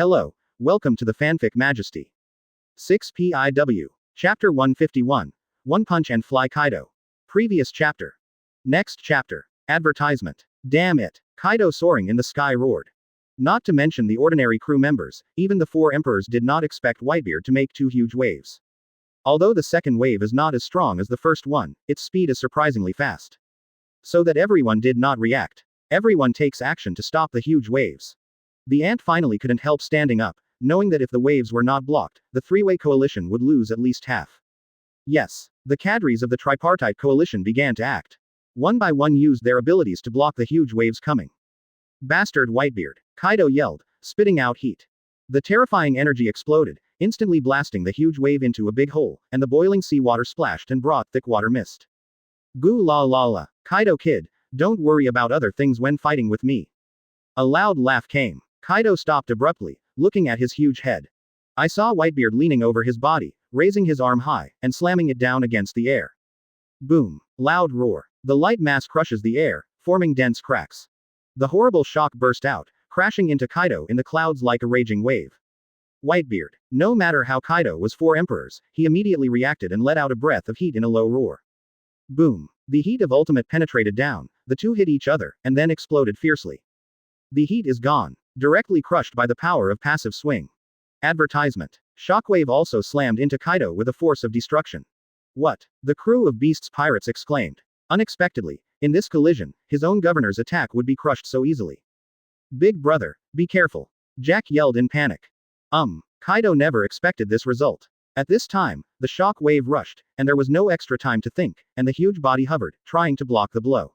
Hello, welcome to the Fanfic Majesty. 6PIW. Chapter 151. One Punch and Fly Kaido. Previous chapter. Next chapter. Advertisement. Damn it. Kaido soaring in the sky roared. Not to mention the ordinary crew members, even the four emperors did not expect Whitebeard to make two huge waves. Although the second wave is not as strong as the first one, its speed is surprisingly fast. So that everyone did not react. Everyone takes action to stop the huge waves. The ant finally couldn't help standing up, knowing that if the waves were not blocked, the three-way coalition would lose at least half. Yes, the cadres of the tripartite coalition began to act. One by one used their abilities to block the huge waves coming. Bastard Whitebeard, Kaido yelled, spitting out heat. The terrifying energy exploded, instantly blasting the huge wave into a big hole, and the boiling seawater splashed and brought thick water mist. Goo la la la, Kaido kid, don't worry about other things when fighting with me. A loud laugh came. Kaido stopped abruptly, looking at his huge head. I saw Whitebeard leaning over his body, raising his arm high, and slamming it down against the air. Boom. Loud roar. The light mass crushes the air, forming dense cracks. The horrible shock burst out, crashing into Kaido in the clouds like a raging wave. Whitebeard. No matter how Kaido was four emperors, he immediately reacted and let out a breath of heat in a low roar. Boom. The heat of ultimate penetrated down, the two hit each other, and then exploded fiercely. The heat is gone. Directly crushed by the power of passive swing. Advertisement. Shockwave also slammed into Kaido with a force of destruction. What? The crew of Beast's pirates exclaimed. Unexpectedly, in this collision, his own governor's attack would be crushed so easily. Big brother, be careful. Jack yelled in panic. Kaido never expected this result. At this time, the shock wave rushed, and there was no extra time to think, and the huge body hovered, trying to block the blow.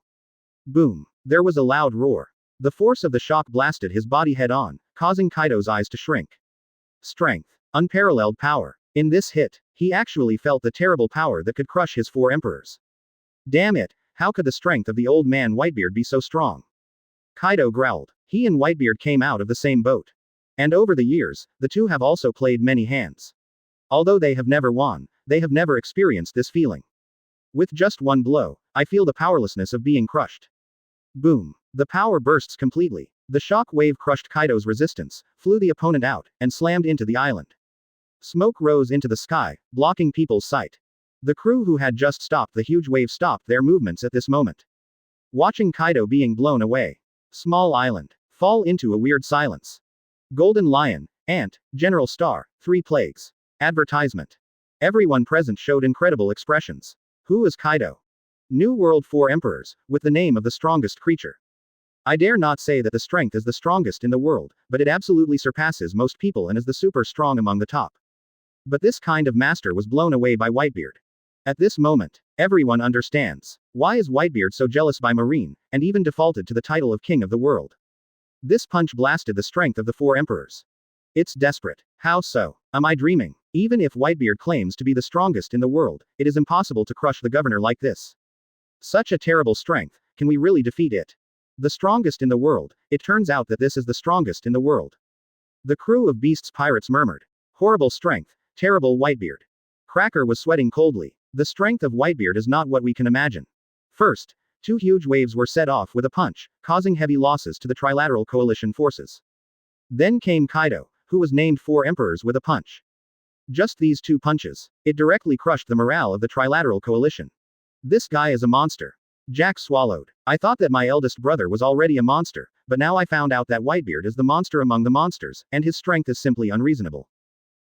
Boom. There was a loud roar. The force of the shock blasted his body head-on, causing Kaido's eyes to shrink. Strength. Unparalleled power. In this hit, he actually felt the terrible power that could crush his four emperors. Damn it, how could the strength of the old man Whitebeard be so strong? Kaido growled. He and Whitebeard came out of the same boat. And over the years, the two have also played many hands. Although they have never won, they have never experienced this feeling. With just one blow, I feel the powerlessness of being crushed. Boom. The power bursts completely. The shock wave crushed Kaido's resistance, flew the opponent out, and slammed into the island. Smoke rose into the sky, blocking people's sight. The crew who had just stopped the huge wave stopped their movements at this moment. Watching Kaido being blown away. Small island. Fall into a weird silence. Golden Lion, Ant, General Star, Three Plagues. Advertisement. Everyone present showed incredible expressions. Who is Kaido? New World 4 Emperors, with the name of the strongest creature. I dare not say that the strength is the strongest in the world, but it absolutely surpasses most people and is the super strong among the top. But this kind of master was blown away by Whitebeard. At this moment, everyone understands. Why is Whitebeard so jealous by Marine, and even defaulted to the title of King of the World? This punch blasted the strength of the four emperors. It's desperate. How so? Am I dreaming? Even if Whitebeard claims to be the strongest in the world, it is impossible to crush the governor like this. Such a terrible strength, can we really defeat it? The strongest in the world, it turns out that this is the strongest in the world. The crew of Beast's pirates murmured. Horrible strength, terrible Whitebeard. Cracker was sweating coldly. The strength of Whitebeard is not what we can imagine. First, two huge waves were set off with a punch, causing heavy losses to the trilateral coalition forces. Then came Kaido, who was named Four Emperors with a punch. Just these two punches, it directly crushed the morale of the trilateral coalition. This guy is a monster. Jack swallowed. I thought that my eldest brother was already a monster, but now I found out that Whitebeard is the monster among the monsters, and his strength is simply unreasonable.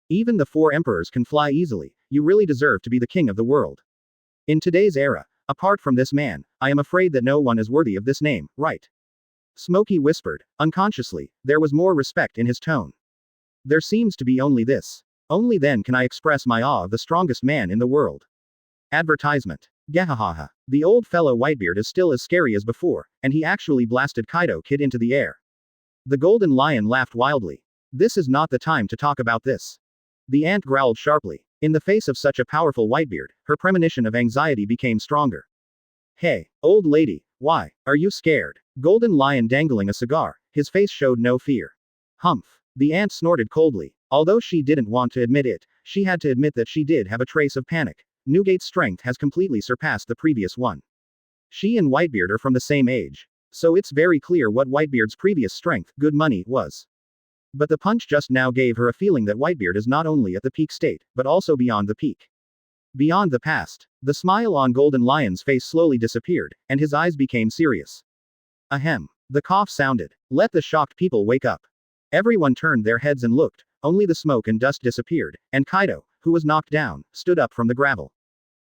Even the four emperors can fly easily, you really deserve to be the king of the world. In today's era, apart from this man, I am afraid that no one is worthy of this name, right? Smokey whispered. Unconsciously, there was more respect in his tone. There seems to be only this. Only then can I express my awe of the strongest man in the world. Advertisement. Gahahaha. The old fellow Whitebeard is still as scary as before, and he actually blasted Kaido Kid into the air. The Golden Lion laughed wildly. This is not the time to talk about this. The ant growled sharply. In the face of such a powerful Whitebeard, her premonition of anxiety became stronger. Hey, old lady, why are you scared? Golden Lion dangling a cigar, his face showed no fear. Humph. The ant snorted coldly. Although she didn't want to admit it, she had to admit that she did have a trace of panic. Newgate's strength has completely surpassed the previous one. She and Whitebeard are from the same age. So it's very clear what Whitebeard's previous strength, good money, was. But the punch just now gave her a feeling that Whitebeard is not only at the peak state, but also beyond the peak. Beyond the past. The smile on Golden Lion's face slowly disappeared, and his eyes became serious. Ahem. The cough sounded. Let the shocked people wake up. Everyone turned their heads and looked, only the smoke and dust disappeared, and Kaido, who was knocked down, stood up from the gravel.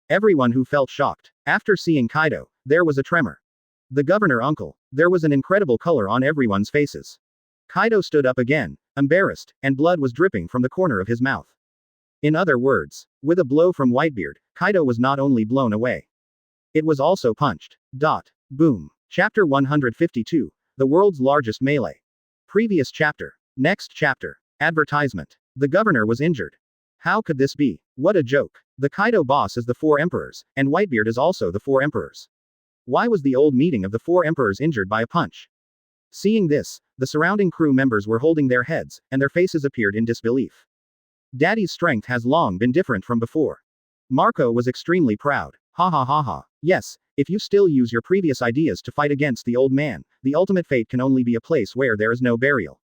Everyone who felt shocked. After seeing Kaido, there was a tremor. The governor uncle. There was an incredible color on everyone's faces. Kaido stood up again, embarrassed, and blood was dripping from the corner of his mouth. In other words, with a blow from Whitebeard, Kaido was not only blown away. It was also punched. Boom. Chapter 152. The world's largest melee. Previous chapter. Next chapter. Advertisement. The governor was injured. How could this be? What a joke. The Kaido boss is the Four Emperors, and Whitebeard is also the Four Emperors. Why was the old meeting of the Four Emperors injured by a punch? Seeing this, the surrounding crew members were holding their heads, and their faces appeared in disbelief. Daddy's strength has long been different from before. Marco was extremely proud. Ha ha ha ha. Yes, if you still use your previous ideas to fight against the old man, the ultimate fate can only be a place where there is no burial.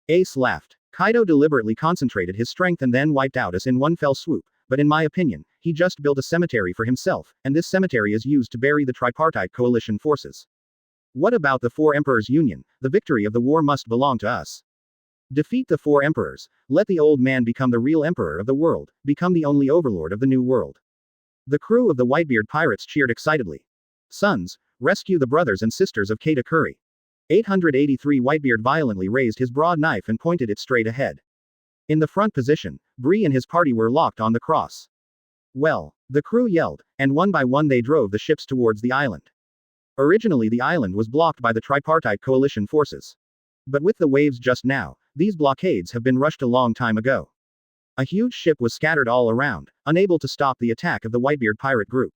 Ace laughed. Kaido deliberately concentrated his strength and then wiped out us in one fell swoop, but in my opinion, he just built a cemetery for himself, and this cemetery is used to bury the tripartite coalition forces. What about the Four Emperors' union? The victory of the war must belong to us. Defeat the Four Emperors, let the old man become the real emperor of the world, become the only overlord of the new world. The crew of the Whitebeard pirates cheered excitedly. Sons, rescue the brothers and sisters of Katakuri. 883 Whitebeard violently raised his broad knife and pointed it straight ahead. In the front position, Bree and his party were locked on the cross. Well, the crew yelled, and one by one they drove the ships towards the island. Originally the island was blocked by the tripartite coalition forces. But with the waves just now, these blockades have been rushed a long time ago. A huge ship was scattered all around, unable to stop the attack of the Whitebeard pirate group.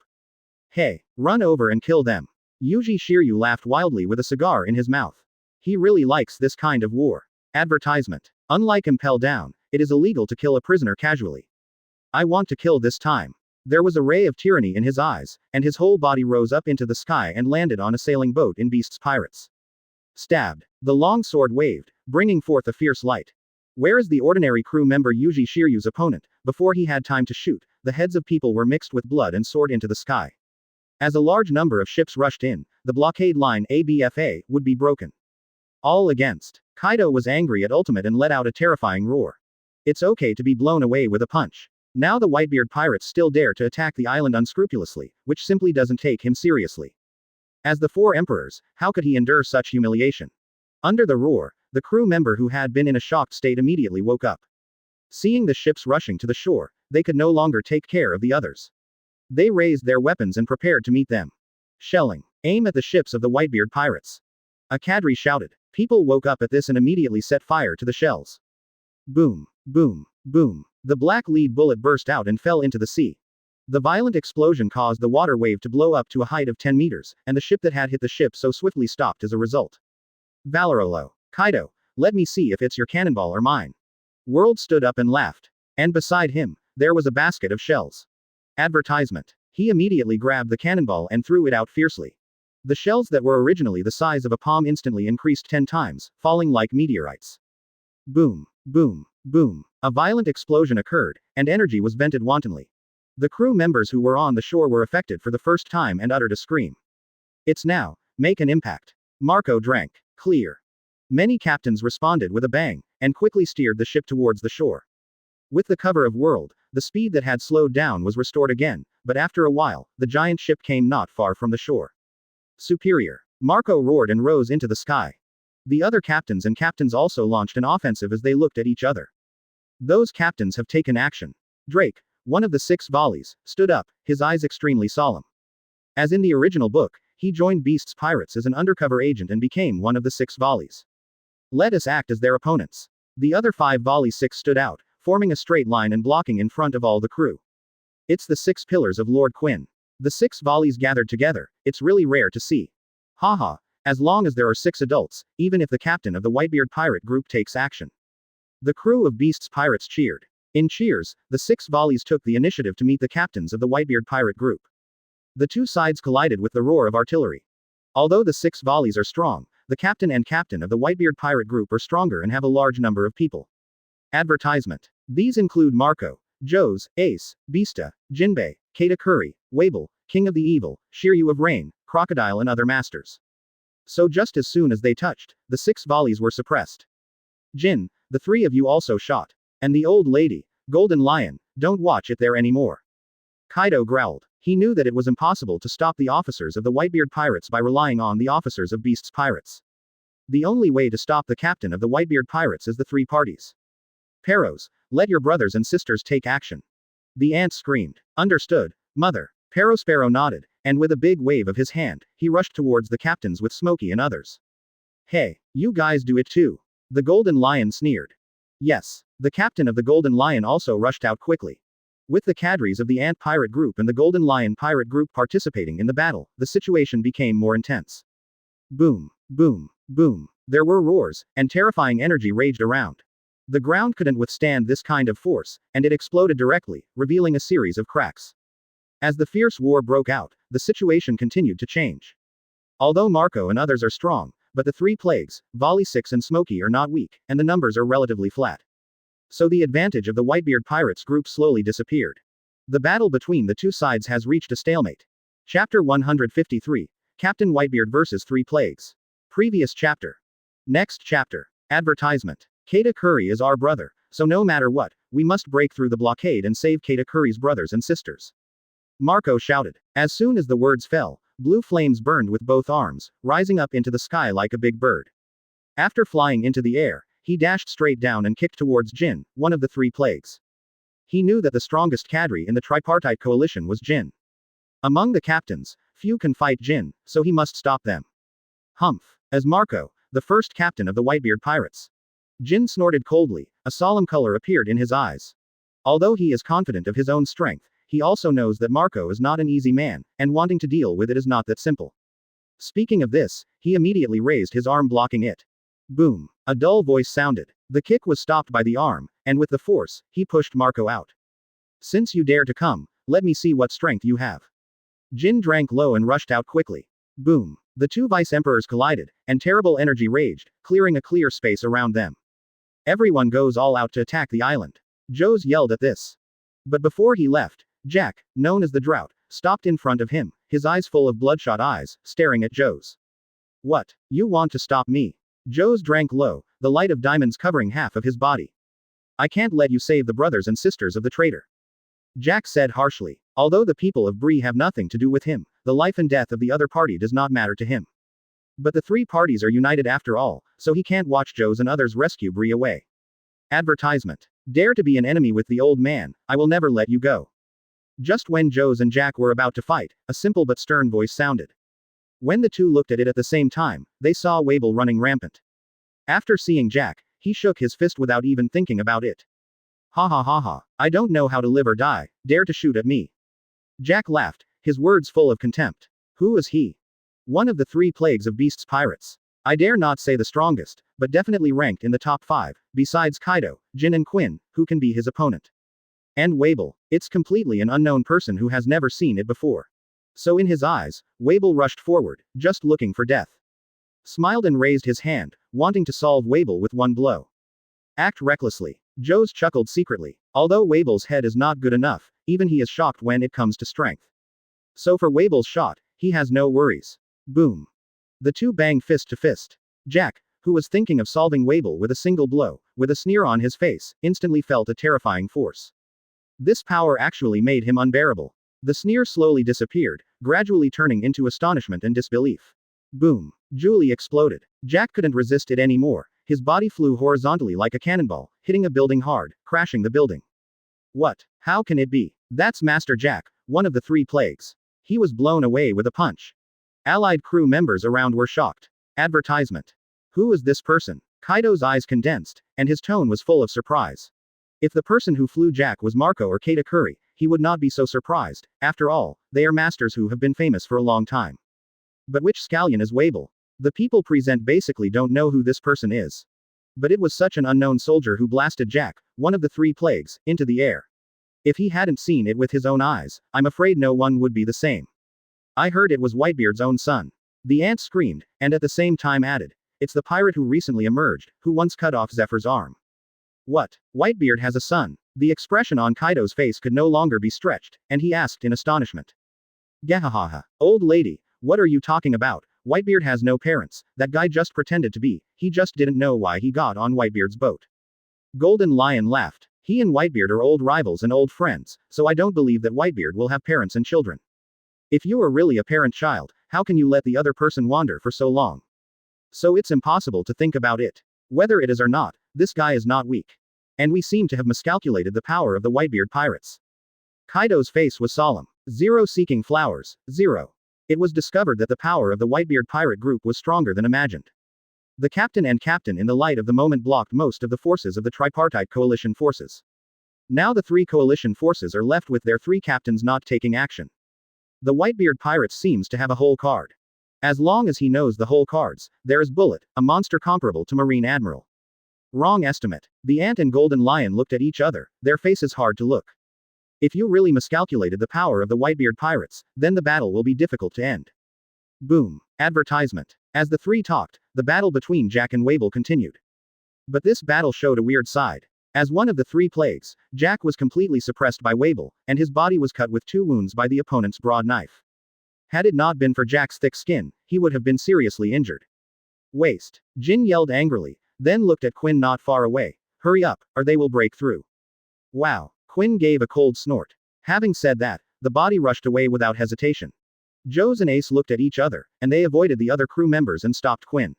Hey, run over and kill them. Yuji Shiryu laughed wildly with a cigar in his mouth. He really likes this kind of war. Advertisement. Unlike Impel Down, it is illegal to kill a prisoner casually. I want to kill this time. There was a ray of tyranny in his eyes, and his whole body rose up into the sky and landed on a sailing boat in Beast's pirates. Stabbed. The long sword waved, bringing forth a fierce light. Where is the ordinary crew member Yuji Shiryu's opponent? Before he had time to shoot, the heads of people were mixed with blood and soared into the sky. As a large number of ships rushed in, the blockade line ABFA would be broken. All against. Kaido was angry at Ultimate and let out a terrifying roar. It's okay to be blown away with a punch. Now the Whitebeard pirates still dare to attack the island unscrupulously, which simply doesn't take him seriously. As the Four Emperors, how could he endure such humiliation? Under the roar, the crew member who had been in a shocked state immediately woke up. Seeing the ships rushing to the shore, they could no longer take care of the others. They raised their weapons and prepared to meet them. Shelling. Aim at the ships of the Whitebeard pirates. A cadre shouted. People woke up at this and immediately set fire to the shells. Boom. Boom. Boom. The black lead bullet burst out and fell into the sea. The violent explosion caused the water wave to blow up to a height of 10 meters, and the ship that had hit the ship so swiftly stopped as a result. Valorolo. Kaido, let me see if it's your cannonball or mine. World stood up and laughed. And beside him, there was a basket of shells. Advertisement. He immediately grabbed the cannonball and threw it out fiercely. The shells that were originally the size of a palm instantly increased 10 times, falling like meteorites. Boom. Boom. Boom. A violent explosion occurred, and energy was vented wantonly. The crew members who were on the shore were affected for the first time and uttered a scream. It's now. Make an impact. Marco drank. Clear. Many captains responded with a bang, and quickly steered the ship towards the shore. With the cover of World, the speed that had slowed down was restored again, but after a while, the giant ship came not far from the shore. Superior. Marco roared and rose into the sky. The other captains and captains also launched an offensive as they looked at each other. Those captains have taken action. Drake, one of the 6 volleys, stood up, his eyes extremely solemn. As in the original book, he joined Beast's pirates as an undercover agent and became one of the 6 volleys. Let us act as their opponents. The other 5 volleys 6 stood out, forming a straight line and blocking in front of all the crew. It's the 6 pillars of Lord Quinn. The 6 volleys gathered together, it's really rare to see. Haha, as long as there are 6 adults, even if the captain of the Whitebeard pirate group takes action. The crew of Beast's pirates cheered. In cheers, the 6 volleys took the initiative to meet the captains of the Whitebeard pirate group. The two sides collided with the roar of artillery. Although the 6 volleys are strong, the captain and captain of the Whitebeard pirate group are stronger and have a large number of people. Advertisement. These include Marco, Jose, Ace, Beasta, Jinbei, Katakuri, Wable, King of the Evil, Shiryu of Rain, Crocodile and other masters. So just as soon as they touched, the 6 volleys were suppressed. Jin, the 3 of you also shot. And the old lady, Golden Lion, don't watch it there anymore. Kaido growled. He knew that it was impossible to stop the officers of the Whitebeard pirates by relying on the officers of Beast's pirates. The only way to stop the captain of the Whitebeard pirates is the 3 parties. Peros, let your brothers and sisters take action. The ant screamed. Understood, mother. Perospero nodded, and with a big wave of his hand, he rushed towards the captains with Smokey and others. Hey, you guys do it too. The Golden Lion sneered. Yes. The captain of the Golden Lion also rushed out quickly. With the cadres of the Ant Pirate Group and the Golden Lion Pirate Group participating in the battle, the situation became more intense. Boom, boom, boom. There were roars, and terrifying energy raged around. The ground couldn't withstand this kind of force, and it exploded directly, revealing a series of cracks. As the fierce war broke out, the situation continued to change. Although Marco and others are strong, but the 3 plagues, Volley 6 and Smokey are not weak, and the numbers are relatively flat. So the advantage of the Whitebeard Pirates group slowly disappeared. The battle between the 2 sides has reached a stalemate. Chapter 153, Captain Whitebeard vs 3 Plagues. Previous chapter. Next chapter. Advertisement. Katakuri is our brother, so no matter what, we must break through the blockade and save Katakuri's brothers and sisters. Marco shouted. As soon as the words fell, blue flames burned with both arms, rising up into the sky like a big bird. After flying into the air, he dashed straight down and kicked towards Jin, one of the 3 plagues. He knew that the strongest cadre in the tripartite coalition was Jin. Among the captains, few can fight Jin, so he must stop them. Humph. As Marco, the first captain of the Whitebeard pirates. Jin snorted coldly, a solemn color appeared in his eyes. Although he is confident of his own strength, he also knows that Marco is not an easy man, and wanting to deal with it is not that simple. Speaking of this, he immediately raised his arm blocking it. Boom. A dull voice sounded. The kick was stopped by the arm, and with the force, he pushed Marco out. Since you dare to come, let me see what strength you have. Jin drank low and rushed out quickly. Boom. The 2 vice-emperors collided, and terrible energy raged, clearing a clear space around them. Everyone goes all out to attack the island. Jose yelled at this. But before he left, Jack, known as the Drought, stopped in front of him, his eyes full of bloodshot eyes, staring at Jose. What? You want to stop me? Jose drank low, the light of diamonds covering half of his body. I can't let you save the brothers and sisters of the traitor. Jack said harshly. Although the people of Bree have nothing to do with him, the life and death of the other party does not matter to him. But the 3 parties are united after all, so he can't watch Jose and others rescue Bree away. Advertisement. Dare to be an enemy with the old man, I will never let you go. Just when Jose and Jack were about to fight, a simple but stern voice sounded. When the 2 looked at it at the same time, they saw Wable running rampant. After seeing Jack, he shook his fist without even thinking about it. Ha ha ha ha, I don't know how to live or die, dare to shoot at me. Jack laughed, his words full of contempt. Who is he? One of the 3 plagues of Beast's pirates. I dare not say the strongest, but definitely ranked in the top 5, besides Kaido, Jin and Quinn, who can be his opponent. And Wable, it's completely an unknown person who has never seen it before. So in his eyes, Wable rushed forward, just looking for death. Smiled and raised his hand, wanting to solve Wable with one blow. Act recklessly. Jose chuckled secretly. Although Wable's head is not good enough, even he is shocked when it comes to strength. So for Wable's shot, he has no worries. Boom. The 2 banged fist to fist. Jack, who was thinking of solving Wable with a single blow, with a sneer on his face, instantly felt a terrifying force. This power actually made him unbearable. The sneer slowly disappeared, gradually turning into astonishment and disbelief. Boom. Julie exploded. Jack couldn't resist it anymore. His body flew horizontally like a cannonball, hitting a building hard, crashing the building. What? How can it be? That's Master Jack, one of the 3 plagues. He was blown away with a punch. Allied crew members around were shocked. Advertisement. Who is this person? Kaido's eyes condensed, and his tone was full of surprise. If the person who flew Jack was Marco or Katakuri, he would not be so surprised. After all, they are masters who have been famous for a long time. But which scallion is Wable? The people present basically don't know who this person is. But it was such an unknown soldier who blasted Jack, one of the 3 plagues, into the air. If he hadn't seen it with his own eyes, I'm afraid no one would be the same. I heard it was Whitebeard's own son. The ant screamed, and at the same time added, "It's the pirate who recently emerged, who once cut off Zephyr's arm." "What? Whitebeard has a son?" The expression on Kaido's face could no longer be stretched, and he asked in astonishment. "Gahahaha. Old lady, what are you talking about? Whitebeard has no parents, that guy just pretended to be, he just didn't know why he got on Whitebeard's boat." Golden Lion laughed. "He and Whitebeard are old rivals and old friends, so I don't believe that Whitebeard will have parents and children. If you are really a parent-child, how can you let the other person wander for so long? So it's impossible to think about it. Whether it is or not, this guy is not weak. And we seem to have miscalculated the power of the Whitebeard pirates." Kaido's face was solemn. Zero seeking flowers, zero. It was discovered that the power of the Whitebeard pirate group was stronger than imagined. The captain and captain in the light of the moment blocked most of the forces of the tripartite coalition forces. Now the three coalition forces are left with their three captains not taking action. The Whitebeard pirates seems to have a whole card. As long as he knows the whole cards, there is Bullet, a monster comparable to Marine Admiral. Wrong estimate. The ant and Golden Lion looked at each other, their faces hard to look. If you really miscalculated the power of the Whitebeard pirates, then the battle will be difficult to end. Boom. Advertisement. As the three talked, the battle between Jack and Wable continued. But this battle showed a weird side. As one of the three plagues, Jack was completely suppressed by Wable, and his body was cut with 2 wounds by the opponent's broad knife. Had it not been for Jack's thick skin, he would have been seriously injured. "Waste." Jin yelled angrily, then looked at Quinn not far away. "Hurry up, or they will break through." "Wow." Quinn gave a cold snort. Having said that, the body rushed away without hesitation. Joes and Ace looked at each other, and they avoided the other crew members and stopped Quinn.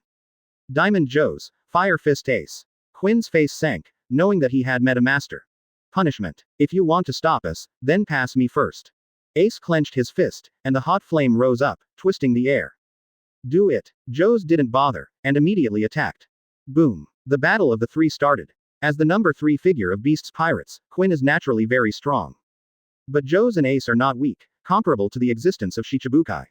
Diamond Joes, Fire Fist Ace. Quinn's face sank, knowing that he had met a master. "Punishment. If you want to stop us, then pass me first." Ace clenched his fist, and the hot flame rose up, twisting the air. "Do it." Joes didn't bother, and immediately attacked. Boom. The battle of the three started. As the number 3 figure of Beast's pirates, Quinn is naturally very strong. But Joes and Ace are not weak, comparable to the existence of Shichibukai.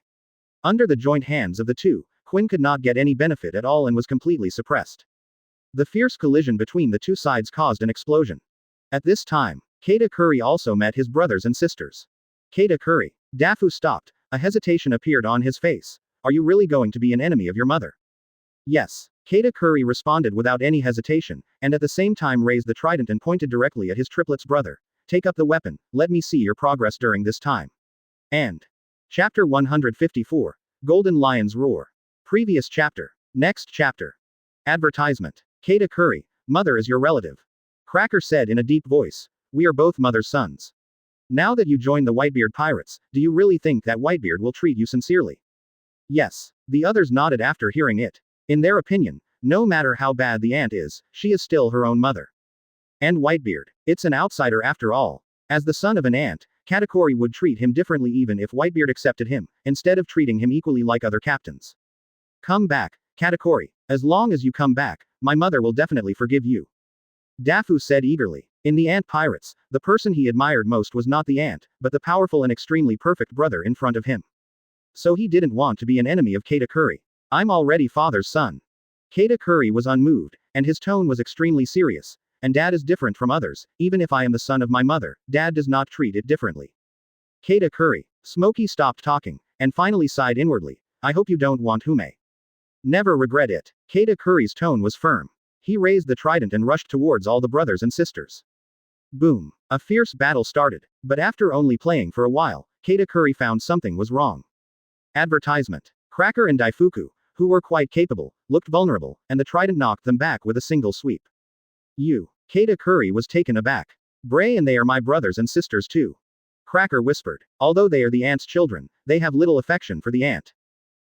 Under the joint hands of the two, Quinn could not get any benefit at all and was completely suppressed. The fierce collision between the two sides caused an explosion. At this time, Katakuri also met his brothers and sisters. "Katakuri." Dafu stopped, a hesitation appeared on his face. "Are you really going to be an enemy of your mother?" "Yes." Katakuri responded without any hesitation, and at the same time raised the trident and pointed directly at his triplet's brother. "Take up the weapon, let me see your progress during this time." And. Chapter 154. Golden Lion's Roar. Previous chapter. Next chapter. Advertisement. "Katakuri, mother is your relative." Cracker said in a deep voice. "We are both mother's sons. Now that you join the Whitebeard pirates, do you really think that Whitebeard will treat you sincerely?" "Yes." The others nodded after hearing it. In their opinion, no matter how bad the ant is, she is still her own mother. And Whitebeard. It's an outsider after all. As the son of an ant, Katakuri would treat him differently even if Whitebeard accepted him, instead of treating him equally like other captains. "Come back, Katakuri. As long as you come back, my mother will definitely forgive you." Dafu said eagerly. In the ant pirates, the person he admired most was not the ant, but the powerful and extremely perfect brother in front of him. So he didn't want to be an enemy of Katakuri. "I'm already father's son." Katakuri was unmoved, and his tone was extremely serious. "And dad is different from others, even if I am the son of my mother, dad does not treat it differently." Katakuri. Smokey stopped talking, and finally sighed inwardly. "I hope you don't want Hume. Never regret it." Katakuri's tone was firm. He raised the trident and rushed towards all the brothers and sisters. Boom. A fierce battle started, but after only playing for a while, Katakuri found something was wrong. Advertisement. Cracker and Daifuku, who were quite capable, looked vulnerable, and the trident knocked them back with a single sweep. "You." Katakuri was taken aback. "Bray and they are my brothers and sisters too." Cracker whispered. "Although they are the ant's children, they have little affection for the ant."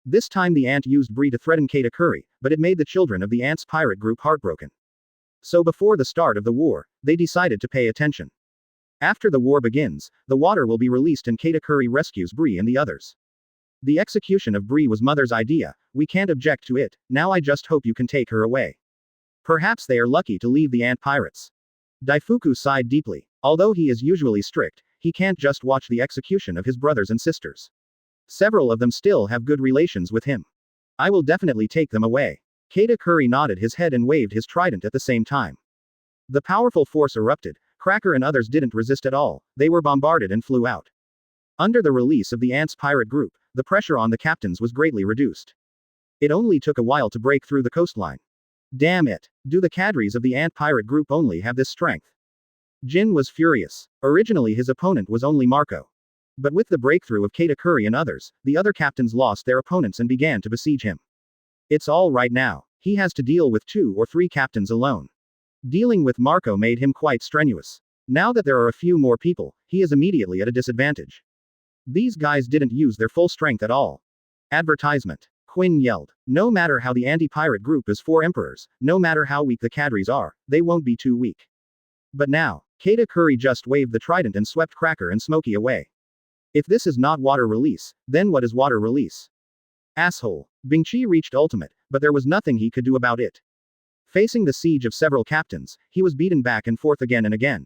This time the ant used Bree to threaten Katakuri, but it made the children of the ant's pirate group heartbroken. So before the start of the war, they decided to pay attention. After the war begins, the water will be released and Katakuri rescues Bree and the others. "The execution of Bree was mother's idea, we can't object to it, now I just hope you can take her away. Perhaps they are lucky to leave the ant pirates." Daifuku sighed deeply. Although he is usually strict, he can't just watch the execution of his brothers and sisters. Several of them still have good relations with him. "I will definitely take them away." Katakuri nodded his head and waved his trident at the same time. The powerful force erupted. Cracker and others didn't resist at all, they were bombarded and flew out. Under the release of the ants' pirate group, the pressure on the captains was greatly reduced. It only took a while to break through the coastline. Damn it. Do the cadres of the ant pirate group only have this strength? Jin was furious. Originally his opponent was only Marco. But with the breakthrough of Katakuri and others, the other captains lost their opponents and began to besiege him. It's all right now. He has to deal with 2 or 3 captains alone. Dealing with Marco made him quite strenuous. Now that there are a few more people, he is immediately at a disadvantage. These guys didn't use their full strength at all. Advertisement. Quinn yelled. No matter how the anti-pirate group is 4 emperors, no matter how weak the cadres are, they won't be too weak. But now, Katakuri just waved the trident and swept Cracker and Smokey away. If this is not water release, then what is water release? Asshole. Bingchi reached ultimate, but there was nothing he could do about it. Facing the siege of several captains, he was beaten back and forth again and again.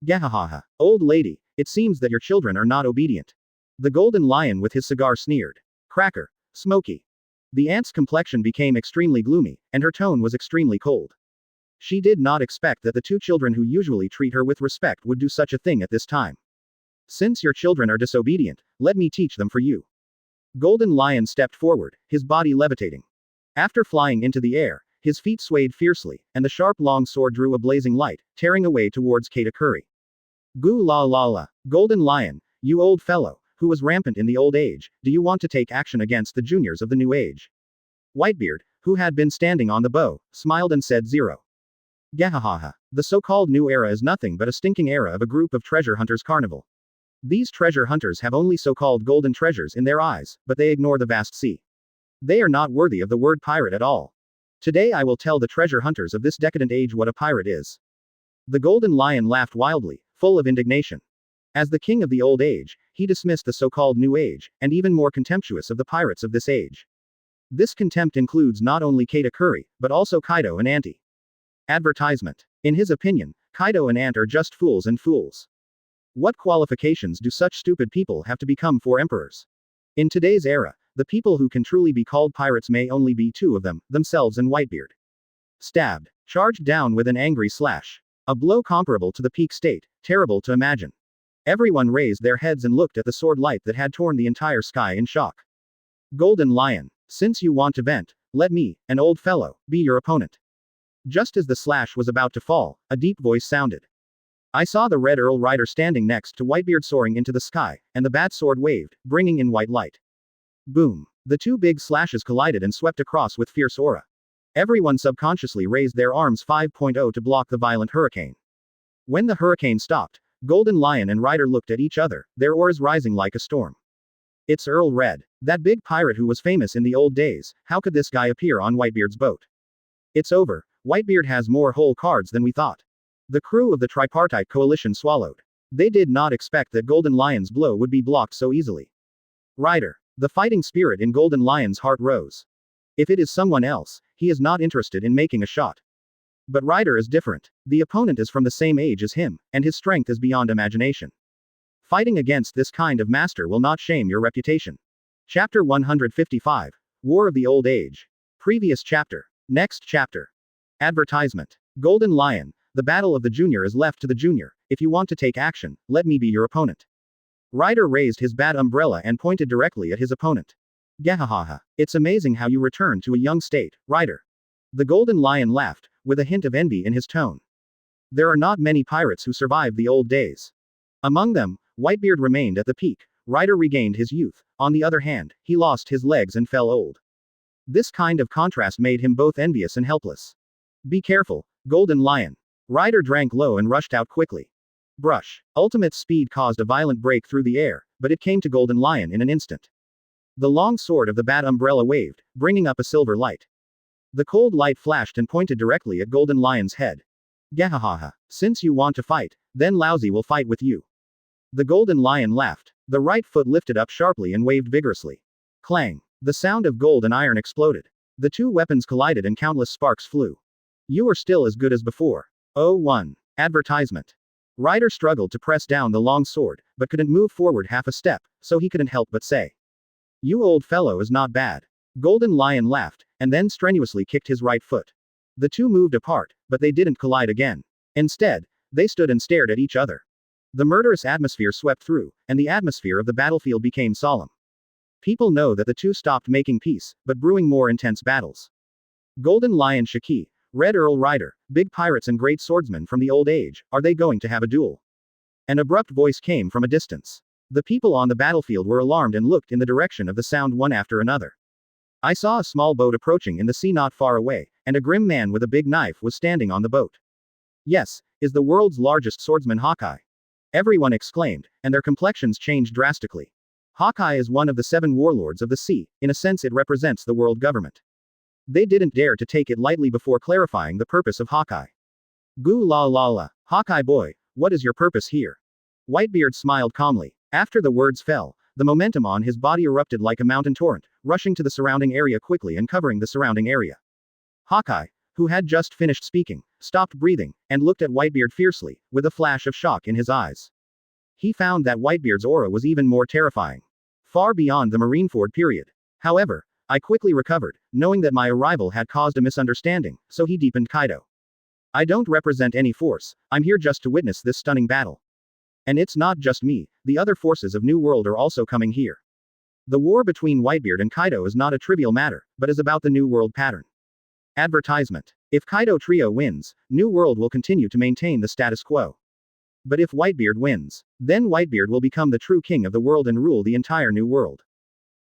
Gahahaha. Old lady, it seems that your children are not obedient. The golden lion with his cigar sneered. Cracker. Smokey. The ant's complexion became extremely gloomy, and her tone was extremely cold. She did not expect that the 2 children who usually treat her with respect would do such a thing at this time. Since your children are disobedient, let me teach them for you. Golden Lion stepped forward, his body levitating. After flying into the air, his feet swayed fiercely, and the sharp long sword drew a blazing light, tearing away towards Katakuri. Goo la la la. Golden Lion, you old fellow, who was rampant in the old age, do you want to take action against the juniors of the new age? Whitebeard, who had been standing on the bow, smiled and said 0. Gahahaha. The so-called new era is nothing but a stinking era of a group of treasure hunters carnival. These treasure hunters have only so-called golden treasures in their eyes, but they ignore the vast sea. They are not worthy of the word pirate at all. Today I will tell the treasure hunters of this decadent age what a pirate is. The Golden Lion laughed wildly, full of indignation. As the king of the old age, he dismissed the so-called new age, and even more contemptuous of the pirates of this age. This contempt includes not only Katakuri, but also Kaido and Anti. Advertisement. In his opinion, Kaido and Ant are just fools and fools. What qualifications do such stupid people have to become 4 emperors? In today's era, the people who can truly be called pirates may only be 2 of them, themselves and Whitebeard. Stabbed. Charged down with an angry slash. A blow comparable to the peak state, terrible to imagine. Everyone raised their heads and looked at the sword light that had torn the entire sky in shock. Golden Lion, since you want to vent, let me, an old fellow, be your opponent. Just as the slash was about to fall, a deep voice sounded. I saw the Red Earl rider standing next to Whitebeard soaring into the sky, and the bat sword waved, bringing in white light. Boom. The 2 big slashes collided and swept across with fierce aura. Everyone subconsciously raised their arms 5.0 to block the violent hurricane. When the hurricane stopped, Golden Lion and Rider looked at each other, their auras rising like a storm. It's Earl Red. That big pirate who was famous in the old days, how could this guy appear on Whitebeard's boat? It's over. Whitebeard has more whole cards than we thought. The crew of the tripartite coalition swallowed. They did not expect that Golden Lion's blow would be blocked so easily. Rider. The fighting spirit in Golden Lion's heart rose. If it is someone else, he is not interested in making a shot. But Rider is different. The opponent is from the same age as him, and his strength is beyond imagination. Fighting against this kind of master will not shame your reputation. Chapter 155. War of the Old Age. Previous chapter. Next chapter. Advertisement. Golden Lion, the battle of the junior is left to the junior. If you want to take action, let me be your opponent. Rider raised his bat umbrella and pointed directly at his opponent. Gahahaha. It's amazing how you return to a young state, Rider. The Golden Lion laughed, with a hint of envy in his tone. There are not many pirates who survived the old days. Among them, Whitebeard remained at the peak. Rider regained his youth. On the other hand, he lost his legs and fell old. This kind of contrast made him both envious and helpless. Be careful, Golden Lion. Rider drank low and rushed out quickly. Brush. Ultimate speed caused a violent break through the air, but it came to Golden Lion in an instant. The long sword of the bat umbrella waved, bringing up a silver light. The cold light flashed and pointed directly at Golden Lion's head. Gahahaha. Since you want to fight, then Lousy will fight with you. The Golden Lion laughed. The right foot lifted up sharply and waved vigorously. Clang. The sound of gold and iron exploded. The 2 weapons collided and countless sparks flew. You are still as good as before. 01. Advertisement. Rider struggled to press down the long sword, but couldn't move forward half a step, so he couldn't help but say. You old fellow is not bad. Golden Lion laughed, and then strenuously kicked his right foot. The 2 moved apart, but they didn't collide again. Instead, they stood and stared at each other. The murderous atmosphere swept through, and the atmosphere of the battlefield became solemn. People know that the two stopped making peace, but brewing more intense battles. Golden Lion Shiki, Red Earl Rider, big pirates and great swordsmen from the old age, are they going to have a duel? An abrupt voice came from a distance. The people on the battlefield were alarmed and looked in the direction of the sound one after another. I saw a small boat approaching in the sea not far away, and a grim man with a big knife was standing on the boat. Yes, is the world's largest swordsman Hawkeye. Everyone exclaimed, and their complexions changed drastically. Hawkeye is one of the 7 warlords of the sea, in a sense it represents the world government. They didn't dare to take it lightly before clarifying the purpose of Hawkeye. Goo la la la, Hawkeye boy, what is your purpose here? Whitebeard smiled calmly. After the words fell, the momentum on his body erupted like a mountain torrent, rushing to the surrounding area quickly and covering the surrounding area. Hawkeye, who had just finished speaking, stopped breathing, and looked at Whitebeard fiercely, with a flash of shock in his eyes. He found that Whitebeard's aura was even more terrifying. Far beyond the Marineford period. However, I quickly recovered, knowing that my arrival had caused a misunderstanding, so he deepened Kaido. I don't represent any force, I'm here just to witness this stunning battle. And it's not just me, the other forces of New World are also coming here. The war between Whitebeard and Kaido is not a trivial matter, but is about the New World pattern. Advertisement. If Kaido Trio wins, New World will continue to maintain the status quo. But if Whitebeard wins, then Whitebeard will become the true king of the world and rule the entire New World.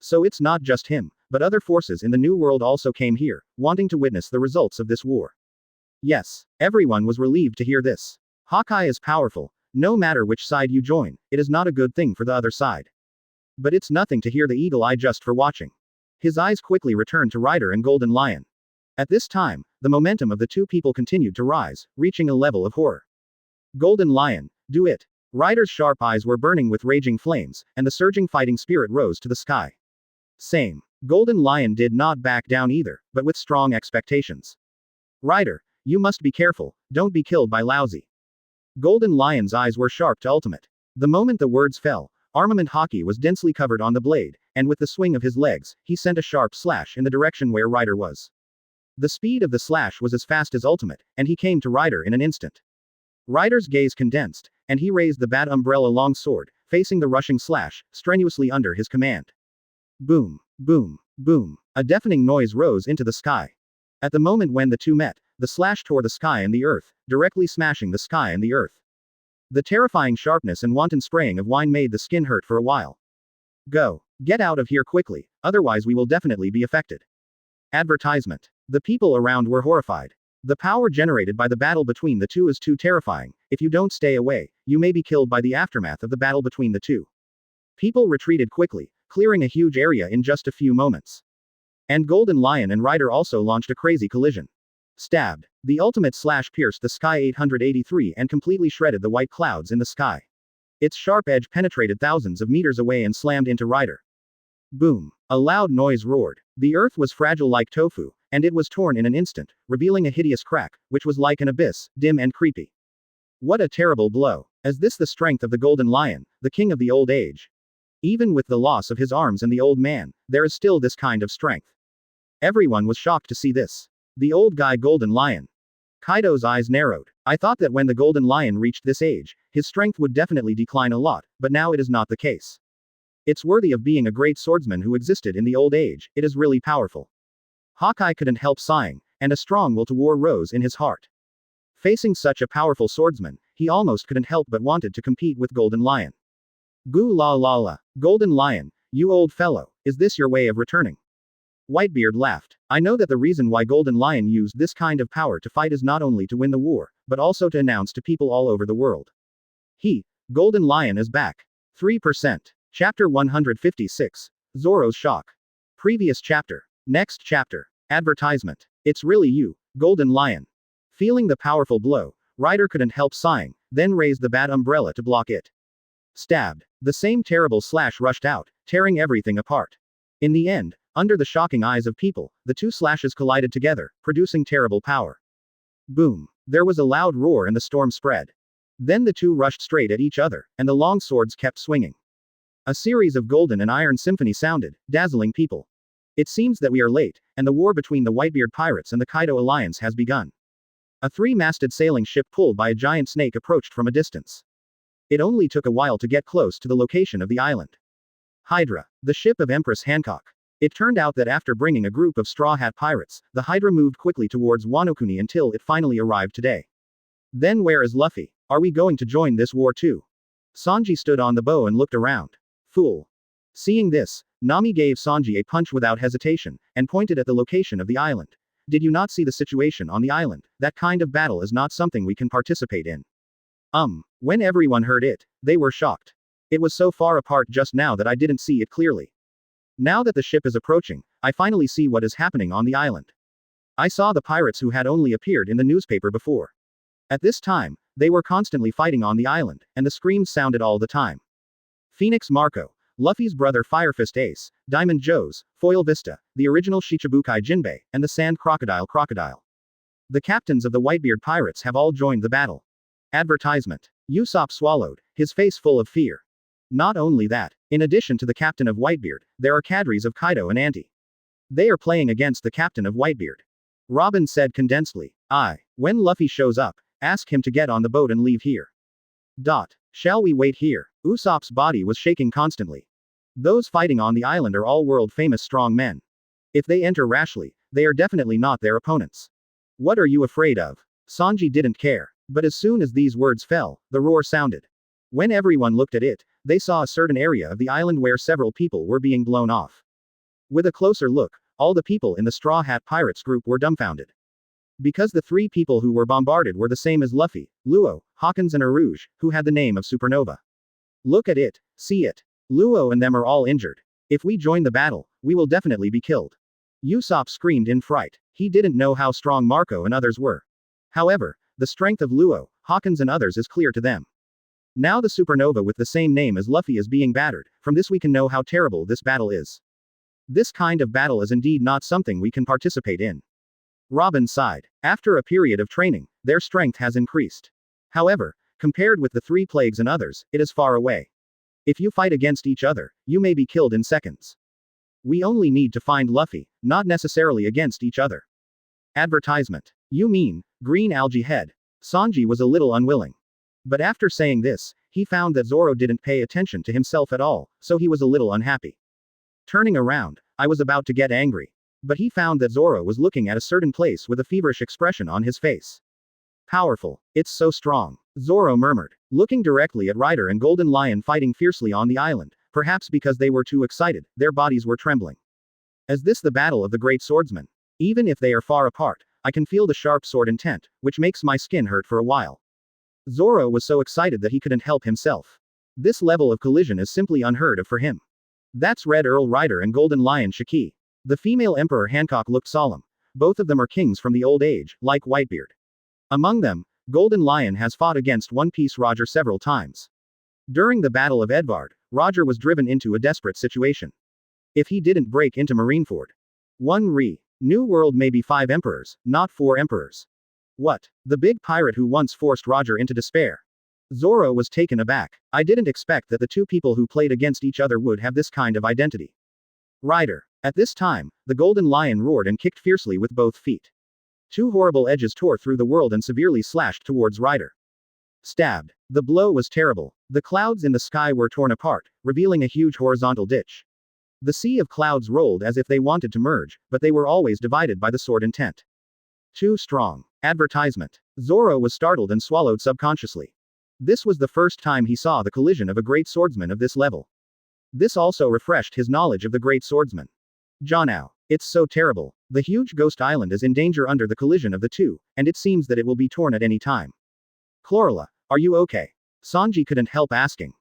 So it's not just him, but other forces in the New World also came here, wanting to witness the results of this war. Yes, everyone was relieved to hear this. Hawkeye is powerful. No matter which side you join, it is not a good thing for the other side. But it's nothing to hear the eagle eye just for watching. His eyes quickly returned to Rider and Golden Lion. At this time, the momentum of the two people continued to rise, reaching a level of horror. Golden Lion, do it. Rider's sharp eyes were burning with raging flames, and the surging fighting spirit rose to the sky. Same. Golden Lion did not back down either, but with strong expectations. Rider, you must be careful, don't be killed by Lousy. Golden Lion's eyes were sharp to ultimate. The moment the words fell, Armament Haki was densely covered on the blade, and with the swing of his legs, he sent a sharp slash in the direction where Rider was. The speed of the slash was as fast as ultimate, and he came to Rider in an instant. Rider's gaze condensed, and he raised the Bat Umbrella long sword, facing the rushing slash, strenuously under his command. Boom, boom, boom. A deafening noise rose into the sky. At the moment when the two met, the slash tore the sky and the earth, directly smashing the sky and the earth. The terrifying sharpness and wanton spraying of wine made the skin hurt for a while. Go. Get out of here quickly, otherwise we will definitely be affected. Advertisement. The people around were horrified. The power generated by the battle between the two is too terrifying. If you don't stay away, you may be killed by the aftermath of the battle between the two. People retreated quickly, clearing a huge area in just a few moments. And Golden Lion and Rider also launched a crazy collision. Stabbed. The ultimate slash pierced the sky 883 and completely shredded the white clouds in the sky. Its sharp edge penetrated thousands of meters away and slammed into Rider. Boom. A loud noise roared. The earth was fragile like tofu, and it was torn in an instant, revealing a hideous crack, which was like an abyss, dim and creepy. What a terrible blow. Is this the strength of the Golden Lion, the king of the old age? Even with the loss of his arms and the old man, there is still this kind of strength. Everyone was shocked to see this. The old guy Golden Lion. Kaido's eyes narrowed. I thought that when the Golden Lion reached this age, his strength would definitely decline a lot, but now it is not the case. It's worthy of being a great swordsman who existed in the old age, it is really powerful. Hawkeye couldn't help sighing, and a strong will to war rose in his heart. Facing such a powerful swordsman, he almost couldn't help but wanted to compete with Golden Lion. Goo la la la. Golden Lion, you old fellow, is this your way of returning? Whitebeard laughed. I know that the reason why Golden Lion used this kind of power to fight is not only to win the war, but also to announce to people all over the world. Golden Lion is back. 3%. Chapter 156. Zoro's Shock. Previous chapter. Next chapter. Advertisement. It's really you, Golden Lion. Feeling the powerful blow, Rider couldn't help sighing, then raised the Bat Umbrella to block it. Stabbed. The same terrible slash rushed out, tearing everything apart. In the end, under the shocking eyes of people, the two slashes collided together, producing terrible power. Boom. There was a loud roar and the storm spread. Then the two rushed straight at each other, and the long swords kept swinging. A series of golden and iron symphony sounded, dazzling people. It seems that we are late, and the war between the Whitebeard pirates and the Kaido alliance has begun. A three-masted sailing ship pulled by a giant snake approached from a distance. It only took a while to get close to the location of the island. Hydra. The ship of Empress Hancock. It turned out that after bringing a group of Straw Hat pirates, the Hydra moved quickly towards Wano-Kuni until it finally arrived today. Then where is Luffy? Are we going to join this war too? Sanji stood on the bow and looked around. Fool. Seeing this, Nami gave Sanji a punch without hesitation, and pointed at the location of the island. Did you not see the situation on the island? That kind of battle is not something we can participate in. When everyone heard it, they were shocked. It was so far apart just now that I didn't see it clearly. Now that the ship is approaching, I finally see what is happening on the island. I saw the pirates who had only appeared in the newspaper before. At this time, they were constantly fighting on the island, and the screams sounded all the time. Phoenix Marco, Luffy's brother Firefist Ace, Diamond Joe's, Foil Vista, the original Shichibukai Jinbei, and the Sand Crocodile Crocodile. The captains of the Whitebeard pirates have all joined the battle. Advertisement. Usopp swallowed, his face full of fear. Not only that, in addition to the captain of Whitebeard, there are cadres of Kaido and Auntie. They are playing against the captain of Whitebeard. Robin said condensedly, when Luffy shows up, ask him to get on the boat and leave here. Shall we wait here? Usopp's body was shaking constantly. Those fighting on the island are all world-famous strong men. If they enter rashly, they are definitely not their opponents. What are you afraid of? Sanji didn't care. But as soon as these words fell, the roar sounded. When everyone looked at it, they saw a certain area of the island where several people were being blown off. With a closer look, all the people in the Straw Hat Pirates group were dumbfounded. Because the three people who were bombarded were the same as Luffy, Luo, Hawkins and Arouge, who had the name of Supernova. Look at it, see it. Luo and them are all injured. If we join the battle, we will definitely be killed. Usopp screamed in fright. He didn't know how strong Marco and others were. However, the strength of Luo, Hawkins and others is clear to them. Now the Supernova with the same name as Luffy is being battered. From this we can know how terrible this battle is. This kind of battle is indeed not something we can participate in. Robin sighed. After a period of training, their strength has increased. However, compared with the Three Plagues and others, it is far away. If you fight against each other, you may be killed in seconds. We only need to find Luffy, not necessarily against each other. Advertisement. You mean, Green Algae Head. Sanji was a little unwilling. But after saying this, he found that Zoro didn't pay attention to himself at all, so he was a little unhappy. Turning around, I was about to get angry. But he found that Zoro was looking at a certain place with a feverish expression on his face. Powerful. It's so strong. Zoro murmured, looking directly at Ryder and Golden Lion fighting fiercely on the island, perhaps because they were too excited, their bodies were trembling. Is this the battle of the great swordsmen? Even if they are far apart, I can feel the sharp sword intent, which makes my skin hurt for a while. Zoro was so excited that he couldn't help himself. This level of collision is simply unheard of for him. That's Red Earl Ryder and Golden Lion Shiki. The female Emperor Hancock looked solemn. Both of them are kings from the old age, like Whitebeard. Among them, Golden Lion has fought against One Piece Roger several times. During the Battle of Edward, Roger was driven into a desperate situation. If he didn't break into Marineford. New World may be 5 emperors, not 4 emperors. What? The big pirate who once forced Roger into despair. Zoro was taken aback. I didn't expect that the two people who played against each other would have this kind of identity. Ryder. At this time, the Golden Lion roared and kicked fiercely with both feet. 2 horrible edges tore through the world and severely slashed towards Ryder. Stabbed. The blow was terrible. The clouds in the sky were torn apart, revealing a huge horizontal ditch. The sea of clouds rolled as if they wanted to merge, but they were always divided by the sword intent. Too strong. Advertisement. Zoro was startled and swallowed subconsciously. This was the first time he saw the collision of a great swordsman of this level. This also refreshed his knowledge of the great swordsman. Janao. It's so terrible. The huge ghost island is in danger under the collision of the two, and it seems that it will be torn at any time. Chlorella, are you okay? Sanji couldn't help asking.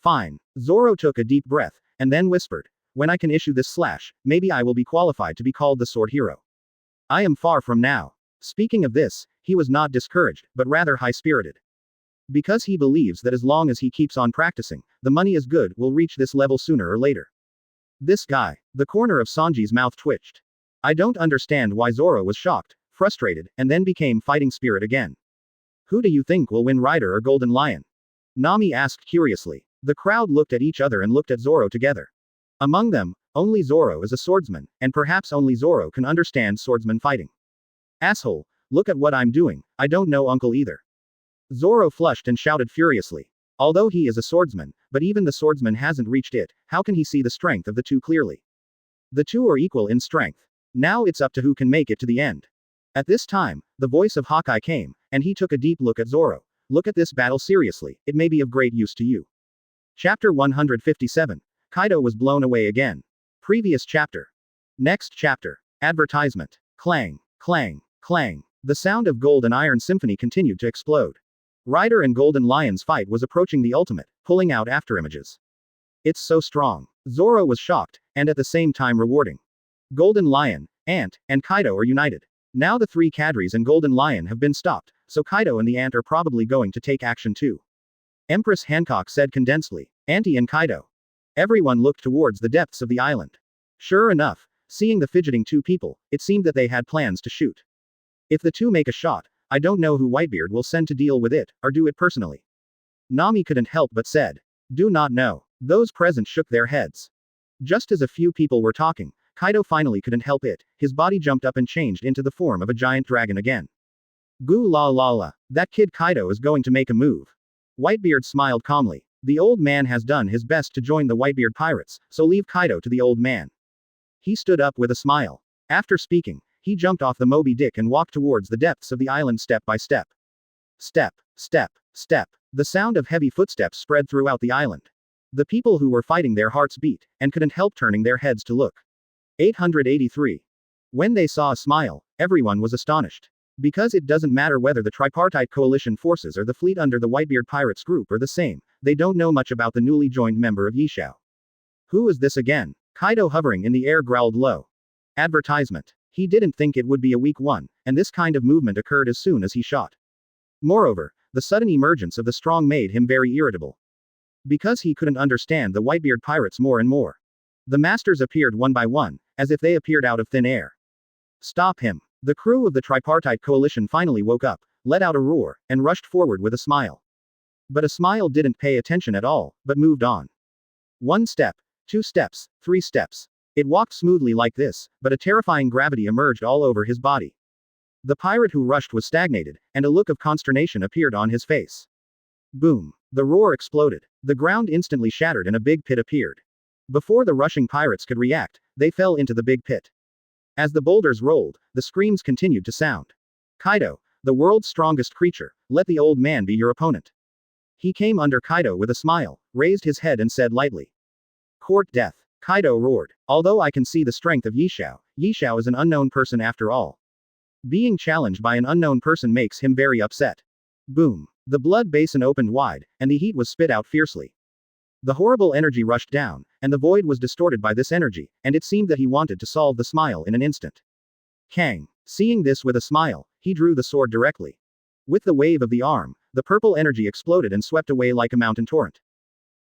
Fine. Zoro took a deep breath, and then whispered, when I can issue this slash, maybe I will be qualified to be called the sword hero. I am far from now. Speaking of this, he was not discouraged, but rather high-spirited. Because he believes that as long as he keeps on practicing, the money is good, will reach this level sooner or later. This guy. The corner of Sanji's mouth twitched. I don't understand why Zoro was shocked, frustrated, and then became fighting spirit again. Who do you think will win, Ryder or Golden Lion? Nami asked curiously. The crowd looked at each other and looked at Zoro together. Among them, only Zoro is a swordsman, and perhaps only Zoro can understand swordsman fighting. Asshole, look at what I'm doing, I don't know uncle either. Zoro flushed and shouted furiously. Although he is a swordsman, but even the swordsman hasn't reached it, how can he see the strength of the two clearly? The two are equal in strength. Now it's up to who can make it to the end. At this time, the voice of Hawkeye came, and he took a deep look at Zoro. Look at this battle seriously, it may be of great use to you. Chapter 157. Kaido was blown away again. Previous chapter. Next chapter. Advertisement. Clang, clang, clang. The sound of gold and iron symphony continued to explode. Rider and Golden Lion's fight was approaching the ultimate, pulling out afterimages. It's so strong. Zoro was shocked, and at the same time rewarding. Golden Lion, Ant, and Kaido are united. Now the three cadres and Golden Lion have been stopped, so Kaido and the Ant are probably going to take action too. Empress Hancock said condensedly, Auntie and Kaido. Everyone looked towards the depths of the island. Sure enough, seeing the fidgeting two people, it seemed that they had plans to shoot. If the two make a shot, I don't know who Whitebeard will send to deal with it, or do it personally. Nami couldn't help but said. Do not know. Those present shook their heads. Just as a few people were talking, Kaido finally couldn't help it, his body jumped up and changed into the form of a giant dragon again. Goo la la la, that kid Kaido is going to make a move. Whitebeard smiled calmly. The old man has done his best to join the Whitebeard pirates, so leave Kaido to the old man. He stood up with a smile. After speaking, he jumped off the Moby Dick and walked towards the depths of the island step by step. Step, step, step. The sound of heavy footsteps spread throughout the island. The people who were fighting their hearts beat, and couldn't help turning their heads to look. 883. When they saw a smile, everyone was astonished. Because it doesn't matter whether the tripartite coalition forces or the fleet under the Whitebeard pirates group are the same, they don't know much about the newly joined member of Yishao. Who is this again? Kaido hovering in the air growled low. Advertisement. He didn't think it would be a weak one, and this kind of movement occurred as soon as he shot. Moreover, the sudden emergence of the strong made him very irritable. Because he couldn't understand the Whitebeard pirates more and more. The masters appeared one by one, as if they appeared out of thin air. Stop him. The crew of the tripartite coalition finally woke up, let out a roar, and rushed forward with a smile. But a smile didn't pay attention at all, but moved on. 1 step, 2 steps, 3 steps. It walked smoothly like this, but a terrifying gravity emerged all over his body. The pirate who rushed was stagnated, and a look of consternation appeared on his face. Boom. The roar exploded. The ground instantly shattered and a big pit appeared. Before the rushing pirates could react, they fell into the big pit. As the boulders rolled, the screams continued to sound. Kaido, the world's strongest creature, let the old man be your opponent. He came under Kaido with a smile, raised his head and said lightly. Court death. Kaido roared. Although I can see the strength of Yishao, Yishao is an unknown person after all. Being challenged by an unknown person makes him very upset. Boom. The blood basin opened wide, and the heat was spit out fiercely. The horrible energy rushed down, and the void was distorted by this energy, and it seemed that he wanted to solve the smile in an instant. Kang. Seeing this with a smile, he drew the sword directly. With the wave of the arm, the purple energy exploded and swept away like a mountain torrent.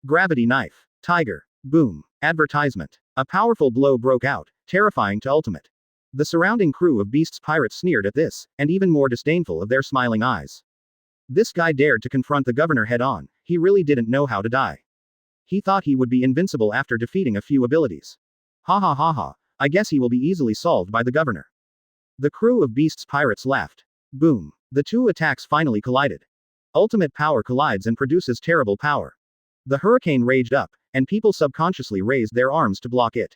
Gravity knife. Tiger. Boom. Advertisement. A powerful blow broke out, terrifying to ultimate. The surrounding crew of Beast's pirates sneered at this, and even more disdainful of their smiling eyes. This guy dared to confront the governor head on, he really didn't know how to die. He thought he would be invincible after defeating a few abilities. Ha ha ha ha, I guess he will be easily solved by the governor. The crew of Beast's pirates laughed. Boom. The two attacks finally collided. Ultimate power collides and produces terrible power. The hurricane raged up, and people subconsciously raised their arms to block it.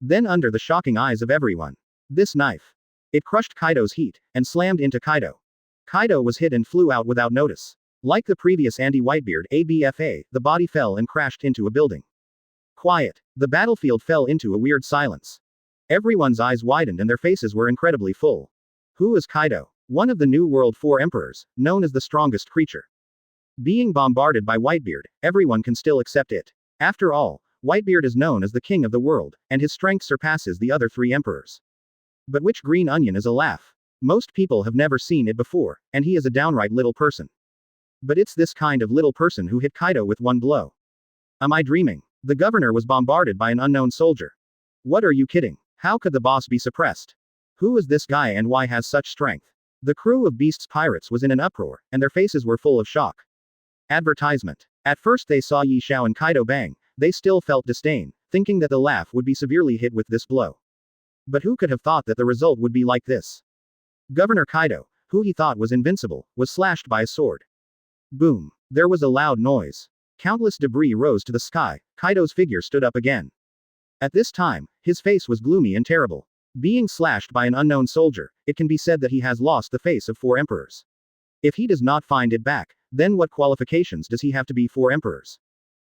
Then under the shocking eyes of everyone. This knife. It crushed Kaido's heat, and slammed into Kaido. Kaido was hit and flew out without notice. Like the previous anti-Whitebeard ABFA, the body fell and crashed into a building. Quiet. The battlefield fell into a weird silence. Everyone's eyes widened and their faces were incredibly full. Who is Kaido? One of the New World 4 emperors, known as the strongest creature. Being bombarded by Whitebeard, everyone can still accept it. After all, Whitebeard is known as the king of the world, and his strength surpasses the other 3 emperors. But which green onion is a laugh? Most people have never seen it before, and he is a downright little person. But it's this kind of little person who hit Kaido with one blow. Am I dreaming? The governor was bombarded by an unknown soldier. What are you kidding? How could the boss be suppressed? Who is this guy and why has such strength? The crew of Beast's pirates was in an uproar, and their faces were full of shock. Advertisement. At first they saw Yishao and Kaido bang, they still felt disdain, thinking that the laugh would be severely hit with this blow. But who could have thought that the result would be like this? Governor Kaido, who he thought was invincible, was slashed by a sword. Boom. There was a loud noise. Countless debris rose to the sky. Kaido's figure stood up again. At this time, his face was gloomy and terrible. Being slashed by an unknown soldier, it can be said that he has lost the face of 4 emperors. If he does not find it back, then what qualifications does he have to be 4 emperors?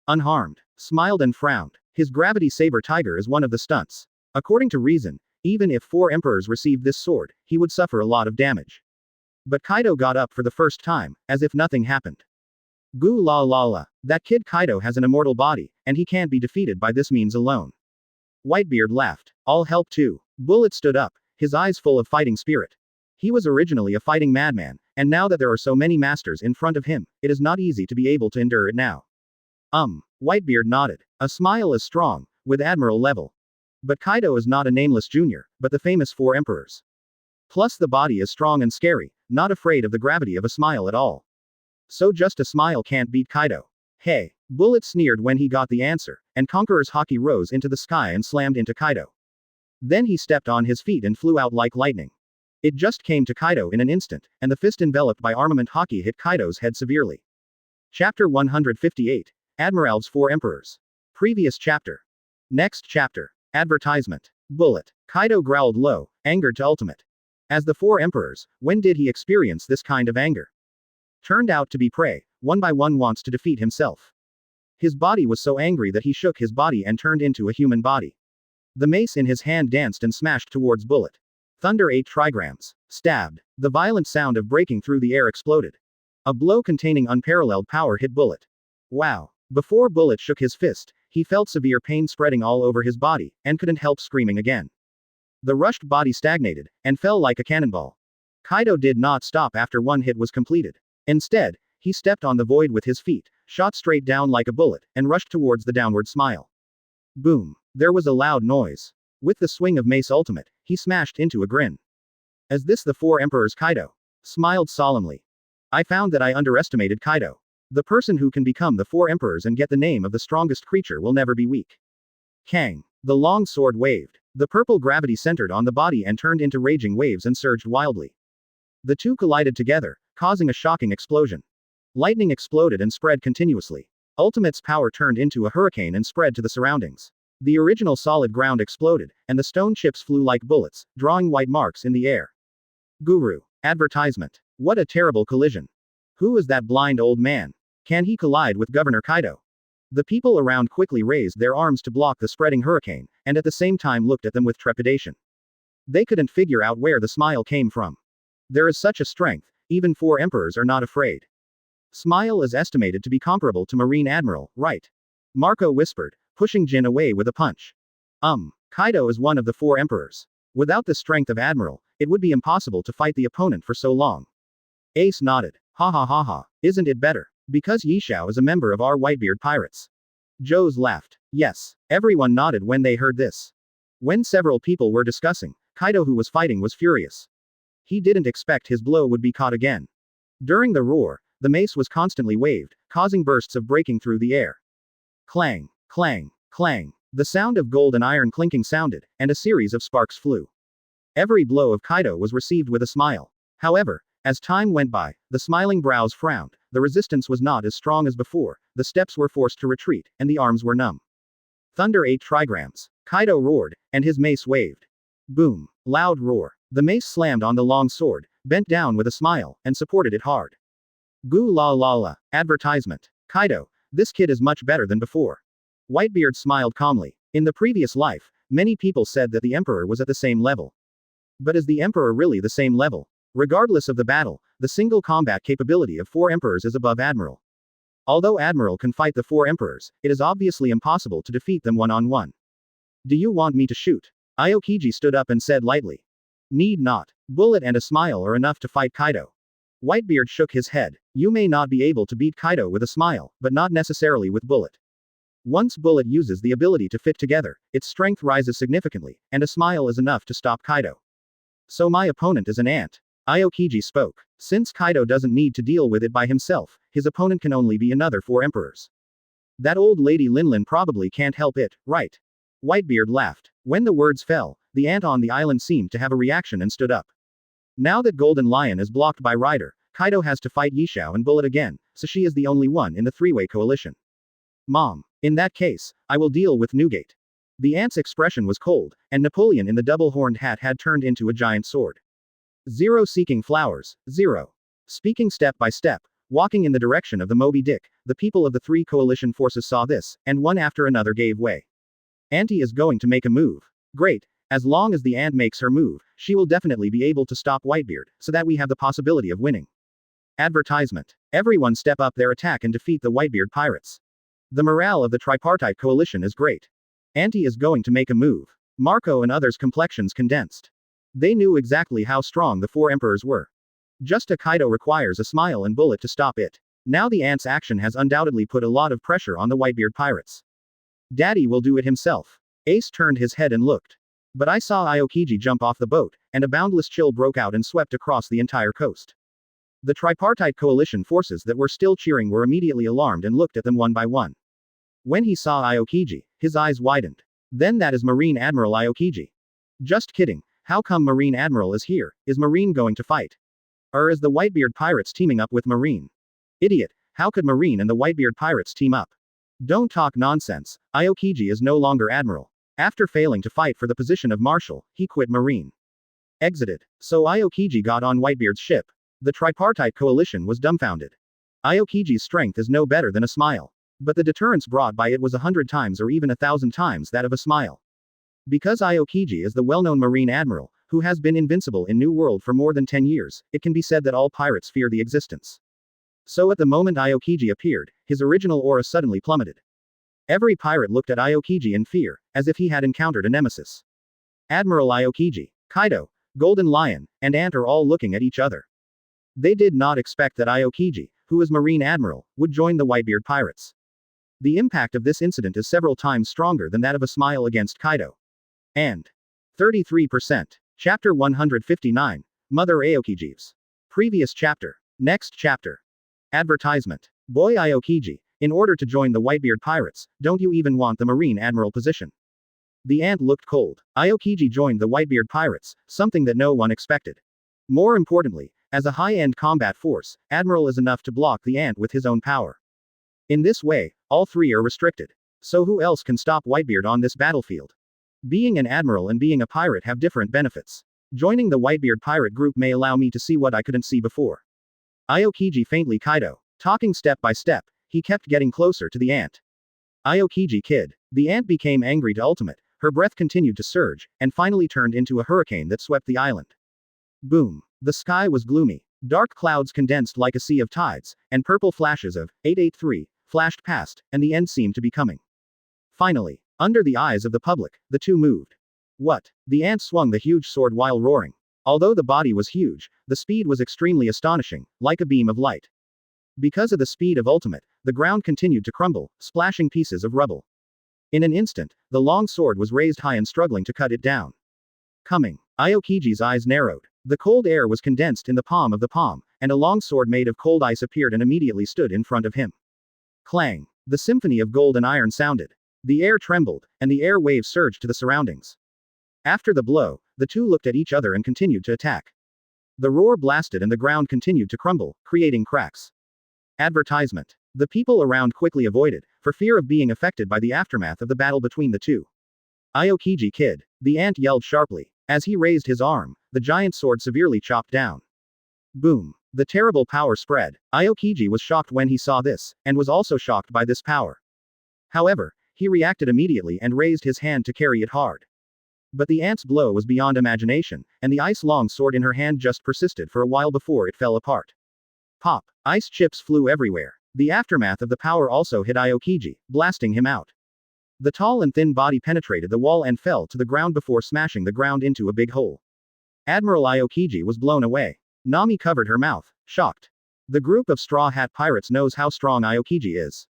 Unharmed. Smiled and frowned. His gravity saber tiger is one of the stunts. According to reason, even if 4 emperors received this sword, he would suffer a lot of damage. But Kaido got up for the first time, as if nothing happened. Goo la la la. That kid Kaido has an immortal body, and he can't be defeated by this means alone. Whitebeard laughed. I'll help too. Bullet stood up, his eyes full of fighting spirit. He was originally a fighting madman, and now that there are so many masters in front of him, it is not easy to be able to endure it now. Whitebeard nodded. A smile is strong, with admiral level. But Kaido is not a nameless junior, but the famous 4 emperors. Plus the body is strong and scary, not afraid of the gravity of a smile at all. So just a smile can't beat Kaido. Hey. Bullet sneered when he got the answer, and Conqueror's haki rose into the sky and slammed into Kaido. Then he stepped on his feet and flew out like lightning. It just came to Kaido in an instant, and the fist enveloped by armament haki hit Kaido's head severely. Chapter 158. Admirals 4 Emperors. Previous chapter. Next chapter. Advertisement. Bullet. Kaido growled low, angered to ultimate. As the 4 emperors, when did he experience this kind of anger? Turned out to be prey, one by one wants to defeat himself. His body was so angry that he shook his body and turned into a human body. The mace in his hand danced and smashed towards Bullet. Thunder 8 trigrams. Stabbed. The violent sound of breaking through the air exploded. A blow containing unparalleled power hit Bullet. Wow. Before Bullet shook his fist, he felt severe pain spreading all over his body, and couldn't help screaming again. The rushed body stagnated, and fell like a cannonball. Kaido did not stop after one hit was completed. Instead, he stepped on the void with his feet, shot straight down like a bullet, and rushed towards the downward smile. Boom. There was a loud noise. With the swing of Mace Ultimate, he smashed into a grin. As this the 4 emperors Kaido smiled solemnly. I found that I underestimated Kaido. The person who can become the 4 emperors and get the name of the strongest creature will never be weak. Kang. The long sword waved. The purple gravity centered on the body and turned into raging waves and surged wildly. The two collided together, causing a shocking explosion. Lightning exploded and spread continuously. Ultimate's power turned into a hurricane and spread to the surroundings. The original solid ground exploded, and the stone chips flew like bullets, drawing white marks in the air. Guru. Advertisement. What a terrible collision. Who is that blind old man? Can he collide with Governor Kaido? The people around quickly raised their arms to block the spreading hurricane, and at the same time looked at them with trepidation. They couldn't figure out where the smile came from. There is such a strength, even 4 emperors are not afraid. Smile is estimated to be comparable to Marine Admiral, right? Marco whispered, pushing Jin away with a punch. Kaido is one of the 4 emperors. Without the strength of Admiral, it would be impossible to fight the opponent for so long. Ace nodded. Ha ha ha ha, isn't it better? Because Yishao is a member of our Whitebeard pirates. Joes laughed. Yes. Everyone nodded when they heard this. When several people were discussing, Kaido who was fighting was furious. He didn't expect his blow would be caught again. During the roar, the mace was constantly waved, causing bursts of breaking through the air. Clang, clang, clang. The sound of gold and iron clinking sounded, and a series of sparks flew. Every blow of Kaido was received with a smile. However, as time went by, the smiling brows frowned, the resistance was not as strong as before, the steps were forced to retreat, and the arms were numb. Thunder 8 trigrams. Kaido roared, and his mace waved. Boom. Loud roar. The mace slammed on the long sword, bent down with a smile, and supported it hard. Goo la la la. Advertisement. Kaido, this kid is much better than before. Whitebeard smiled calmly. In the previous life, many people said that the Emperor was at the same level. But is the Emperor really the same level? Regardless of the battle, the single combat capability of 4 emperors is above Admiral. Although Admiral can fight the 4 emperors, it is obviously impossible to defeat them one-on-one. Do you want me to shoot? Aokiji stood up and said lightly. Need not. Bullet and a smile are enough to fight Kaido. Whitebeard shook his head. You may not be able to beat Kaido with a smile, but not necessarily with Bullet. Once Bullet uses the ability to fit together, its strength rises significantly, and a smile is enough to stop Kaido. So my opponent is an ant. Aokiji spoke. Since Kaido doesn't need to deal with it by himself, his opponent can only be another 4 emperors. That old lady Linlin probably can't help it, right? Whitebeard laughed. When the words fell, the ant on the island seemed to have a reaction and stood up. Now that Golden Lion is blocked by Rider, Kaido has to fight Yishao and Bullet again, so she is the only one in the three-way coalition. Mom. In that case, I will deal with Newgate. The ant's expression was cold, and Napoleon in the double-horned hat had turned into a giant sword. Zero seeking flowers, zero. Speaking step by step, walking in the direction of the Moby Dick, the people of the three coalition forces saw this, and one after another gave way. Auntie is going to make a move. Great. As long as the ant makes her move, she will definitely be able to stop Whitebeard, so that we have the possibility of winning. Advertisement. Everyone step up their attack and defeat the Whitebeard pirates. The morale of the tripartite coalition is great. Auntie is going to make a move. Marco and others' complexions condensed. They knew exactly how strong the four emperors were. Just a Kaido requires a smile and Bullet to stop it. Now the ant's action has undoubtedly put a lot of pressure on the Whitebeard pirates. Daddy will do it himself. Ace turned his head and looked. But I saw Aokiji jump off the boat, and a boundless chill broke out and swept across the entire coast. The tripartite coalition forces that were still cheering were immediately alarmed and looked at them one by one. When he saw Aokiji, his eyes widened. Then that is Marine Admiral Aokiji. Just kidding, how come Marine Admiral is here? Is Marine going to fight? Or is the Whitebeard pirates teaming up with Marine? Idiot, how could Marine and the Whitebeard pirates team up? Don't talk nonsense, Aokiji is no longer Admiral. After failing to fight for the position of Marshal, he quit Marine. Exited. So Aokiji got on Whitebeard's ship. The tripartite coalition was dumbfounded. Aokiji's strength is no better than a smile. But the deterrence brought by it was 100 times or even 1,000 times that of a smile. Because Aokiji is the well-known Marine Admiral, who has been invincible in New World for more than 10 years, it can be said that all pirates fear the existence. So at the moment Aokiji appeared, his original aura suddenly plummeted. Every pirate looked at Aokiji in fear, as if he had encountered a nemesis. Admiral Aokiji, Kaido, Golden Lion, and Ant are all looking at each other. They did not expect that Aokiji, who is Marine Admiral, would join the Whitebeard pirates. The impact of this incident is several times stronger than that of a smile against Kaido. And 33%. Chapter 159. Mother Aokiji's. Previous chapter. Next chapter. Advertisement. Boy Aokiji, in order to join the Whitebeard pirates, don't you even want the Marine Admiral position? The ant looked cold. Aokiji joined the Whitebeard pirates, something that no one expected. More importantly, as a high-end combat force, Admiral is enough to block the ant with his own power. In this way, all three are restricted. So who else can stop Whitebeard on this battlefield? Being an admiral and being a pirate have different benefits. Joining the Whitebeard pirate group may allow me to see what I couldn't see before. Aokiji faintly Kaido. Talking step by step, he kept getting closer to the ant. Aokiji kid. The ant became angry to ultimate, her breath continued to surge, and finally turned into a hurricane that swept the island. Boom. The sky was gloomy. Dark clouds condensed like a sea of tides, and purple flashes of 883 flashed past, and the end seemed to be coming. Finally, under the eyes of the public, the two moved. What? The ant swung the huge sword while roaring. Although the body was huge, the speed was extremely astonishing, like a beam of light. Because of the speed of ultimate, the ground continued to crumble, splashing pieces of rubble. In an instant, the long sword was raised high and struggling to cut it down. Coming. Aokiji's eyes narrowed. The cold air was condensed in the palm of the palm, and a long sword made of cold ice appeared and immediately stood in front of him. Clang. The symphony of gold and iron sounded. The air trembled, and the air waves surged to the surroundings. After the blow, the two looked at each other and continued to attack. The roar blasted and the ground continued to crumble, creating cracks. Advertisement. The people around quickly avoided, for fear of being affected by the aftermath of the battle between the two. Aokiji kid. The ant yelled sharply. As he raised his arm, the giant sword severely chopped down. Boom. The terrible power spread. Aokiji was shocked when he saw this, and was also shocked by this power. However, he reacted immediately and raised his hand to carry it hard. But the ant's blow was beyond imagination, and the ice-long sword in her hand just persisted for a while before it fell apart. Pop. Ice chips flew everywhere. The aftermath of the power also hit Aokiji, blasting him out. The tall and thin body penetrated the wall and fell to the ground before smashing the ground into a big hole. Admiral Aokiji was blown away. Nami covered her mouth, shocked. The group of Straw Hat pirates knows how strong Aokiji is.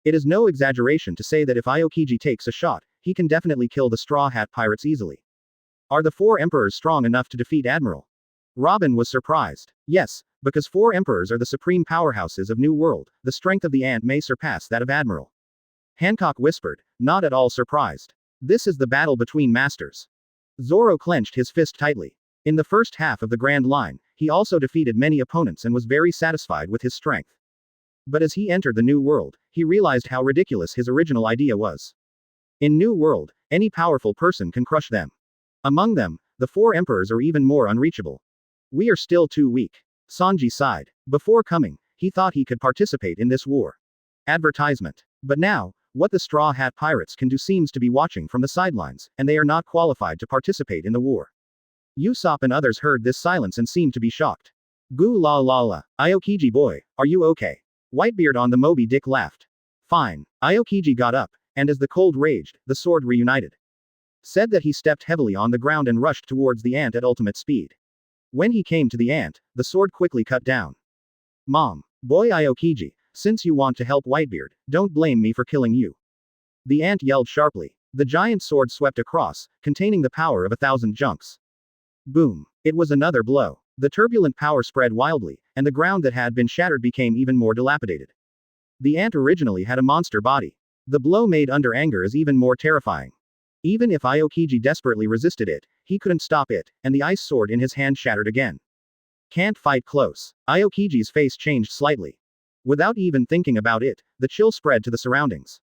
It is no exaggeration to say that if Aokiji takes a shot, he can definitely kill the Straw Hat pirates easily. Are the four emperors strong enough to defeat Admiral? Robin was surprised. Yes, because four emperors are the supreme powerhouses of New World, the strength of the ant may surpass that of Admiral. Hancock whispered, not at all surprised. This is the battle between masters. Zoro clenched his fist tightly. In the first half of the Grand Line, he also defeated many opponents and was very satisfied with his strength. But as he entered the new world, he realized how ridiculous his original idea was. In New World, any powerful person can crush them. Among them, the 4 emperors are even more unreachable. We are still too weak. Sanji sighed. Before coming, he thought he could participate in this war. Advertisement. But now, what the Straw Hat Pirates can do seems to be watching from the sidelines, and they are not qualified to participate in the war. Usopp and others heard this silence and seemed to be shocked. Goo la la la. Aokiji boy, are you okay? Whitebeard on the Moby Dick laughed. Fine. Aokiji got up, and as the cold raged, the sword reunited. Said that he stepped heavily on the ground and rushed towards the ant at ultimate speed. When he came to the ant, the sword quickly cut down. Mom. Boy Aokiji, since you want to help Whitebeard, don't blame me for killing you. The ant yelled sharply. The giant sword swept across, containing the power of 1,000 junks. Boom. It was another blow. The turbulent power spread wildly, and the ground that had been shattered became even more dilapidated. The ant originally had a monster body. The blow made under anger is even more terrifying. Even if Aokiji desperately resisted it, he couldn't stop it, and the ice sword in his hand shattered again. Can't fight close. Aokiji's face changed slightly. Without even thinking about it, the chill spread to the surroundings.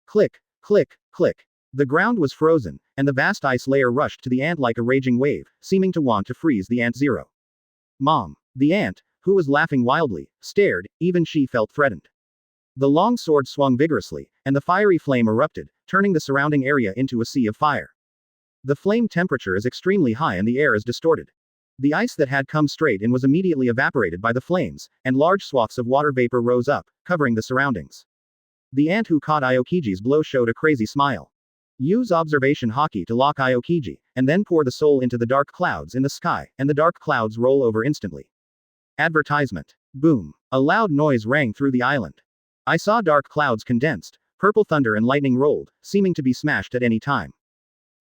Click, click, click. The ground was frozen, and the vast ice layer rushed to the ant like a raging wave, seeming to want to freeze the ant zero. Mom. The ant, who was laughing wildly, stared, even she felt threatened. The long sword swung vigorously, and the fiery flame erupted, turning the surrounding area into a sea of fire. The flame temperature is extremely high and the air is distorted. The ice that had come straight in was immediately evaporated by the flames, and large swaths of water vapor rose up, covering the surroundings. The ant who caught Aokiji's blow showed a crazy smile. Use observation Haki to lock Aokiji, and then pour the soul into the dark clouds in the sky, and the dark clouds roll over instantly. Advertisement. Boom. A loud noise rang through the island. I saw dark clouds condensed, purple thunder and lightning rolled, seeming to be smashed at any time.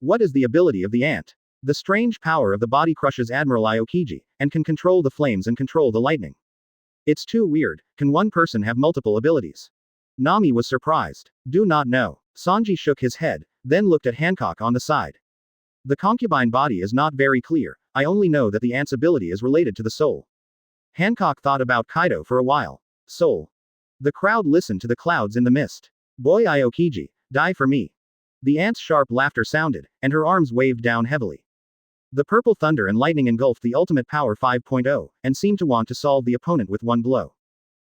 What is the ability of the ant? The strange power of the body crushes Admiral Aokiji, and can control the flames and control the lightning. It's too weird. Can one person have multiple abilities? Nami was surprised. Do not know. Sanji shook his head, then looked at Hancock on the side. The concubine body is not very clear, I only know that the ant's ability is related to the soul. Hancock thought about Kaido for a while. Soul. The crowd listened to the clouds in the mist. Boy Aokiji, die for me. The ant's sharp laughter sounded, and her arms waved down heavily. The purple thunder and lightning engulfed the ultimate power 5.0, and seemed to want to solve the opponent with one blow.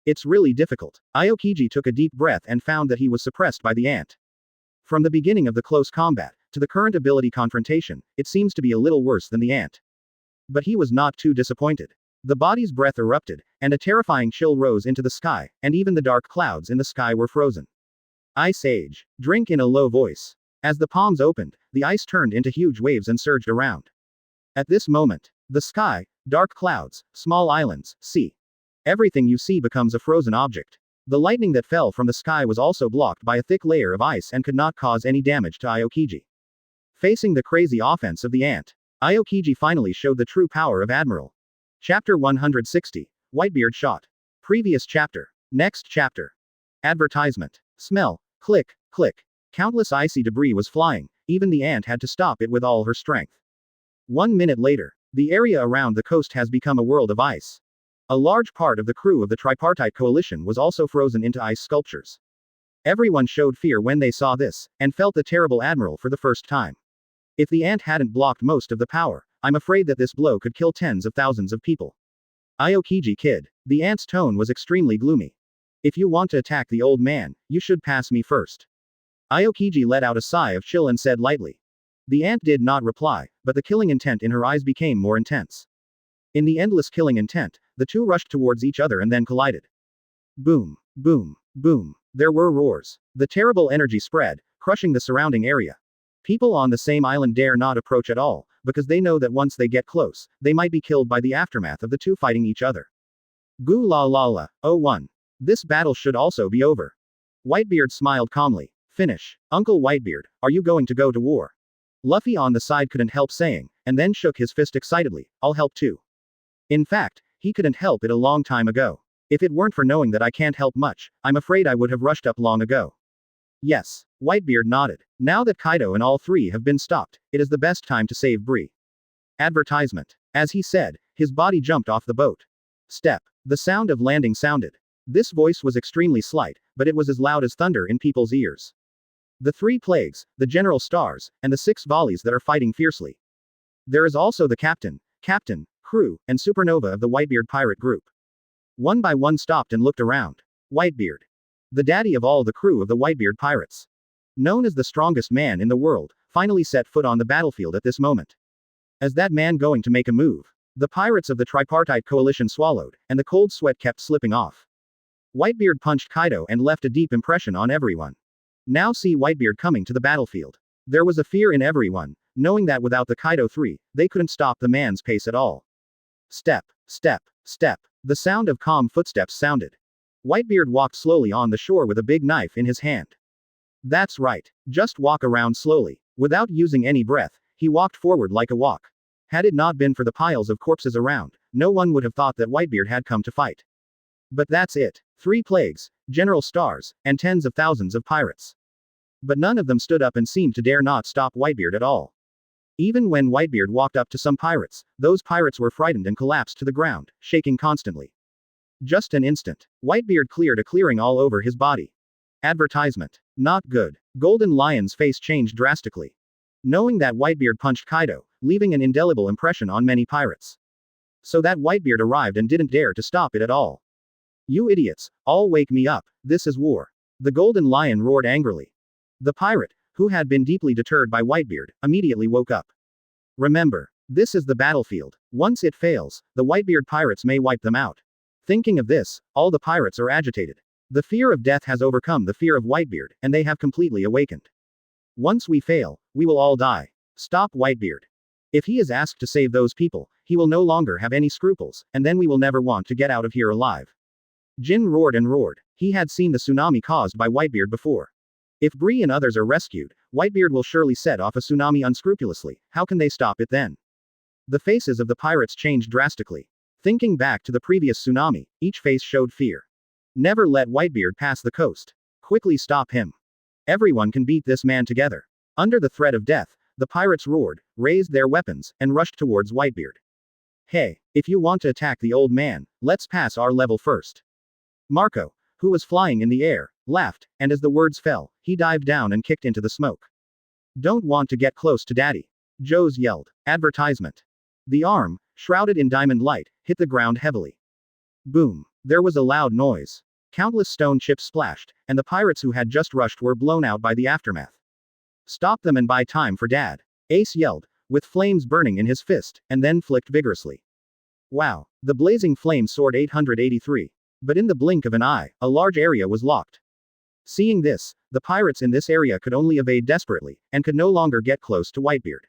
It's really difficult. Aokiji took a deep breath and found that he was suppressed by the ant. From the beginning of the close combat, to the current ability confrontation, it seems to be a little worse than the ant. But he was not too disappointed. The body's breath erupted, and a terrifying chill rose into the sky, and even the dark clouds in the sky were frozen. Ice Age. Drink in a low voice. As the palms opened, the ice turned into huge waves and surged around. At this moment, the sky, dark clouds, small islands, sea. Everything you see becomes a frozen object. The lightning that fell from the sky was also blocked by a thick layer of ice and could not cause any damage to Aokiji. Facing the crazy offense of the ant, Aokiji finally showed the true power of Admiral. Chapter 160. Whitebeard shot. Previous chapter. Next chapter. Advertisement. Smell. Click, click. Countless icy debris was flying, even the ant had to stop it with all her strength. 1 minute later, the area around the coast has become a world of ice. A large part of the crew of the tripartite coalition was also frozen into ice sculptures. Everyone showed fear when they saw this, and felt the terrible admiral for the first time. If the ant hadn't blocked most of the power, I'm afraid that this blow could kill tens of thousands of people. Aokiji kid. The ant's tone was extremely gloomy. If you want to attack the old man, you should pass me first. Aokiji let out a sigh of chill and said lightly. The ant did not reply, but the killing intent in her eyes became more intense. In the endless killing intent, the two rushed towards each other and then collided. Boom, boom, boom. There were roars. The terrible energy spread, crushing the surrounding area. People on the same island dare not approach at all, because they know that once they get close, they might be killed by the aftermath of the two fighting each other. Goo la la la, oh one. This battle should also be over. Whitebeard smiled calmly. Finish. Uncle Whitebeard, are you going to go to war? Luffy on the side couldn't help saying, and then shook his fist excitedly, I'll help too. In fact, he couldn't help it a long time ago. If it weren't for knowing that I can't help much, I'm afraid I would have rushed up long ago. Yes. Whitebeard nodded. Now that Kaido and all three have been stopped, it is the best time to save Bree. Advertisement. As he said, his body jumped off the boat. Step. The sound of landing sounded. This voice was extremely slight, but it was as loud as thunder in people's ears. The 3 plagues, the general stars, and the 6 volleys that are fighting fiercely. There is also the captain, crew, and supernova of the Whitebeard pirate group. One by one stopped and looked around. Whitebeard. The daddy of all the crew of the Whitebeard pirates. Known as the strongest man in the world, finally set foot on the battlefield at this moment. As that man going to make a move? The pirates of the tripartite coalition swallowed, and the cold sweat kept slipping off. Whitebeard punched Kaido and left a deep impression on everyone. Now see Whitebeard coming to the battlefield. There was a fear in everyone, knowing that without the Kaido 3, they couldn't stop the man's pace at all. Step, step, step. The sound of calm footsteps sounded. Whitebeard walked slowly on the shore with a big knife in his hand. That's right. Just walk around slowly. Without using any breath, he walked forward like a walk. Had it not been for the piles of corpses around, no one would have thought that Whitebeard had come to fight. But that's it. 3 plagues, general stars, and tens of thousands of pirates. But none of them stood up and seemed to dare not stop Whitebeard at all. Even when Whitebeard walked up to some pirates, those pirates were frightened and collapsed to the ground, shaking constantly. Just an instant. Whitebeard cleared a clearing all over his body. Advertisement. Not good. Golden Lion's face changed drastically. Knowing that Whitebeard punched Kaido, leaving an indelible impression on many pirates. So that Whitebeard arrived and didn't dare to stop it at all. You idiots, all wake me up, this is war. The Golden Lion roared angrily. The pirate, who had been deeply deterred by Whitebeard, immediately woke up. Remember, this is the battlefield. Once it fails, the Whitebeard pirates may wipe them out. Thinking of this, all the pirates are agitated. The fear of death has overcome the fear of Whitebeard, and they have completely awakened. Once we fail, we will all die. Stop Whitebeard. If he is asked to save those people, he will no longer have any scruples, and then we will never want to get out of here alive. Jin roared and roared. He had seen the tsunami caused by Whitebeard before. If Bree and others are rescued, Whitebeard will surely set off a tsunami unscrupulously. How can they stop it then? The faces of the pirates changed drastically. Thinking back to the previous tsunami, each face showed fear. Never let Whitebeard pass the coast. Quickly stop him. Everyone can beat this man together. Under the threat of death, the pirates roared, raised their weapons, and rushed towards Whitebeard. Hey, if you want to attack the old man, let's pass our level first. Marco, who was flying in the air, laughed, and as the words fell, he dived down and kicked into the smoke. Don't want to get close to Daddy. Joe's yelled. Advertisement. The arm, shrouded in diamond light, hit the ground heavily. Boom. There was a loud noise. Countless stone chips splashed, and the pirates who had just rushed were blown out by the aftermath. Stop them and buy time for Dad. Ace yelled, with flames burning in his fist, and then flicked vigorously. Wow. The blazing flame soared 883. But in the blink of an eye, a large area was locked. Seeing this, the pirates in this area could only evade desperately, and could no longer get close to Whitebeard.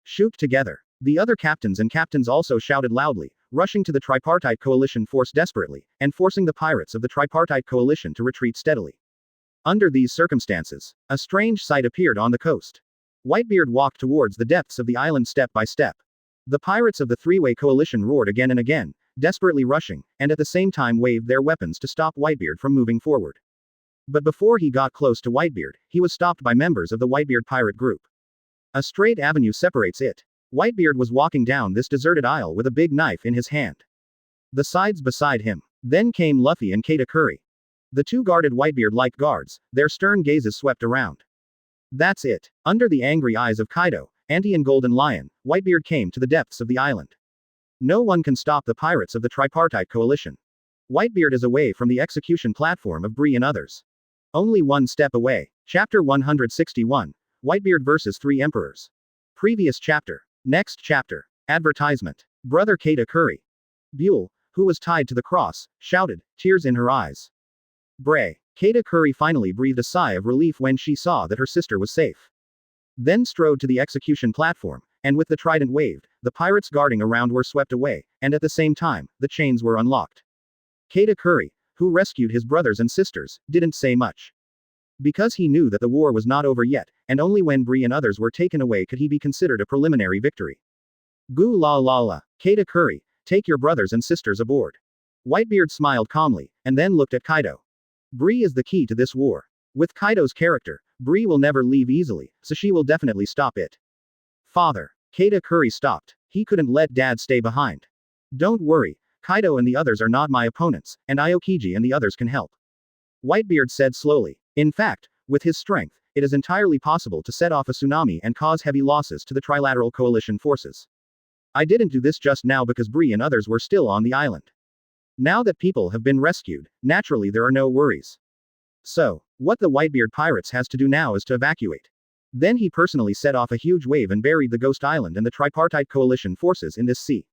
Shoot together. The other captains also shouted loudly, rushing to the tripartite coalition force desperately, and forcing the pirates of the tripartite coalition to retreat steadily. Under these circumstances, a strange sight appeared on the coast. Whitebeard walked towards the depths of the island step by step. The pirates of the three-way coalition roared again and again, desperately rushing, and at the same time waved their weapons to stop Whitebeard from moving forward. But before he got close to Whitebeard, he was stopped by members of the Whitebeard pirate group. A straight avenue separates it. Whitebeard was walking down this deserted aisle with a big knife in his hand. The sides beside him. Then came Luffy and Katakuri. The two guarded Whitebeard like guards, their stern gazes swept around. That's it. Under the angry eyes of Kaido, Anti and Golden Lion, Whitebeard came to the depths of the island. No one can stop the pirates of the tripartite coalition. Whitebeard is away from the execution platform of Bree and others. Only one step away. Chapter 161. Whitebeard vs. 3 Emperors. Previous chapter. Next chapter. Advertisement. Brother Katakuri. Buell, who was tied to the cross, shouted, tears in her eyes. Bray. Katakuri finally breathed a sigh of relief when she saw that her sister was safe. Then strode to the execution platform, and with the trident waved, the pirates guarding around were swept away, and at the same time, the chains were unlocked. Katakuri, who rescued his brothers and sisters, didn't say much. Because he knew that the war was not over yet, and only when Bree and others were taken away could he be considered a preliminary victory. Gu la la la. Katakuri, take your brothers and sisters aboard. Whitebeard smiled calmly, and then looked at Kaido. Bree is the key to this war. With Kaido's character, Bree will never leave easily, so she will definitely stop it. Father. Katakuri stopped. He couldn't let Dad stay behind. Don't worry, Kaido and the others are not my opponents, and Aokiji and the others can help. Whitebeard said slowly. In fact, with his strength, it is entirely possible to set off a tsunami and cause heavy losses to the Trilateral Coalition forces. I didn't do this just now because Bree and others were still on the island. Now that people have been rescued, naturally there are no worries. So, what the Whitebeard pirates has to do now is to evacuate. Then he personally set off a huge wave and buried the Ghost Island and the Tripartite Coalition forces in this sea.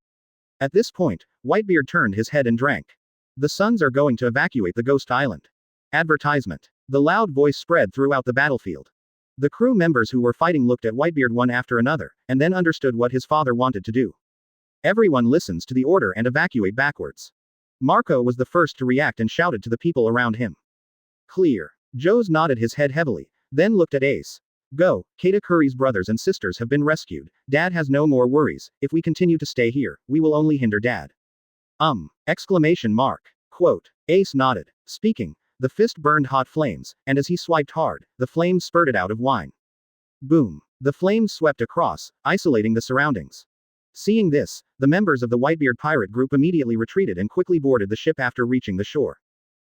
At this point, Whitebeard turned his head and drank. The Suns are going to evacuate the Ghost Island. Advertisement. The loud voice spread throughout the battlefield. The crew members who were fighting looked at Whitebeard one after another, and then understood what his father wanted to do. Everyone listens to the order and evacuate backwards. Marco was the first to react and shouted to the people around him. Clear. Joes nodded his head heavily, then looked at Ace. Go, Katakuri's brothers and sisters have been rescued, Dad has no more worries, if we continue to stay here, we will only hinder Dad. Exclamation mark. Quote. Ace nodded. Speaking, the fist burned hot flames, and as he swiped hard, the flames spurted out of wine. Boom. The flames swept across, isolating the surroundings. Seeing this, the members of the Whitebeard pirate group immediately retreated and quickly boarded the ship after reaching the shore.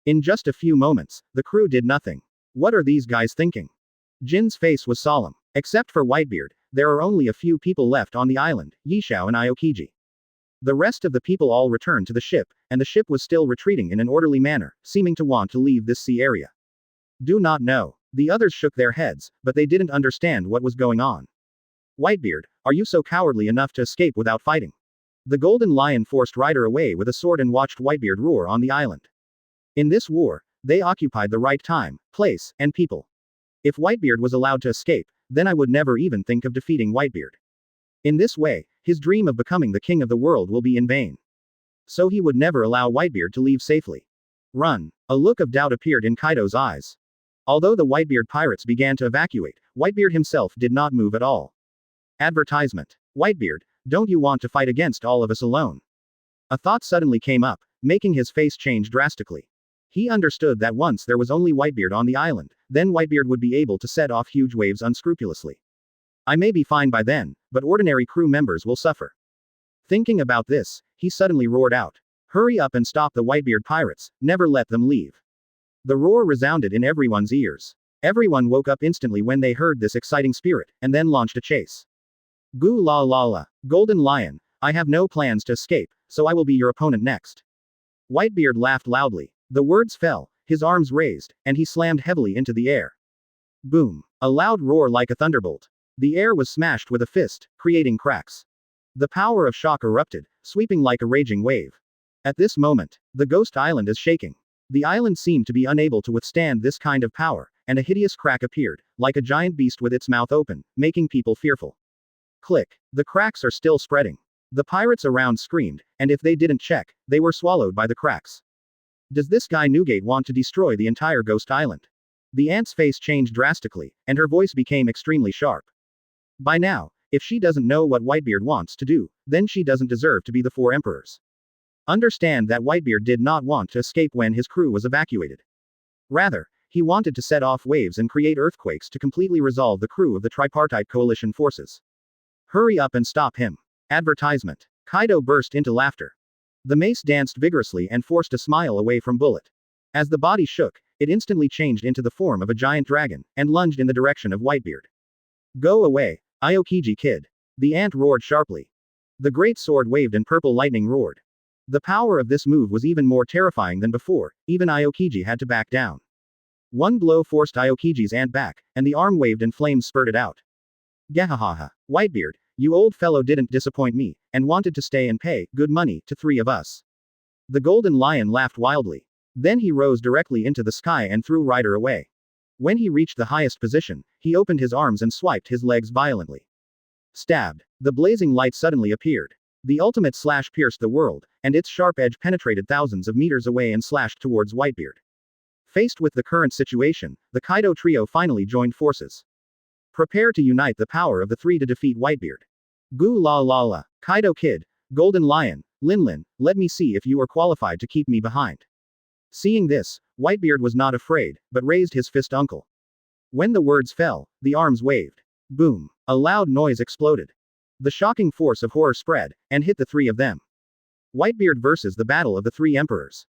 In just a few moments, the crew did nothing. What are these guys thinking? Jin's face was solemn. Except for Whitebeard, there are only a few people left on the island, Yishao and Aokiji. The rest of the people all returned to the ship, and the ship was still retreating in an orderly manner, seeming to want to leave this sea area. Do not know. The others shook their heads, but they didn't understand what was going on. Whitebeard, are you so cowardly enough to escape without fighting? The Golden Lion forced Ryder away with a sword and watched Whitebeard roar on the island. In this war, they occupied the right time, place, and people. If Whitebeard was allowed to escape, then I would never even think of defeating Whitebeard. In this way, his dream of becoming the king of the world will be in vain. So he would never allow Whitebeard to leave safely. Run. A look of doubt appeared in Kaido's eyes. Although the Whitebeard pirates began to evacuate, Whitebeard himself did not move at all. Advertisement. Whitebeard, don't you want to fight against all of us alone? A thought suddenly came up, making his face change drastically. He understood that once there was only Whitebeard on the island, then Whitebeard would be able to set off huge waves unscrupulously. I may be fine by then, but ordinary crew members will suffer. Thinking about this, he suddenly roared out. Hurry up and stop the Whitebeard pirates, never let them leave. The roar resounded in everyone's ears. Everyone woke up instantly when they heard this exciting spirit, and then launched a chase. Goo la la la, Golden Lion, I have no plans to escape, so I will be your opponent next. Whitebeard laughed loudly. The words fell, his arms raised, and he slammed heavily into the air. Boom. A loud roar like a thunderbolt. The air was smashed with a fist, creating cracks. The power of shock erupted, sweeping like a raging wave. At this moment, the Ghost Island is shaking. The island seemed to be unable to withstand this kind of power, and a hideous crack appeared, like a giant beast with its mouth open, making people fearful. Click. The cracks are still spreading. The pirates around screamed, and if they didn't check, they were swallowed by the cracks. Does this guy Newgate want to destroy the entire Ghost Island? The ant's face changed drastically, and her voice became extremely sharp. By now, if she doesn't know what Whitebeard wants to do, then she doesn't deserve to be the Four Emperors. Understand that Whitebeard did not want to escape when his crew was evacuated. Rather, he wanted to set off waves and create earthquakes to completely resolve the crew of the Tripartite Coalition forces. Hurry up and stop him. Advertisement. Kaido burst into laughter. The mace danced vigorously and forced a smile away from Bullet. As the body shook, it instantly changed into the form of a giant dragon, and lunged in the direction of Whitebeard. Go away, Aokiji kid. The ant roared sharply. The great sword waved and purple lightning roared. The power of this move was even more terrifying than before, even Aokiji had to back down. One blow forced Aokiji's ant back, and the arm waved and flames spurted out. Gahahaha. Whitebeard, you old fellow didn't disappoint me, and wanted to stay and pay good money to three of us. The Golden Lion laughed wildly. Then he rose directly into the sky and threw Ryder away. When he reached the highest position, he opened his arms and swiped his legs violently. Stabbed. The blazing light suddenly appeared. The ultimate slash pierced the world, and its sharp edge penetrated thousands of meters away and slashed towards Whitebeard. Faced with the current situation, the Kaido trio finally joined forces. Prepare to unite the power of the three to defeat Whitebeard. Goo la la la, Kaido kid, Golden Lion, Linlin, let me see if you are qualified to keep me behind. Seeing this, Whitebeard was not afraid, but raised his fist uncle. When the words fell, the arms waved. Boom. A loud noise exploded. The shocking force of horror spread, and hit the three of them. Whitebeard versus the Battle of the Three Emperors.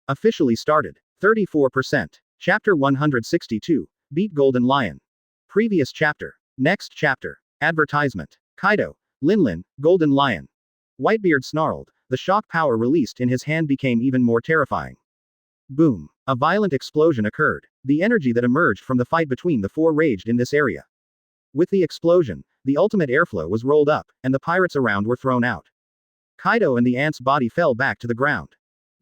Officially started. 34%. Chapter 162. Beat Golden Lion. Previous chapter. Next chapter. Advertisement. Kaido. Linlin, Golden Lion. Whitebeard snarled. The shock power released in his hand became even more terrifying. Boom. A violent explosion occurred. The energy that emerged from the fight between the four raged in this area. With the explosion, the ultimate airflow was rolled up, and the pirates around were thrown out. Kaido and the ant's body fell back to the ground.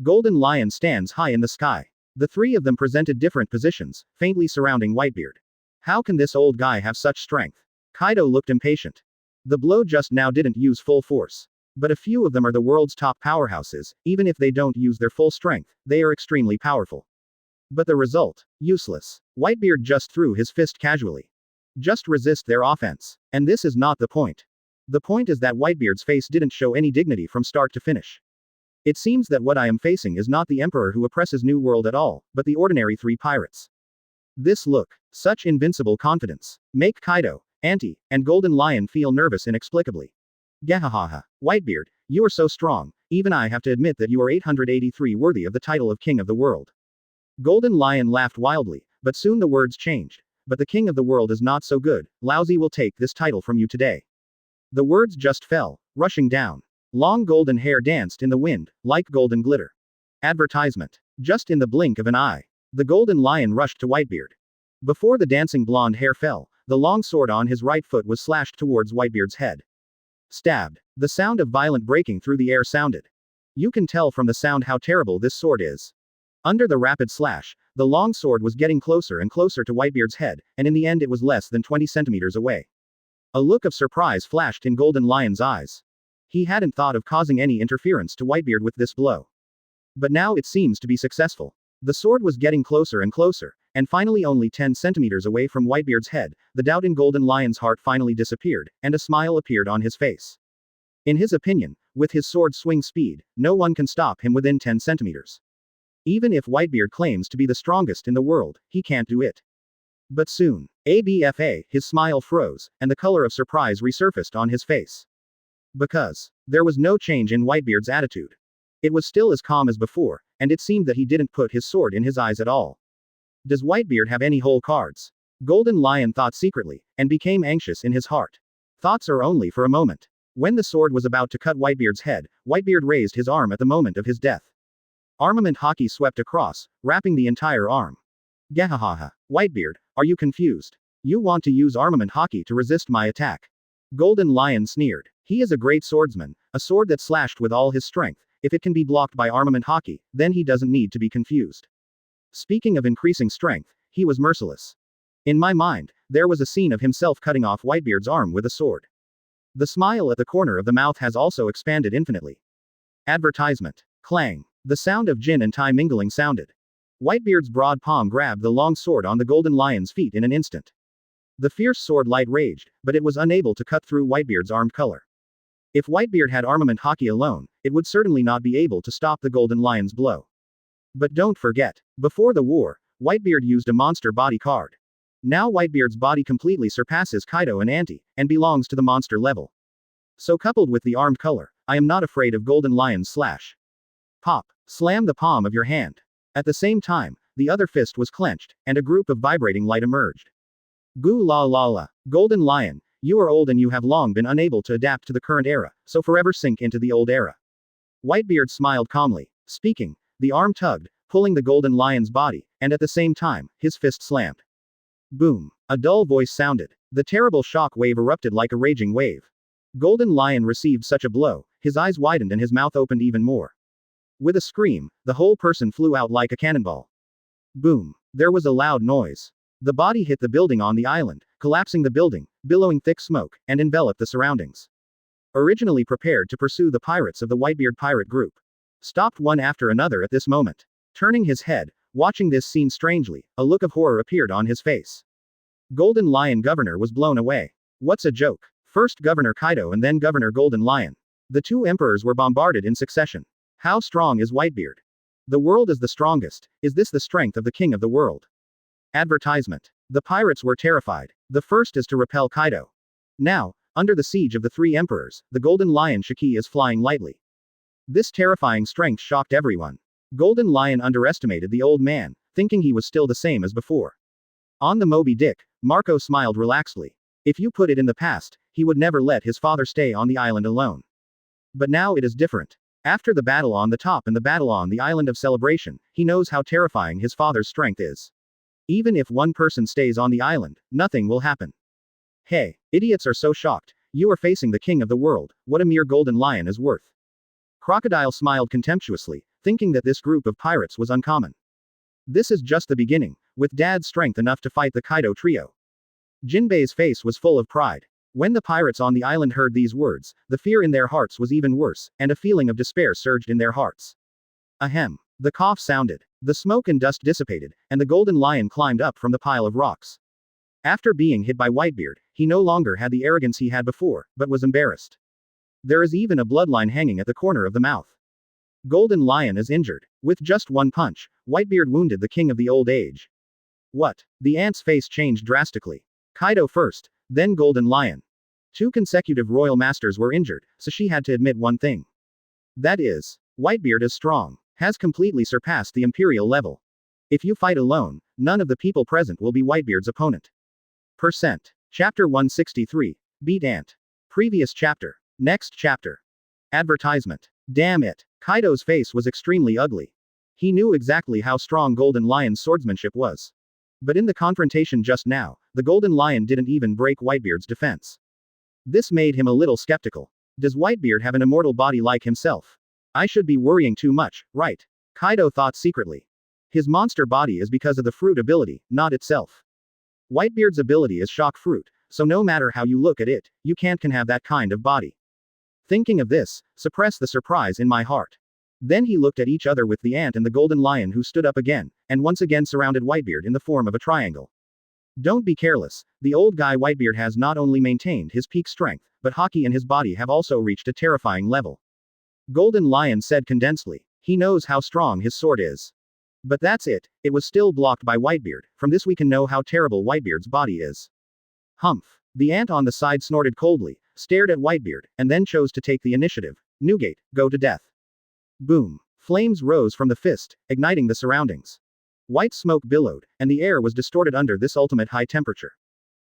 Golden Lion stands high in the sky. The three of them presented different positions, faintly surrounding Whitebeard. How can this old guy have such strength? Kaido looked impatient. The blow just now didn't use full force. But a few of them are the world's top powerhouses. Even if they don't use their full strength, they are extremely powerful. But the result? Useless. Whitebeard just threw his fist casually. Just resist their offense. And this is not the point. The point is that Whitebeard's face didn't show any dignity from start to finish. It seems that what I am facing is not the emperor who oppresses New World at all, but the ordinary three pirates. This look, such invincible confidence, make Kaido, Auntie, and Golden Lion feel nervous inexplicably. Gahahaha. Whitebeard, you are so strong, even I have to admit that you are 883 worthy of the title of King of the World. Golden Lion laughed wildly, but soon the words changed. But the King of the World is not so good, Lousy will take this title from you today. The words just fell, rushing down. Long golden hair danced in the wind, like golden glitter. Advertisement. Just in the blink of an eye. The Golden Lion rushed to Whitebeard. Before the dancing blonde hair fell, the long sword on his right foot was slashed towards Whitebeard's head. Stabbed. The sound of violent breaking through the air sounded. You can tell from the sound how terrible this sword is. Under the rapid slash, the long sword was getting closer and closer to Whitebeard's head, and in the end it was less than 20 centimeters away. A look of surprise flashed in Golden Lion's eyes. He hadn't thought of causing any interference to Whitebeard with this blow. But now it seems to be successful. The sword was getting closer and closer, and finally only 10 centimeters away from Whitebeard's head, the doubt in Golden Lion's heart finally disappeared, and a smile appeared on his face. In his opinion, with his sword swing speed, no one can stop him within 10 centimeters. Even if Whitebeard claims to be the strongest in the world, he can't do it. But soon, ABFA, his smile froze, and the color of surprise resurfaced on his face. Because there was no change in Whitebeard's attitude. It was still as calm as before, and it seemed that he didn't put his sword in his eyes at all. Does Whitebeard have any whole cards? Golden Lion thought secretly, and became anxious in his heart. Thoughts are only for a moment. When the sword was about to cut Whitebeard's head, Whitebeard raised his arm at the moment of his death. Armament Haki swept across, wrapping the entire arm. Gahahaha. Whitebeard, are you confused? You want to use Armament Haki to resist my attack? Golden Lion sneered. He is a great swordsman, a sword that slashed with all his strength. If it can be blocked by Armament Haki, then he doesn't need to be confused. Speaking of increasing strength, he was merciless. In my mind, there was a scene of himself cutting off Whitebeard's arm with a sword. The smile at the corner of the mouth has also expanded infinitely. Advertisement. Clang. The sound of gin and Tai mingling sounded. Whitebeard's broad palm grabbed the long sword on the Golden Lion's feet in an instant. The fierce sword light raged, but it was unable to cut through Whitebeard's armed color. If Whitebeard had Armament Haki alone, it would certainly not be able to stop the Golden Lion's blow. But don't forget, before the war, Whitebeard used a monster body card. Now Whitebeard's body completely surpasses Kaido and Auntie, and belongs to the monster level. So coupled with the armed color, I am not afraid of Golden Lion's slash. Pop. Slam the palm of your hand. At the same time, the other fist was clenched, and a group of vibrating light emerged. Goo la la la. Golden Lion, you are old and you have long been unable to adapt to the current era, so forever sink into the old era. Whitebeard smiled calmly. Speaking, the arm tugged, pulling the Golden Lion's body, and at the same time, his fist slammed. Boom. A dull voice sounded. The terrible shock wave erupted like a raging wave. Golden Lion received such a blow, his eyes widened and his mouth opened even more. With a scream, the whole person flew out like a cannonball. Boom. There was a loud noise. The body hit the building on the island, collapsing the building, billowing thick smoke, and enveloped the surroundings. Originally prepared to pursue the pirates of the Whitebeard pirate group. Stopped one after another at this moment. Turning his head, watching this scene strangely, a look of horror appeared on his face. Golden Lion Governor was blown away. What's a joke? First Governor Kaido and then Governor Golden Lion. The two emperors were bombarded in succession. How strong is Whitebeard? The world is the strongest. Is this the strength of the King of the World? Advertisement. The pirates were terrified. The first is to repel Kaido. Now, under the siege of the three emperors, the Golden Lion Shiki is flying lightly. This terrifying strength shocked everyone. Golden Lion underestimated the old man, thinking he was still the same as before. On the Moby Dick, Marco smiled relaxedly. If you put it in the past, he would never let his father stay on the island alone. But now it is different. After the battle on the top and the battle on the island of celebration, he knows how terrifying his father's strength is. Even if one person stays on the island, nothing will happen. Hey, idiots are so shocked. You are facing the king of the world, what a mere golden lion is worth. Crocodile smiled contemptuously, thinking that this group of pirates was uncommon. This is just the beginning, with Dad's strength enough to fight the Kaido trio. Jinbei's face was full of pride. When the pirates on the island heard these words, the fear in their hearts was even worse, and a feeling of despair surged in their hearts. Ahem. The cough sounded. The smoke and dust dissipated, and the golden lion climbed up from the pile of rocks. After being hit by Whitebeard, he no longer had the arrogance he had before, but was embarrassed. There is even a bloodline hanging at the corner of the mouth. Golden Lion is injured. With just one punch, Whitebeard wounded the king of the old age. What? The ant's face changed drastically. Kaido first, then Golden Lion. 2 consecutive royal masters were injured, so she had to admit one thing. That is, Whitebeard is strong, has completely surpassed the imperial level. If you fight alone, none of the people present will be Whitebeard's opponent. Percent. Chapter 163. Beat Ant. Previous chapter. Next chapter. Advertisement. Damn it. Kaido's face was extremely ugly. He knew exactly how strong Golden Lion's swordsmanship was. But in the confrontation just now, the Golden Lion didn't even break Whitebeard's defense. This made him a little skeptical. Does Whitebeard have an immortal body like himself? I should be worrying too much, right? Kaido thought secretly. His monster body is because of the fruit ability, not itself. Whitebeard's ability is shock fruit, so no matter how you look at it, you can have that kind of body. Thinking of this, suppress the surprise in my heart. Then he looked at each other with the ant and the Golden Lion, who stood up again, and once again surrounded Whitebeard in the form of a triangle. Don't be careless, the old guy Whitebeard has not only maintained his peak strength, but Haki and his body have also reached a terrifying level. Golden Lion said condensedly. He knows how strong his sword is. But that's it, it was still blocked by Whitebeard. From this we can know how terrible Whitebeard's body is. Humph. The ant on the side snorted coldly, stared at Whitebeard, and then chose to take the initiative. Newgate, go to death. Boom. Flames rose from the fist, igniting the surroundings. White smoke billowed, and the air was distorted under this ultimate high temperature.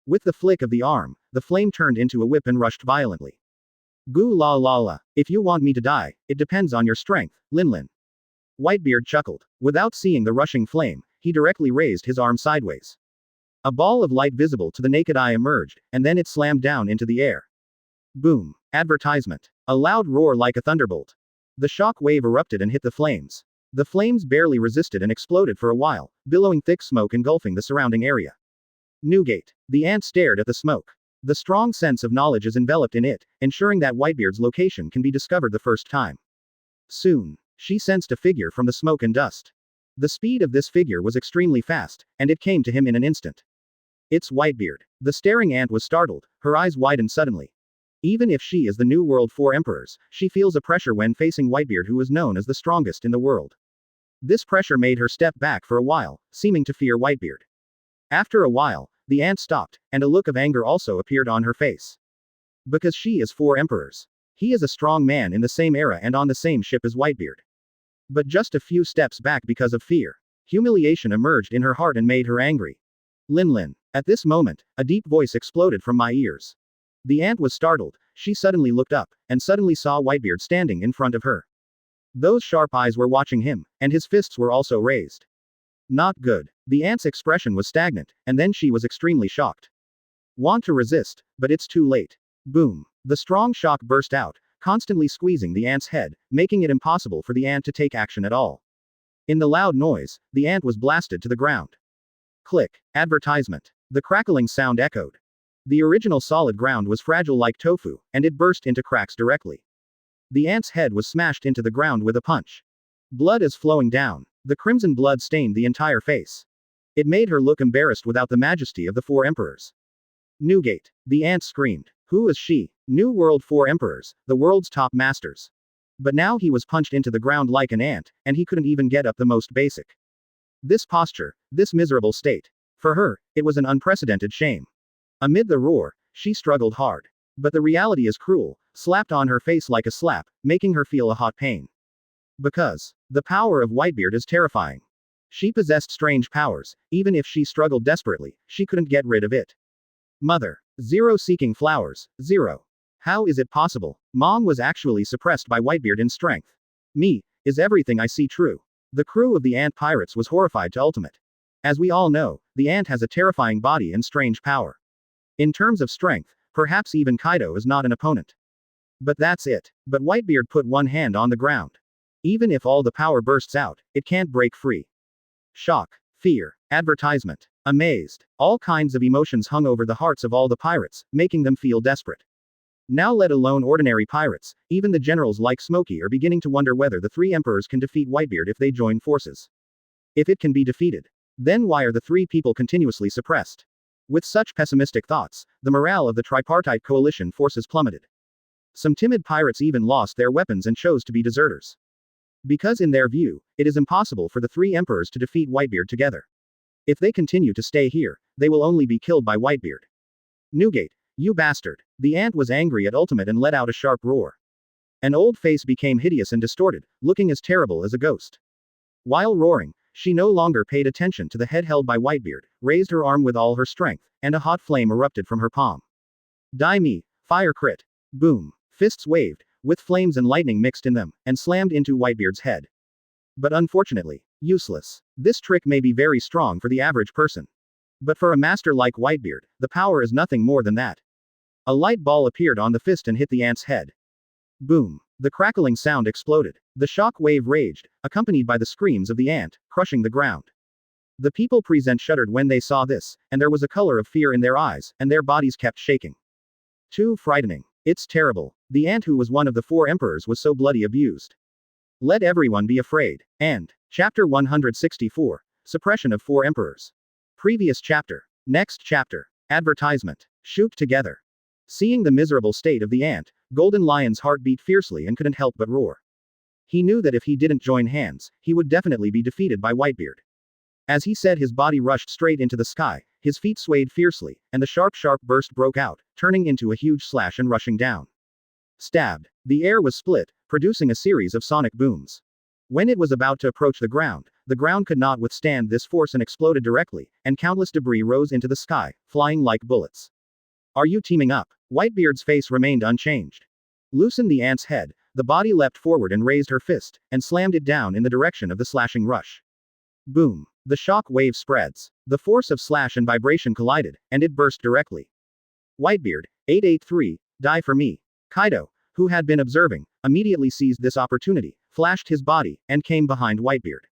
With the flick of the arm, the flame turned into a whip and rushed violently. Goo la la la. If you want me to die, it depends on your strength, Linlin. Whitebeard chuckled. Without seeing the rushing flame, he directly raised his arm sideways. A ball of light visible to the naked eye emerged, and then it slammed down into the air. Boom. Advertisement. A loud roar like a thunderbolt. The shock wave erupted and hit the flames. The flames barely resisted and exploded for a while, billowing thick smoke engulfing the surrounding area. Newgate. The ant stared at the smoke. The strong sense of knowledge is enveloped in it, ensuring that Whitebeard's location can be discovered the first time. Soon, she sensed a figure from the smoke and dust. The speed of this figure was extremely fast, and it came to him in an instant. It's Whitebeard. The staring ant was startled, her eyes widened suddenly. Even if she is the New World 4 Emperors, she feels a pressure when facing Whitebeard, who is known as the strongest in the world. This pressure made her step back for a while, seeming to fear Whitebeard. After a while, the ant stopped, and a look of anger also appeared on her face. Because she is 4 Emperors. He is a strong man in the same era and on the same ship as Whitebeard. But just a few steps back because of fear. Humiliation emerged in her heart and made her angry. Linlin. At this moment, a deep voice exploded from my ears. The ant was startled, she suddenly looked up, and suddenly saw Whitebeard standing in front of her. Those sharp eyes were watching him, and his fists were also raised. Not good. The ant's expression was stagnant, and then she was extremely shocked. Want to resist, but it's too late. Boom. The strong shock burst out, constantly squeezing the ant's head, making it impossible for the ant to take action at all. In the loud noise, the ant was blasted to the ground. Click. Advertisement. The crackling sound echoed. The original solid ground was fragile like tofu, and it burst into cracks directly. The ant's head was smashed into the ground with a punch. Blood is flowing down. The crimson blood stained the entire face. It made her look embarrassed without the majesty of the 4 Emperors. Newgate. The ant screamed. Who is she? New World 4 Emperors, the world's top masters. But now he was punched into the ground like an ant, and he couldn't even get up the most basic. This posture, this miserable state. For her, it was an unprecedented shame. Amid the roar, she struggled hard. But the reality is cruel, slapped on her face like a slap, making her feel a hot pain. Because the power of Whitebeard is terrifying. She possessed strange powers, even if she struggled desperately, she couldn't get rid of it. Mother. Zero seeking flowers, zero. How is it possible? Mom was actually suppressed by Whitebeard in strength. Me, is everything I see true? The crew of the Ant Pirates was horrified to ultimate. As we all know, the Ant has a terrifying body and strange power. In terms of strength, perhaps even Kaido is not an opponent. But that's it. But Whitebeard put one hand on the ground. Even if all the power bursts out, it can't break free. Shock, fear, advertisement, amazed, all kinds of emotions hung over the hearts of all the pirates, making them feel desperate. Now let alone ordinary pirates, even the generals like Smokey are beginning to wonder whether the three emperors can defeat Whitebeard if they join forces. If it can be defeated, then why are the three people continuously suppressed? With such pessimistic thoughts, the morale of the tripartite coalition forces plummeted. Some timid pirates even lost their weapons and chose to be deserters. Because in their view, it is impossible for the three emperors to defeat Whitebeard together. If they continue to stay here, they will only be killed by Whitebeard. Newgate, you bastard. The Ant was angry at Ultimate and let out a sharp roar. An old face became hideous and distorted, looking as terrible as a ghost. While roaring, she no longer paid attention to the head held by Whitebeard, raised her arm with all her strength, and a hot flame erupted from her palm. Die me, fire crit. Boom. Fists waved, with flames and lightning mixed in them, and slammed into Whitebeard's head. But unfortunately, useless. This trick may be very strong for the average person. But for a master like Whitebeard, the power is nothing more than that. A light ball appeared on the fist and hit the Ant's head. Boom. The crackling sound exploded. The shock wave raged, accompanied by the screams of the Ant, crushing the ground. The people present shuddered when they saw this, and there was a color of fear in their eyes, and their bodies kept shaking. Too frightening. It's terrible. The Ant who was one of the four emperors was so bloody abused. Let everyone be afraid. And, Chapter 164, Suppression of Four Emperors. Previous chapter. Next chapter. Advertisement. Shoot together. Seeing the miserable state of the Ant, Golden Lion's heart beat fiercely and couldn't help but roar. He knew that if he didn't join hands, he would definitely be defeated by Whitebeard. As he said, his body rushed straight into the sky, his feet swayed fiercely, and the sharp burst broke out, turning into a huge slash and rushing down. Stabbed. The air was split, producing a series of sonic booms. When it was about to approach the ground could not withstand this force and exploded directly, and countless debris rose into the sky, flying like bullets. Are you teaming up? Whitebeard's face remained unchanged. Loosen the Ant's head, the body leapt forward and raised her fist, and slammed it down in the direction of the slashing rush. Boom. The shock wave spreads. The force of slash and vibration collided, and it burst directly. Whitebeard, 883, die for me. Kaido, who had been observing, immediately seized this opportunity, flashed his body, and came behind Whitebeard.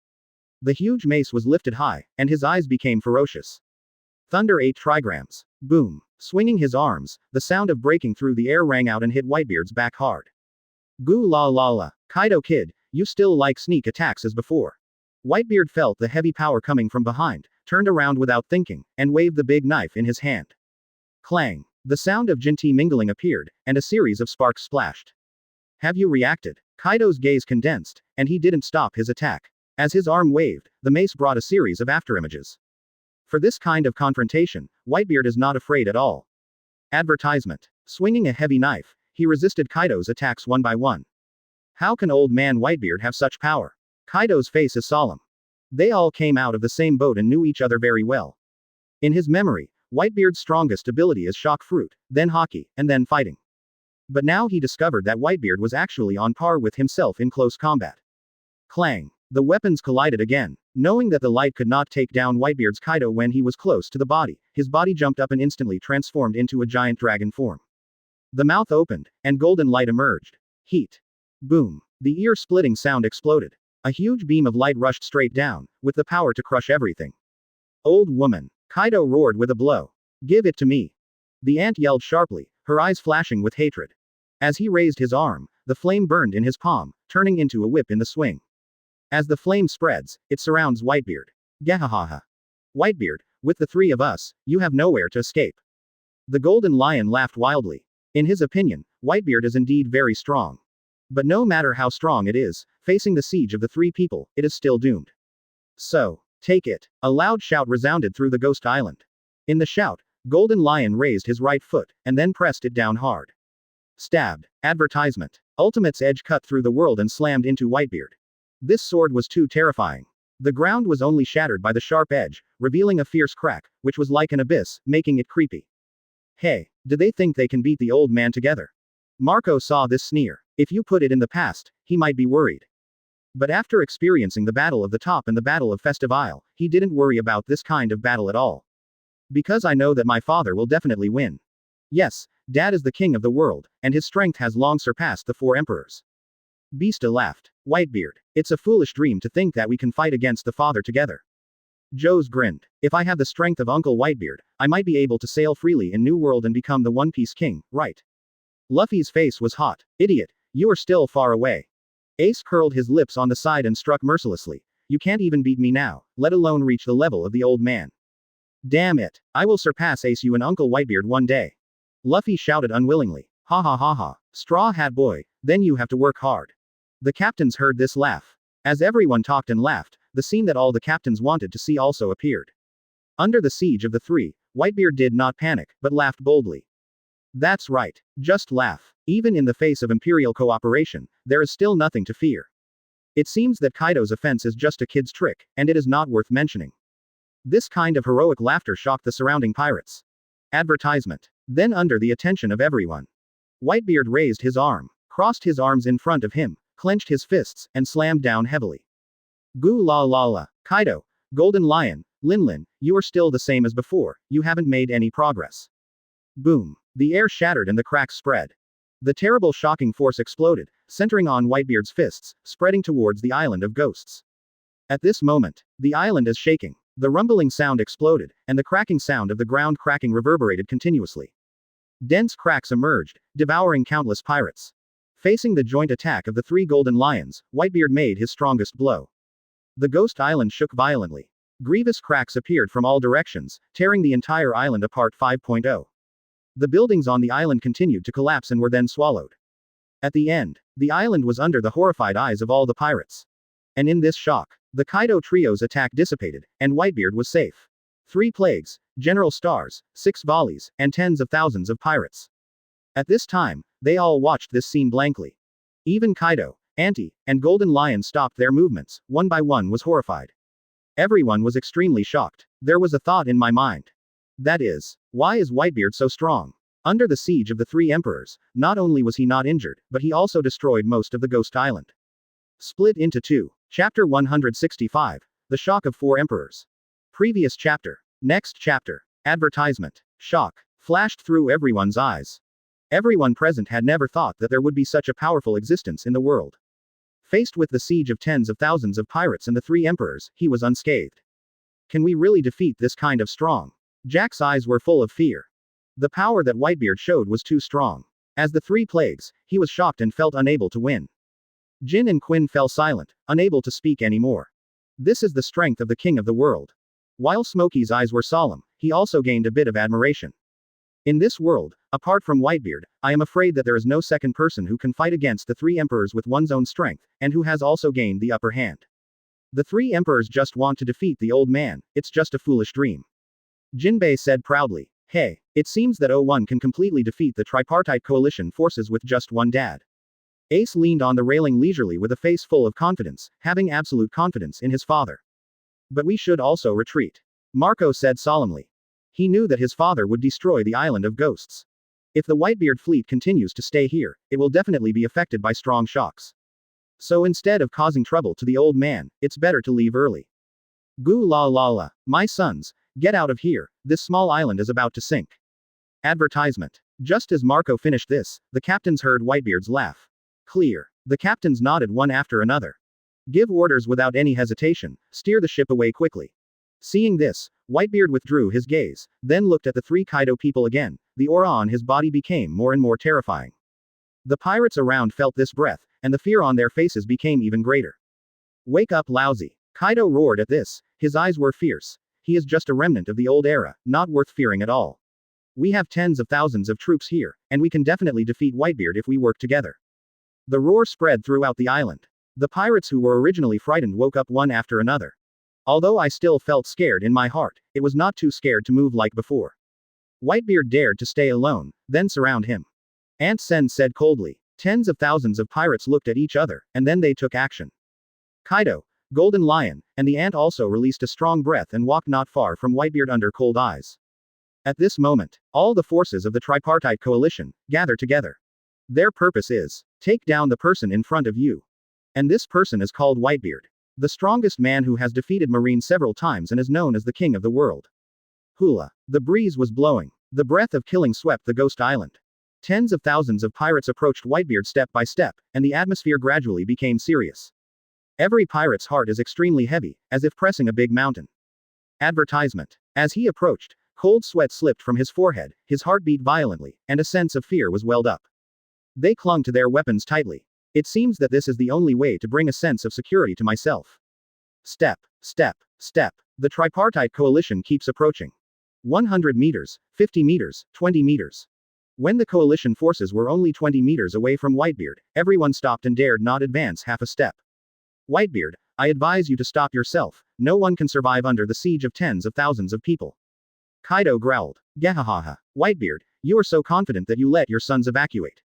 The huge mace was lifted high, and his eyes became ferocious. Thunder 8 trigrams. Boom. Swinging his arms, the sound of breaking through the air rang out and hit Whitebeard's back hard. Goo la la la. Kaido kid, you still like sneak attacks as before. Whitebeard felt the heavy power coming from behind, turned around without thinking, and waved the big knife in his hand. Clang. The sound of Jinti mingling appeared, and a series of sparks splashed. Have you reacted? Kaido's gaze condensed, and he didn't stop his attack. As his arm waved, the mace brought a series of afterimages. For this kind of confrontation, Whitebeard is not afraid at all. Advertisement. Swinging a heavy knife, he resisted Kaido's attacks one by one. How can old man Whitebeard have such power? Kaido's face is solemn. They all came out of the same boat and knew each other very well. In his memory, Whitebeard's strongest ability is shock fruit, then hockey, and then fighting. But now he discovered that Whitebeard was actually on par with himself in close combat. Clang. The weapons collided again. Knowing that the light could not take down Whitebeard's Kaido when he was close to the body, his body jumped up and instantly transformed into a giant dragon form. The mouth opened, and golden light emerged. Heat. Boom. The ear-splitting sound exploded. A huge beam of light rushed straight down, with the power to crush everything. Old woman. Kaido roared with a blow. Give it to me. The Ant yelled sharply, her eyes flashing with hatred. As he raised his arm, the flame burned in his palm, turning into a whip in the swing. As the flame spreads, it surrounds Whitebeard. Gahahaha. Whitebeard, with the three of us, you have nowhere to escape. The Golden Lion laughed wildly. In his opinion, Whitebeard is indeed very strong. But no matter how strong it is, facing the siege of the three people, it is still doomed. So, take it. A loud shout resounded through the Ghost Island. In the shout, Golden Lion raised his right foot, and then pressed it down hard. Stabbed. Advertisement. Ultimate's edge cut through the world and slammed into Whitebeard. This sword was too terrifying. The ground was only shattered by the sharp edge, revealing a fierce crack, which was like an abyss, making it creepy. Hey, do they think they can beat the old man together? Marco saw this sneer. If you put it in the past, he might be worried. But after experiencing the Battle of the Top and the Battle of Festive Isle, he didn't worry about this kind of battle at all. Because I know that my father will definitely win. Yes, Dad is the king of the world, and his strength has long surpassed the 4 emperors. Beasta laughed. Whitebeard, it's a foolish dream to think that we can fight against the father together. Joe's grinned. If I have the strength of Uncle Whitebeard, I might be able to sail freely in New World and become the One Piece king, right? Luffy's face was hot. Idiot, you are still far away. Ace curled his lips on the side and struck mercilessly. You can't even beat me now, let alone reach the level of the old man. Damn it, I will surpass Ace you and Uncle Whitebeard one day. Luffy shouted unwillingly. Ha ha ha ha, Straw Hat Boy, then you have to work hard. The captains heard this laugh. As everyone talked and laughed, the scene that all the captains wanted to see also appeared. Under the siege of the 3, Whitebeard did not panic, but laughed boldly. That's right, just laugh. Even in the face of Imperial cooperation, there is still nothing to fear. It seems that Kaido's offense is just a kid's trick, and it is not worth mentioning. This kind of heroic laughter shocked the surrounding pirates. Advertisement. Then under the attention of everyone, Whitebeard raised his arm, crossed his arms in front of him, clenched his fists, and slammed down heavily. Gu la la la. Kaido, Golden Lion, Linlin, you are still the same as before, you haven't made any progress. Boom. The air shattered and the cracks spread. The terrible shocking force exploded, centering on Whitebeard's fists, spreading towards the island of ghosts. At this moment, the island is shaking. The rumbling sound exploded, and the cracking sound of the ground cracking reverberated continuously. Dense cracks emerged, devouring countless pirates. Facing the joint attack of the 3 golden lions, Whitebeard made his strongest blow. The ghost island shook violently. Grievous cracks appeared from all directions, tearing the entire island apart. 5.0. The buildings on the island continued to collapse and were then swallowed. At the end, the island was under the horrified eyes of all the pirates. And in this shock, the Kaido trio's attack dissipated, and Whitebeard was safe. 3 plagues, General Stars, 6 volleys, and tens of thousands of pirates. At this time, they all watched this scene blankly. Even Kaido, Anti, and Golden Lion stopped their movements, one by one was horrified. Everyone was extremely shocked. There was a thought in my mind. That is, why is Whitebeard so strong? Under the siege of the 3 emperors, not only was he not injured, but he also destroyed most of the Ghost Island. Split into 2. Chapter 165. The Shock of 4 Emperors. Previous chapter. Next chapter. Advertisement. Shock flashed through everyone's eyes. Everyone present had never thought that there would be such a powerful existence in the world. Faced with the siege of tens of thousands of pirates and the 3 emperors, he was unscathed. Can we really defeat this kind of strong? Jack's eyes were full of fear. The power that Whitebeard showed was too strong. As the 3 plagues, he was shocked and felt unable to win. Jin and Quinn fell silent, unable to speak anymore. This is the strength of the king of the world. While Smokey's eyes were solemn, he also gained a bit of admiration. In this world, apart from Whitebeard, I am afraid that there is no second person who can fight against the 3 emperors with one's own strength, and who has also gained the upper hand. The 3 emperors just want to defeat the old man, it's just a foolish dream. Jinbei said proudly. Hey, it seems that O1 can completely defeat the tripartite coalition forces with just one dad. Ace leaned on the railing leisurely with a face full of confidence, having absolute confidence in his father. But we should also retreat. Marco said solemnly. He knew that his father would destroy the island of ghosts. If the Whitebeard fleet continues to stay here, it will definitely be affected by strong shocks. So instead of causing trouble to the old man, it's better to leave early. Gu la la la. My sons, get out of here, this small island is about to sink. Advertisement. Just as Marco finished this, the captains heard Whitebeard's laugh. Clear. The captains nodded one after another. Give orders without any hesitation, steer the ship away quickly. Seeing this, Whitebeard withdrew his gaze, then looked at the 3 Kaido people again. The aura on his body became more and more terrifying. The pirates around felt this breath, and the fear on their faces became even greater. Wake up, lousy. Kaido roared at this, his eyes were fierce. He is just a remnant of the old era, not worth fearing at all. We have tens of thousands of troops here, and we can definitely defeat Whitebeard if we work together. The roar spread throughout the island. The pirates who were originally frightened woke up one after another. Although I still felt scared in my heart, it was not too scared to move like before. Whitebeard dared to stay alone, then surround him. Ant Sen said coldly. Tens of thousands of pirates looked at each other, and then they took action. Kaido, Golden Lion, and the ant also released a strong breath and walked not far from Whitebeard under cold eyes. At this moment, all the forces of the tripartite coalition gather together. Their purpose is take down the person in front of you. And this person is called Whitebeard. The strongest man who has defeated Marine several times and is known as the king of the world. Hula. The breeze was blowing. The breath of killing swept the ghost island. Tens of thousands of pirates approached Whitebeard step by step, and the atmosphere gradually became serious. Every pirate's heart is extremely heavy, as if pressing a big mountain. Advertisement. As he approached, cold sweat slipped from his forehead, his heart beat violently, and a sense of fear was welled up. They clung to their weapons tightly. It seems that this is the only way to bring a sense of security to myself. Step, step, step. The tripartite coalition keeps approaching. 100 meters, 50 meters, 20 meters. When the coalition forces were only 20 meters away from Whitebeard, everyone stopped and dared not advance half a step. Whitebeard, I advise you to stop yourself. No one can survive under the siege of tens of thousands of people. Kaido growled. Gahahaha. Whitebeard, you are so confident that you let your sons evacuate.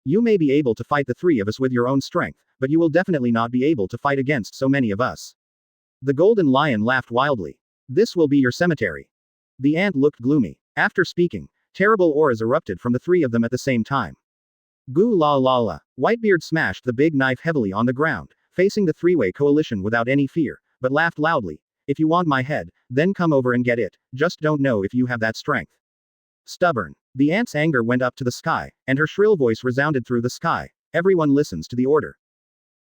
You may be able to fight the three of us with your own strength, but you will definitely not be able to fight against so many of us. The Golden Lion laughed wildly. This will be your cemetery. The ant looked gloomy. After speaking, terrible auras erupted from the three of them at the same time. Goo la la la. Whitebeard smashed the big knife heavily on the ground, facing the three-way coalition without any fear, but laughed loudly. If you want my head, then come over and get it, just don't know if you have that strength. Stubborn. The ant's anger went up to the sky, and her shrill voice resounded through the sky. Everyone listens to the order.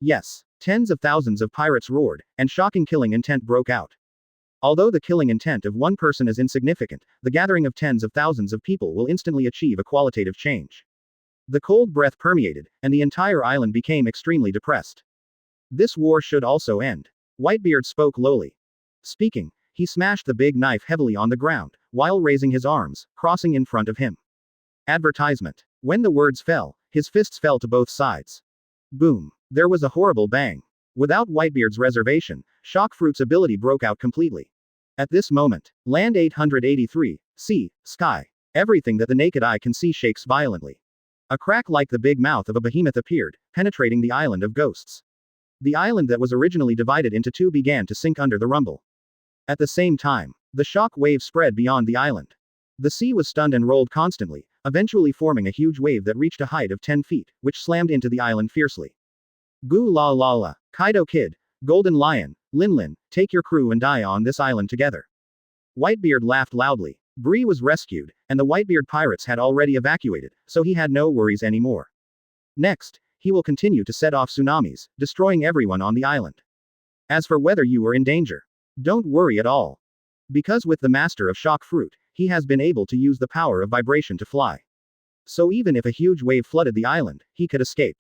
Yes. Tens of thousands of pirates roared, and shocking killing intent broke out. Although the killing intent of one person is insignificant, the gathering of tens of thousands of people will instantly achieve a qualitative change. The cold breath permeated, and the entire island became extremely depressed. This war should also end. Whitebeard spoke lowly. Speaking, he smashed the big knife heavily on the ground, while raising his arms, crossing in front of him. Advertisement. When the words fell, his fists fell to both sides. Boom. There was a horrible bang. Without Whitebeard's reservation, Shockfruit's ability broke out completely. At this moment, land 883, sea, sky. Everything that the naked eye can see shakes violently. A crack like the big mouth of a behemoth appeared, penetrating the island of ghosts. The island that was originally divided into two began to sink under the rumble. At the same time, the shock wave spread beyond the island. The sea was stunned and rolled constantly, eventually forming a huge wave that reached a height of 10 feet, which slammed into the island fiercely. Goo la la la. Kaido Kid, Golden Lion, Lin, take your crew and die on this island together. Whitebeard laughed loudly. Bree was rescued, and the Whitebeard pirates had already evacuated, so he had no worries anymore. Next, he will continue to set off tsunamis, destroying everyone on the island. As for whether you are in danger, don't worry at all. Because with the Master of Shock Fruit, he has been able to use the power of vibration to fly. So even if a huge wave flooded the island, he could escape.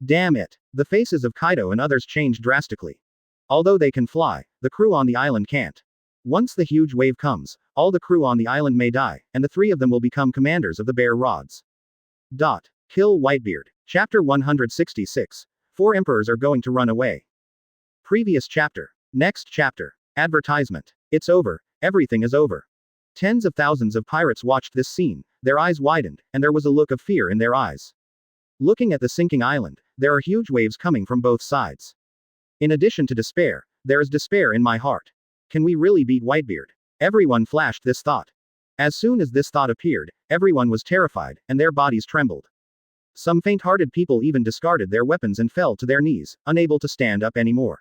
Damn it. The faces of Kaido and others changed drastically. Although they can fly, the crew on the island can't. Once the huge wave comes, all the crew on the island may die, and the three of them will become commanders of the bear rods. Kill Whitebeard. Chapter 166. 4 emperors are going to run away. Previous chapter. Next chapter. Advertisement. It's over. Everything is over. Tens of thousands of pirates watched this scene, their eyes widened, and there was a look of fear in their eyes. Looking at the sinking island, there are huge waves coming from both sides. In addition to despair, there is despair in my heart. Can we really beat Whitebeard? Everyone flashed this thought. As soon as this thought appeared, everyone was terrified, and their bodies trembled. Some faint-hearted people even discarded their weapons and fell to their knees, unable to stand up anymore.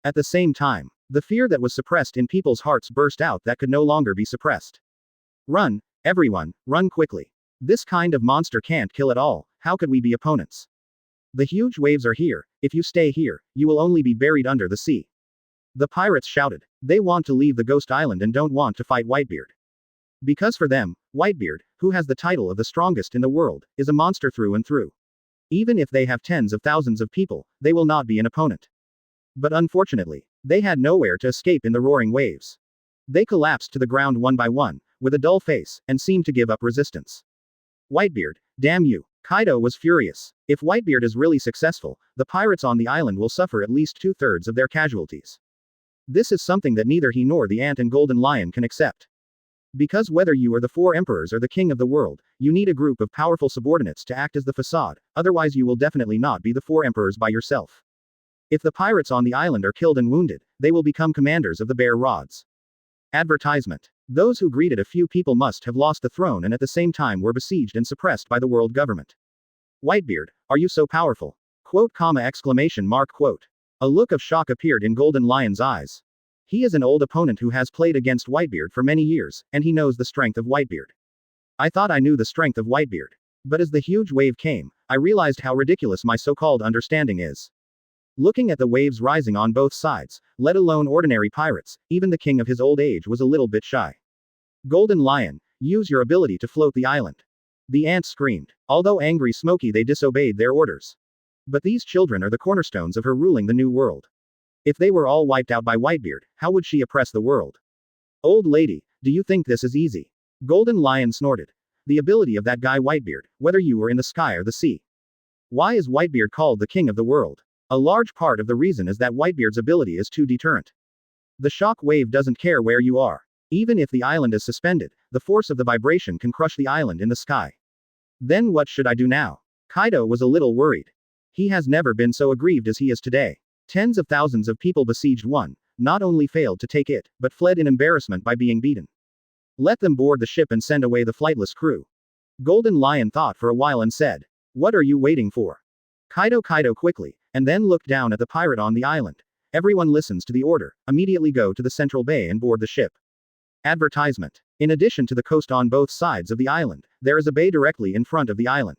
At the same time, the fear that was suppressed in people's hearts burst out that could no longer be suppressed. Run, everyone, run quickly. This kind of monster can't kill at all, how could we be opponents? The huge waves are here, if you stay here, you will only be buried under the sea. The pirates shouted. They want to leave the ghost island and don't want to fight Whitebeard. Because for them, Whitebeard, who has the title of the strongest in the world, is a monster through and through. Even if they have tens of thousands of people, they will not be an opponent. But unfortunately, they had nowhere to escape in the roaring waves. They collapsed to the ground one by one, with a dull face, and seemed to give up resistance. Whitebeard, damn you. Kaido was furious. If Whitebeard is really successful, the pirates on the island will suffer at least 2/3 of their casualties. This is something that neither he nor the Ant and Golden Lion can accept. Because whether you are the four emperors or the king of the world, you need a group of powerful subordinates to act as the facade, otherwise you will definitely not be the four emperors by yourself. If the pirates on the island are killed and wounded, they will become commanders of the bear rods. Advertisement. Those who greeted a few people must have lost the throne and at the same time were besieged and suppressed by the world government. Whitebeard, are you so powerful? Quote, exclamation mark, quote. A look of shock appeared in Golden Lion's eyes. He is an old opponent who has played against Whitebeard for many years, and he knows the strength of Whitebeard. I thought I knew the strength of Whitebeard. But as the huge wave came, I realized how ridiculous my so-called understanding is. Looking at the waves rising on both sides, let alone ordinary pirates, even the king of his old age was a little bit shy. Golden Lion, use your ability to float the island. The ants screamed. Although angry smoky, they disobeyed their orders. But these children are the cornerstones of her ruling the new world. If they were all wiped out by Whitebeard, how would she oppress the world? Old lady, do you think this is easy? Golden Lion snorted. The ability of that guy Whitebeard, whether you were in the sky or the sea. Why is Whitebeard called the king of the world? A large part of the reason is that Whitebeard's ability is too deterrent. The shock wave doesn't care where you are. Even if the island is suspended, the force of the vibration can crush the island in the sky. Then what should I do now? Kaido was a little worried. He has never been so aggrieved as he is today. Tens of thousands of people besieged one, not only failed to take it, but fled in embarrassment by being beaten. Let them board the ship and send away the flightless crew. Golden Lion thought for a while and said, what are you waiting for? Kaido quickly, and then looked down at the pirate on the island. Everyone listens to the order, immediately go to the central bay and board the ship. Advertisement. In addition to the coast on both sides of the island, there is a bay directly in front of the island.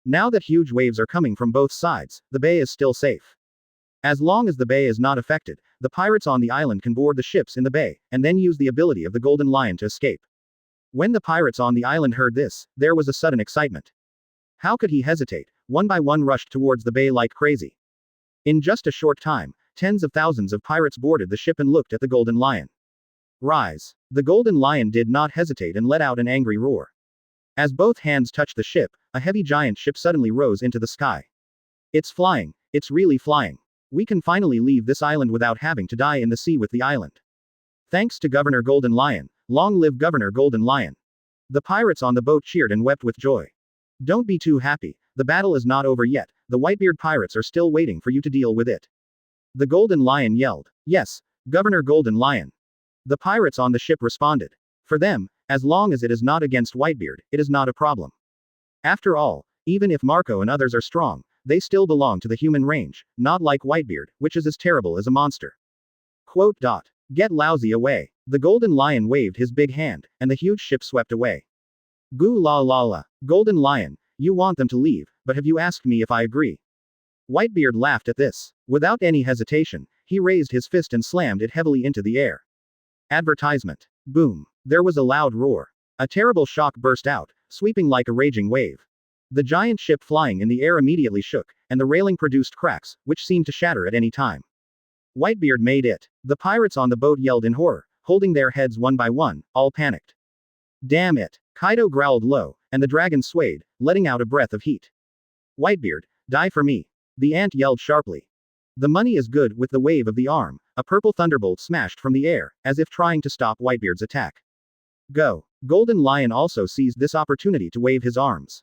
Now that huge waves are coming from both sides, the bay is still safe. As long as the bay is not affected, the pirates on the island can board the ships in the bay, and then use the ability of the Golden Lion to escape. When the pirates on the island heard this, there was a sudden excitement. How could he hesitate? One by one rushed towards the bay like crazy. In just a short time, tens of thousands of pirates boarded the ship and looked at the Golden Lion. Rise. The Golden Lion did not hesitate and let out an angry roar. As both hands touched the ship, a heavy giant ship suddenly rose into the sky. It's flying. It's really flying. We can finally leave this island without having to die in the sea with the island. Thanks to Governor Golden Lion. Long live Governor Golden Lion. The pirates on the boat cheered and wept with joy. Don't be too happy. The battle is not over yet. The Whitebeard pirates are still waiting for you to deal with it. The Golden Lion yelled. Yes, Governor Golden Lion. The pirates on the ship responded. For them, as long as it is not against Whitebeard, it is not a problem. After all, even if Marco and others are strong, they still belong to the human range, not like Whitebeard, which is as terrible as a monster. Quote. Get lousy away. The Golden Lion waved his big hand, and the huge ship swept away. Goo la la la. Golden Lion, you want them to leave, but have you asked me if I agree? Whitebeard laughed at this. Without any hesitation, he raised his fist and slammed it heavily into the air. Advertisement. Boom. There was a loud roar. A terrible shock burst out, sweeping like a raging wave. The giant ship flying in the air immediately shook, and the railing produced cracks, which seemed to shatter at any time. Whitebeard made it. The pirates on the boat yelled in horror, holding their heads one by one, all panicked. Damn it. Kaido growled low, and the dragon swayed, letting out a breath of heat. Whitebeard, die for me. The ant yelled sharply. The money is good. With the wave of the arm, a purple thunderbolt smashed from the air, as if trying to stop Whitebeard's attack. Go. Golden Lion also seized this opportunity to wave his arms.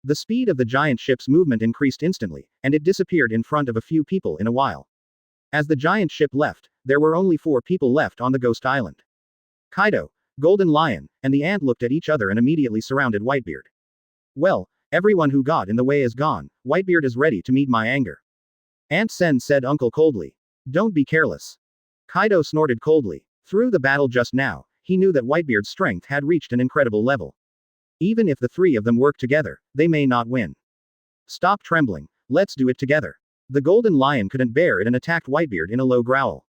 The speed of the giant ship's movement increased instantly, and it disappeared in front of a few people in a while. As the giant ship left, there were only 4 people left on the ghost island. Kaido, Golden Lion, and the ant looked at each other and immediately surrounded Whitebeard. Well, everyone who got in the way is gone. Whitebeard is ready to meet my anger. Ant Sen said uncle coldly. Don't be careless. Kaido snorted coldly. Through the battle just now, he knew that Whitebeard's strength had reached an incredible level. Even if the 3 of them work together, they may not win. Stop trembling. Let's do it together. The Golden Lion couldn't bear it and attacked Whitebeard in a low growl.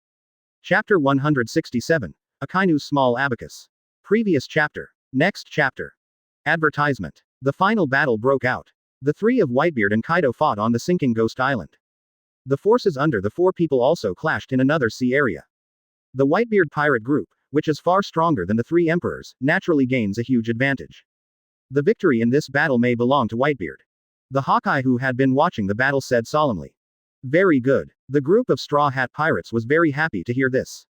Chapter 167. Akainu's Small Abacus. Previous chapter. Next chapter. Advertisement. The final battle broke out. The 3 of Whitebeard and Kaido fought on the sinking ghost island. The forces under the 4 people also clashed in another sea area. The Whitebeard pirate group, which is far stronger than the 3 emperors, naturally gains a huge advantage. The victory in this battle may belong to Whitebeard. The Hawkeye who had been watching the battle said solemnly. Very good. The group of Straw Hat pirates was very happy to hear this.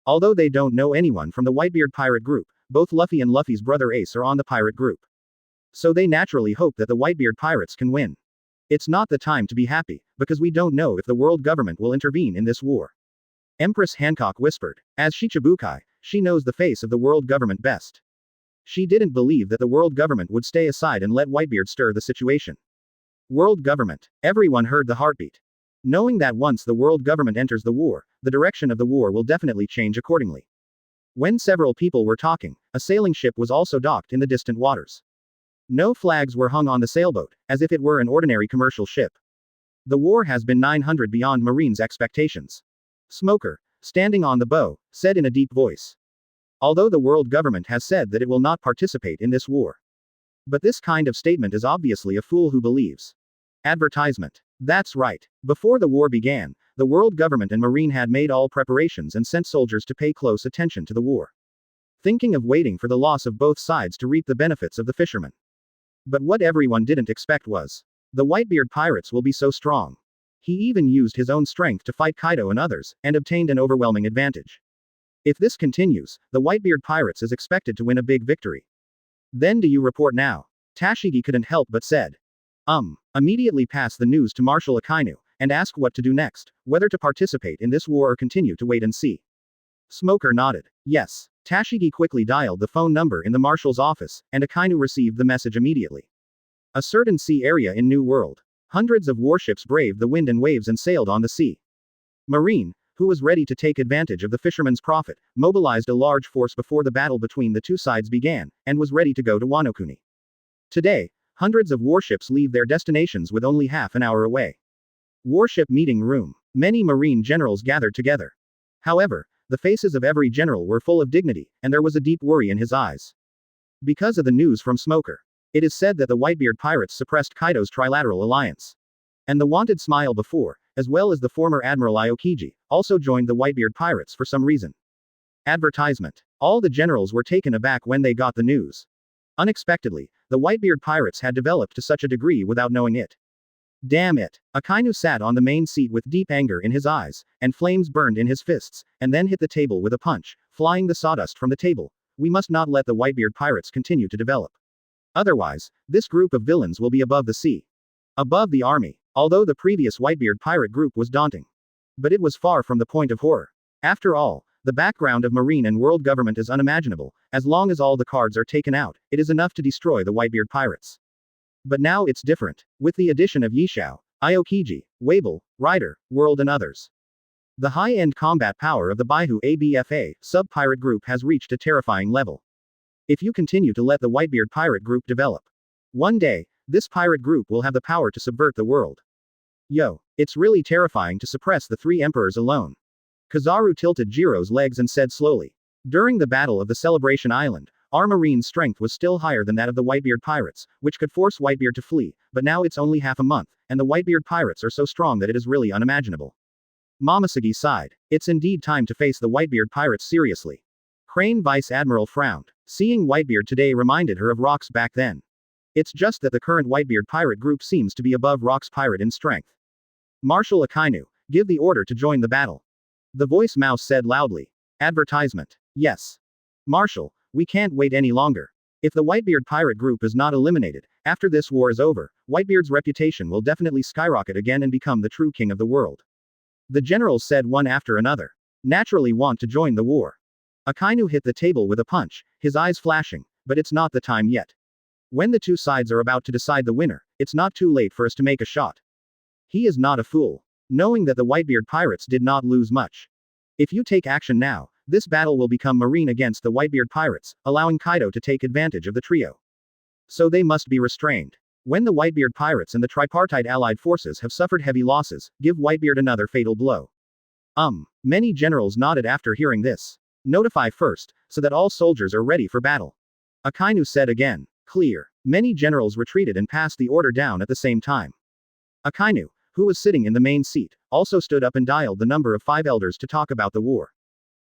Although they don't know anyone from the Whitebeard pirate group, both Luffy and Luffy's brother Ace are on the pirate group. So they naturally hope that the Whitebeard pirates can win. It's not the time to be happy, because we don't know if the world government will intervene in this war. Empress Hancock whispered. As Shichibukai, she knows the face of the world government best. She didn't believe that the world government would stay aside and let Whitebeard stir the situation. World government. Everyone heard the heartbeat. Knowing that once the world government enters the war, the direction of the war will definitely change accordingly. When several people were talking, a sailing ship was also docked in the distant waters. No flags were hung on the sailboat, as if it were an ordinary commercial ship. The war has been 900 beyond Marine's expectations. Smoker, standing on the bow, said in a deep voice. Although the world government has said that it will not participate in this war. But this kind of statement is obviously a fool who believes. Advertisement. That's right. Before the war began, the world government and Marine had made all preparations and sent soldiers to pay close attention to the war. Thinking of waiting for the loss of both sides to reap the benefits of the fishermen. But what everyone didn't expect was, the Whitebeard pirates will be so strong. He even used his own strength to fight Kaido and others, and obtained an overwhelming advantage. If this continues, the Whitebeard pirates is expected to win a big victory. Then do you report now? Tashigi couldn't help but said. Immediately pass the news to Marshal Akainu, and ask what to do next, whether to participate in this war or continue to wait and see. Smoker nodded. Yes. Tashigi quickly dialed the phone number in the Marshal's office, and Akainu received the message immediately. A certain sea area in New World. Hundreds of warships braved the wind and waves and sailed on the sea. Marine, who was ready to take advantage of the fishermen's profit, mobilized a large force before the battle between the two sides began, and was ready to go to Wano-kuni. Today, hundreds of warships leave their destinations with only half an hour away. Warship meeting room. Many Marine generals gathered together. However, the faces of every general were full of dignity, and there was a deep worry in his eyes. Because of the news from Smoker. It is said that the Whitebeard pirates suppressed Kaido's trilateral alliance. And the wanted Smile before, as well as the former Admiral Aokiji, also joined the Whitebeard pirates for some reason. Advertisement. All the generals were taken aback when they got the news. Unexpectedly, the Whitebeard pirates had developed to such a degree without knowing it. Damn it. Akainu sat on the main seat with deep anger in his eyes, and flames burned in his fists, and then hit the table with a punch, flying the sawdust from the table. We must not let the Whitebeard pirates continue to develop. Otherwise, this group of villains will be above the sea. Above the army. Although the previous Whitebeard pirate group was daunting. But it was far from the point of horror. After all, the background of Marine and world government is unimaginable. As long as all the cards are taken out, it is enough to destroy the Whitebeard pirates. But now it's different. With the addition of Yishao, Aokiji, Wable, Rider, World and others. The high-end combat power of the Baihu ABFA sub-pirate group has reached a terrifying level. If you continue to let the Whitebeard pirate group develop, one day, this pirate group will have the power to subvert the world. Yo, it's really terrifying to suppress the three emperors alone. Kizaru tilted Jiro's legs and said slowly. During the battle of the Celebration Island, our marine's strength was still higher than that of the Whitebeard pirates, which could force Whitebeard to flee, but now it's only half a month, and the Whitebeard pirates are so strong that it is really unimaginable. Momosugi sighed. It's indeed time to face the Whitebeard pirates seriously. Crane Vice Admiral frowned. Seeing Whitebeard today reminded her of Rock's back then. It's just that the current Whitebeard pirate group seems to be above Rock's pirate in strength. Marshal Akainu, give the order to join the battle. The voice mouse said loudly. Advertisement. Yes. Marshal, we can't wait any longer. If the Whitebeard pirate group is not eliminated, after this war is over, Whitebeard's reputation will definitely skyrocket again and become the true king of the world. The generals said one after another. Naturally want to join the war. Akainu hit the table with a punch, his eyes flashing, but it's not the time yet. When the two sides are about to decide the winner, it's not too late for us to make a shot. He is not a fool. Knowing that the Whitebeard pirates did not lose much. If you take action now, this battle will become Marine against the Whitebeard pirates, allowing Kaido to take advantage of the trio. So they must be restrained. When the Whitebeard pirates and the tripartite allied forces have suffered heavy losses, give Whitebeard another fatal blow. Many generals nodded after hearing this. Notify first, so that all soldiers are ready for battle. Akainu said again. Clear. Many generals retreated and passed the order down at the same time. Akainu, who was sitting in the main seat, also stood up and dialed the number of 5 elders to talk about the war.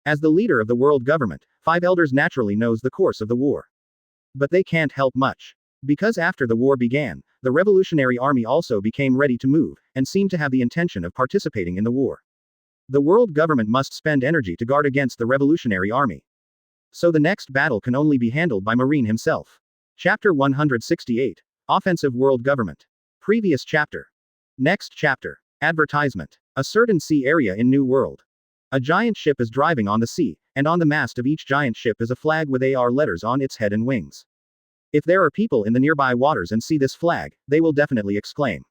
As the leader of the world government, 5 elders naturally knows the course of the war. But they can't help much. Because after the war began, the Revolutionary Army also became ready to move, and seemed to have the intention of participating in the war. The world government must spend energy to guard against the Revolutionary Army. So the next battle can only be handled by Marine himself. Chapter 168. Offensive World Government. Previous chapter. Next chapter. Advertisement. A certain sea area in New World. A giant ship is driving on the sea, and on the mast of each giant ship is a flag with AR letters on its head and wings. If there are people in the nearby waters and see this flag, they will definitely exclaim.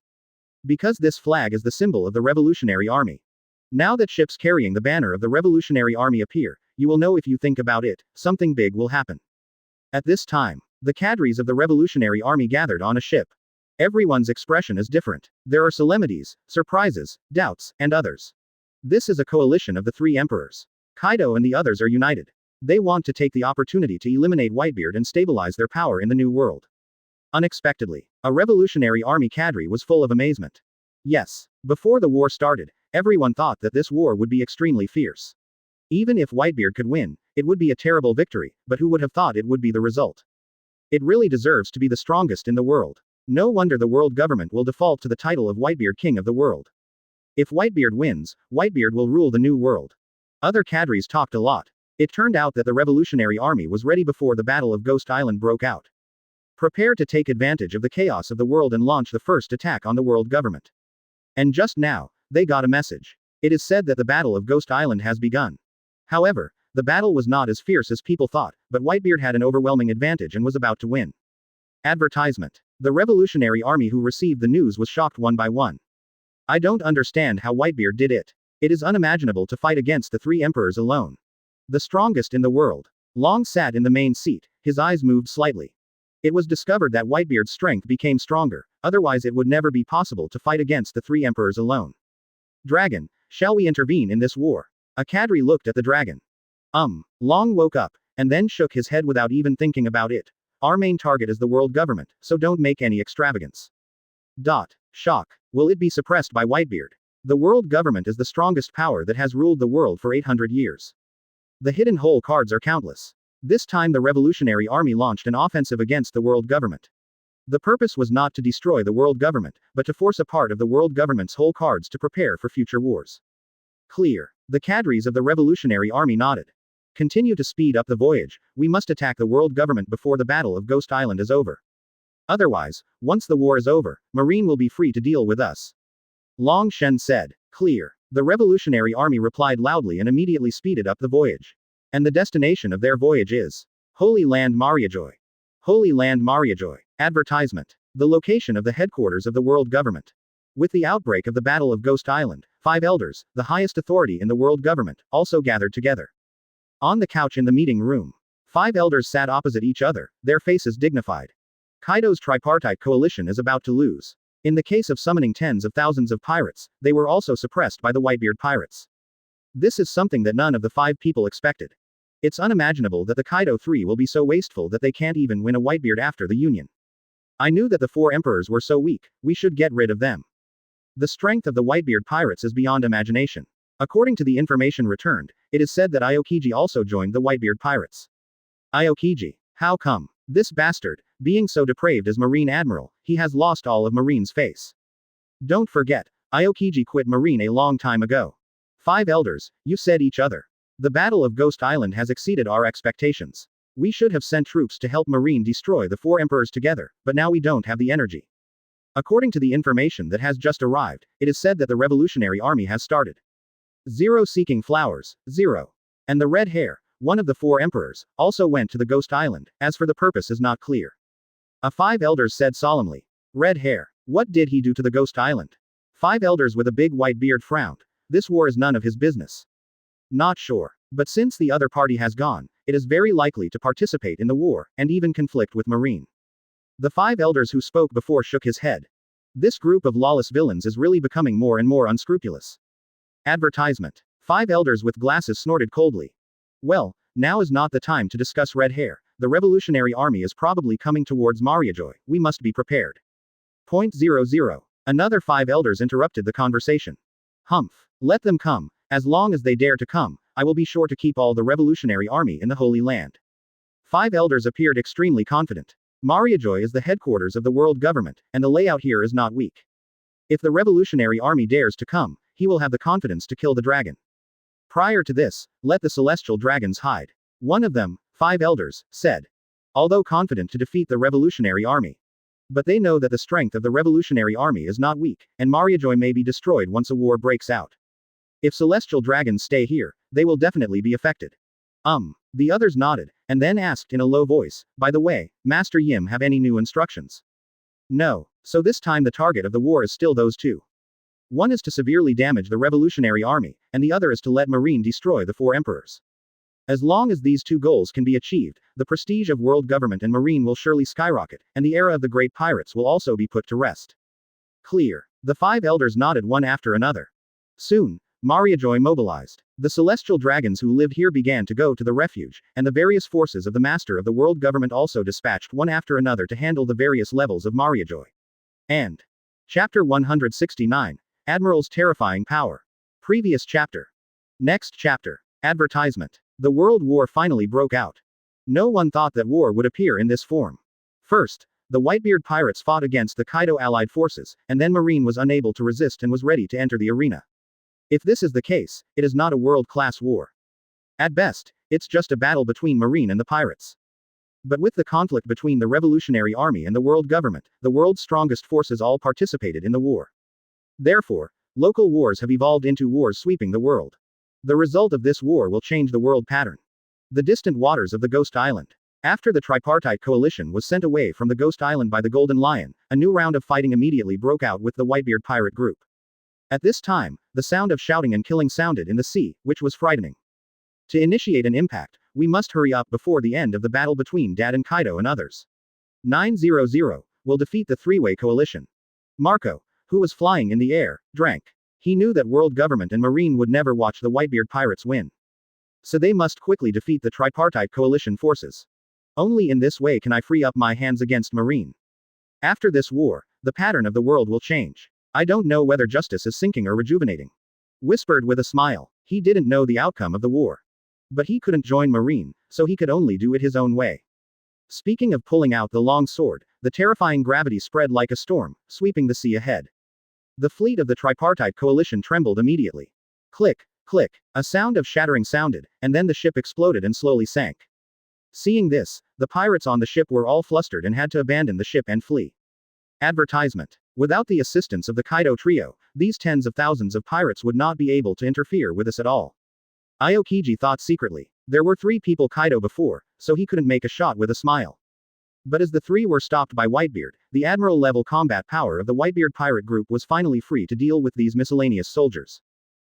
Because this flag is the symbol of the Revolutionary Army. Now that ships carrying the banner of the Revolutionary Army appear, you will know if you think about it, something big will happen. At this time, the cadres of the Revolutionary Army gathered on a ship. Everyone's expression is different. There are solemnities, surprises, doubts, and others. This is a coalition of the three emperors. Kaido and the others are united. They want to take the opportunity to eliminate Whitebeard and stabilize their power in the New World. Unexpectedly, a Revolutionary Army cadre was full of amazement. Yes, before the war started, everyone thought that this war would be extremely fierce. Even if Whitebeard could win, it would be a terrible victory, but who would have thought it would be the result? It really deserves to be the strongest in the world. No wonder the world government will default to the title of Whitebeard King of the World. If Whitebeard wins, Whitebeard will rule the New World. Other cadres talked a lot. It turned out that the Revolutionary Army was ready before the Battle of Ghost Island broke out. Prepare to take advantage of the chaos of the world and launch the first attack on the world government. And just now, they got a message. It is said that the Battle of Ghost Island has begun. However, the battle was not as fierce as people thought, but Whitebeard had an overwhelming advantage and was about to win. Advertisement. The Revolutionary Army who received the news was shocked one by one. I don't understand how Whitebeard did it. It is unimaginable to fight against the three emperors alone. The strongest in the world. Long sat in the main seat, his eyes moved slightly. It was discovered that Whitebeard's strength became stronger, otherwise it would never be possible to fight against the three emperors alone. Dragon, shall we intervene in this war? A cadre looked at the dragon. Long woke up, and then shook his head without even thinking about it. Our main target is the world government, so don't make any extravagance. Shock. Will it be suppressed by Whitebeard? The world government is the strongest power that has ruled the world for 800 years. The hidden hole cards are countless. This time the Revolutionary Army launched an offensive against the world government. The purpose was not to destroy the world government, but to force a part of the world government's whole cards to prepare for future wars. Clear. The cadres of the Revolutionary Army nodded. Continue to speed up the voyage, we must attack the world government before the Battle of Ghost Island is over. Otherwise, once the war is over, Marine will be free to deal with us. Long Shen said. Clear. The Revolutionary Army replied loudly and immediately speeded up the voyage. And the destination of their voyage is Holy Land Mariajoy. Holy Land Mariajoy. Advertisement. The location of the headquarters of the world government. With the outbreak of the Battle of Ghost Island, 5 elders, the highest authority in the world government, also gathered together. On the couch in the meeting room, 5 elders sat opposite each other, their faces dignified. Kaido's tripartite coalition is about to lose. In the case of summoning tens of thousands of pirates, they were also suppressed by the Whitebeard pirates. This is something that none of the 5 people expected. It's unimaginable that the Kaido 3 will be so wasteful that they can't even win a Whitebeard after the union. I knew that the 4 emperors were so weak, we should get rid of them. The strength of the Whitebeard pirates is beyond imagination. According to the information returned, it is said that Aokiji also joined the Whitebeard pirates. Aokiji. How come? This bastard, being so depraved as Marine Admiral, he has lost all of Marine's face. Don't forget, Aokiji quit Marine a long time ago. 5 elders, you said each other. The Battle of Ghost Island has exceeded our expectations. We should have sent troops to help Marine destroy the 4 emperors together, but now we don't have the energy. According to the information that has just arrived, it is said that the Revolutionary Army has started. 0 seeking flowers, 0. And the red hair, one of the 4 emperors, also went to the Ghost Island, as for the purpose is not clear. A 5 elders said solemnly. Red hair. What did he do to the Ghost Island? 5 elders with a big white beard frowned. This war is none of his business. Not sure. But since the other party has gone, it is very likely to participate in the war, and even conflict with Marine. The 5 elders who spoke before shook his head. This group of lawless villains is really becoming more and more unscrupulous. Advertisement. 5 elders with glasses snorted coldly. Well, now is not the time to discuss red hair. The Revolutionary Army is probably coming towards Mariajoy, we must be prepared. .00. Another 5 elders interrupted the conversation. Humph. Let them come. As long as they dare to come, I will be sure to keep all the Revolutionary Army in the Holy Land. 5 elders appeared extremely confident. Mariajoy is the headquarters of the world government, and the layout here is not weak. If the Revolutionary Army dares to come, he will have the confidence to kill the dragon. Prior to this, let the celestial dragons hide. One of them, 5 elders said. Although confident to defeat the revolutionary army. But they know that the strength of the revolutionary army is not weak, and Mariajoy may be destroyed once a war breaks out. If celestial dragons stay here, they will definitely be affected. The others nodded, and then asked in a low voice, by the way, Master Yim have any new instructions? No. So this time the target of the war is still those two. One is to severely damage the revolutionary army, and the other is to let Marine destroy the 4 emperors. As long as these 2 goals can be achieved, the prestige of world government and Marine will surely skyrocket, and the era of the great pirates will also be put to rest. Clear. The 5 elders nodded one after another. Soon, Mariajoy mobilized. The celestial dragons who lived here began to go to the refuge, and the various forces of the master of the world government also dispatched one after another to handle the various levels of Mariajoy. And Chapter 169. Admirals' terrifying power. Previous chapter. Next chapter. Advertisement. The World War finally broke out. No one thought that war would appear in this form. First, the Whitebeard pirates fought against the Kaido allied forces, and then Marine was unable to resist and was ready to enter the arena. If this is the case, it is not a world-class war. At best, it's just a battle between Marine and the pirates. But with the conflict between the revolutionary army and the world government, the world's strongest forces all participated in the war. Therefore, local wars have evolved into wars sweeping the world. The result of this war will change the world pattern. The distant waters of the Ghost Island. After the tripartite coalition was sent away from the Ghost Island by the Golden Lion, a new round of fighting immediately broke out with the Whitebeard pirate group. At this time, the sound of shouting and killing sounded in the sea, which was frightening. To initiate an impact, we must hurry up before the end of the battle between Dad and Kaido and others. 900 will defeat the 3-way coalition. Marco, who was flying in the air, drank. He knew that world government and Marine would never watch the Whitebeard pirates win. So they must quickly defeat the tripartite coalition forces. Only in this way can I free up my hands against Marine. After this war, the pattern of the world will change. I don't know whether justice is sinking or rejuvenating. Whispered with a smile. He didn't know the outcome of the war. But he couldn't join Marine, so he could only do it his own way. Speaking of pulling out the long sword, the terrifying gravity spread like a storm, sweeping the sea ahead. The fleet of the tripartite coalition trembled immediately. Click, click, a sound of shattering sounded, and then the ship exploded and slowly sank. Seeing this, the pirates on the ship were all flustered and had to abandon the ship and flee. Advertisement. Without the assistance of the Kaido trio, these tens of thousands of pirates would not be able to interfere with us at all. Aokiji thought secretly. There were 3 people Kaido before, so he couldn't make a shot with a smile. But as the 3 were stopped by Whitebeard, the admiral-level combat power of the Whitebeard pirate group was finally free to deal with these miscellaneous soldiers.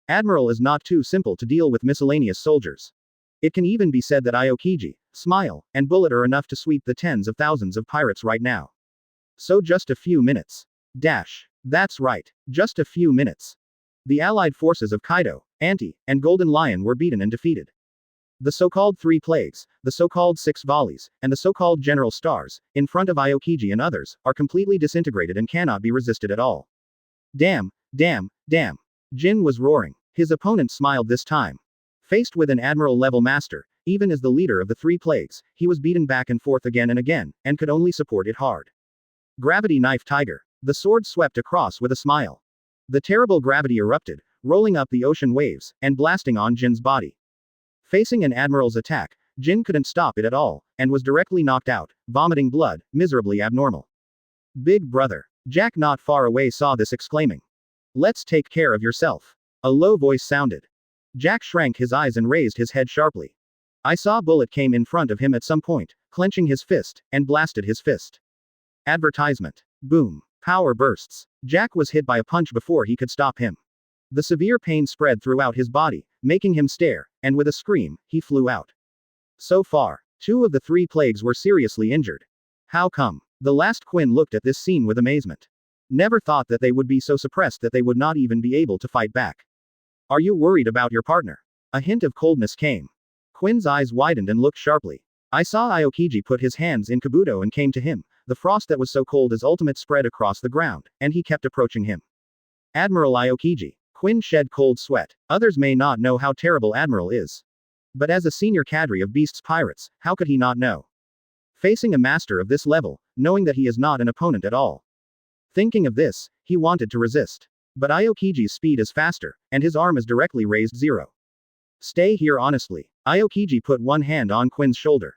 Admiral is not too simple to deal with miscellaneous soldiers. It can even be said that Aokiji, Smile, and Bullet are enough to sweep the tens of thousands of pirates right now. So just a few minutes. That's right. Just a few minutes. The allied forces of Kaido, Anti, and Golden Lion were beaten and defeated. The so-called 3 plagues, the so-called 6 volleys, and the so-called general stars, in front of Aokiji and others, are completely disintegrated and cannot be resisted at all. Damn. Jin was roaring. His opponent smiled this time. Faced with an admiral-level master, even as the leader of the 3 plagues, he was beaten back and forth again and again, and could only support it hard. Gravity Knife Tiger. The sword swept across with a smile. The terrible gravity erupted, rolling up the ocean waves, and blasting on Jin's body. Facing an admiral's attack, Jin couldn't stop it at all, and was directly knocked out, vomiting blood, miserably abnormal. Big brother. Jack not far away saw this, exclaiming. Let's take care of yourself. A low voice sounded. Jack shrank his eyes and raised his head sharply. I saw Bullet came in front of him at some point, clenching his fist, and blasted his fist. Advertisement. Boom. Power bursts. Jack was hit by a punch before he could stop him. The severe pain spread throughout his body, making him stare, and with a scream, he flew out. So far, 2 of the 3 plagues were seriously injured. How come? The last Quinn looked at this scene with amazement. Never thought that they would be so suppressed that they would not even be able to fight back. Are you worried about your partner? A hint of coldness came. Quinn's eyes widened and looked sharply. I saw Aokiji put his hands in Kabuto and came to him. The frost that was so cold as ultimate spread across the ground, and he kept approaching him. Admiral Aokiji. Quinn shed cold sweat. Others may not know how terrible Admiral is. But as a senior cadre of Beast's pirates, how could he not know? Facing a master of this level, knowing that he is not an opponent at all. Thinking of this, he wanted to resist. But Aokiji's speed is faster, and his arm is directly raised 0. Stay here honestly. Aokiji put one hand on Quinn's shoulder.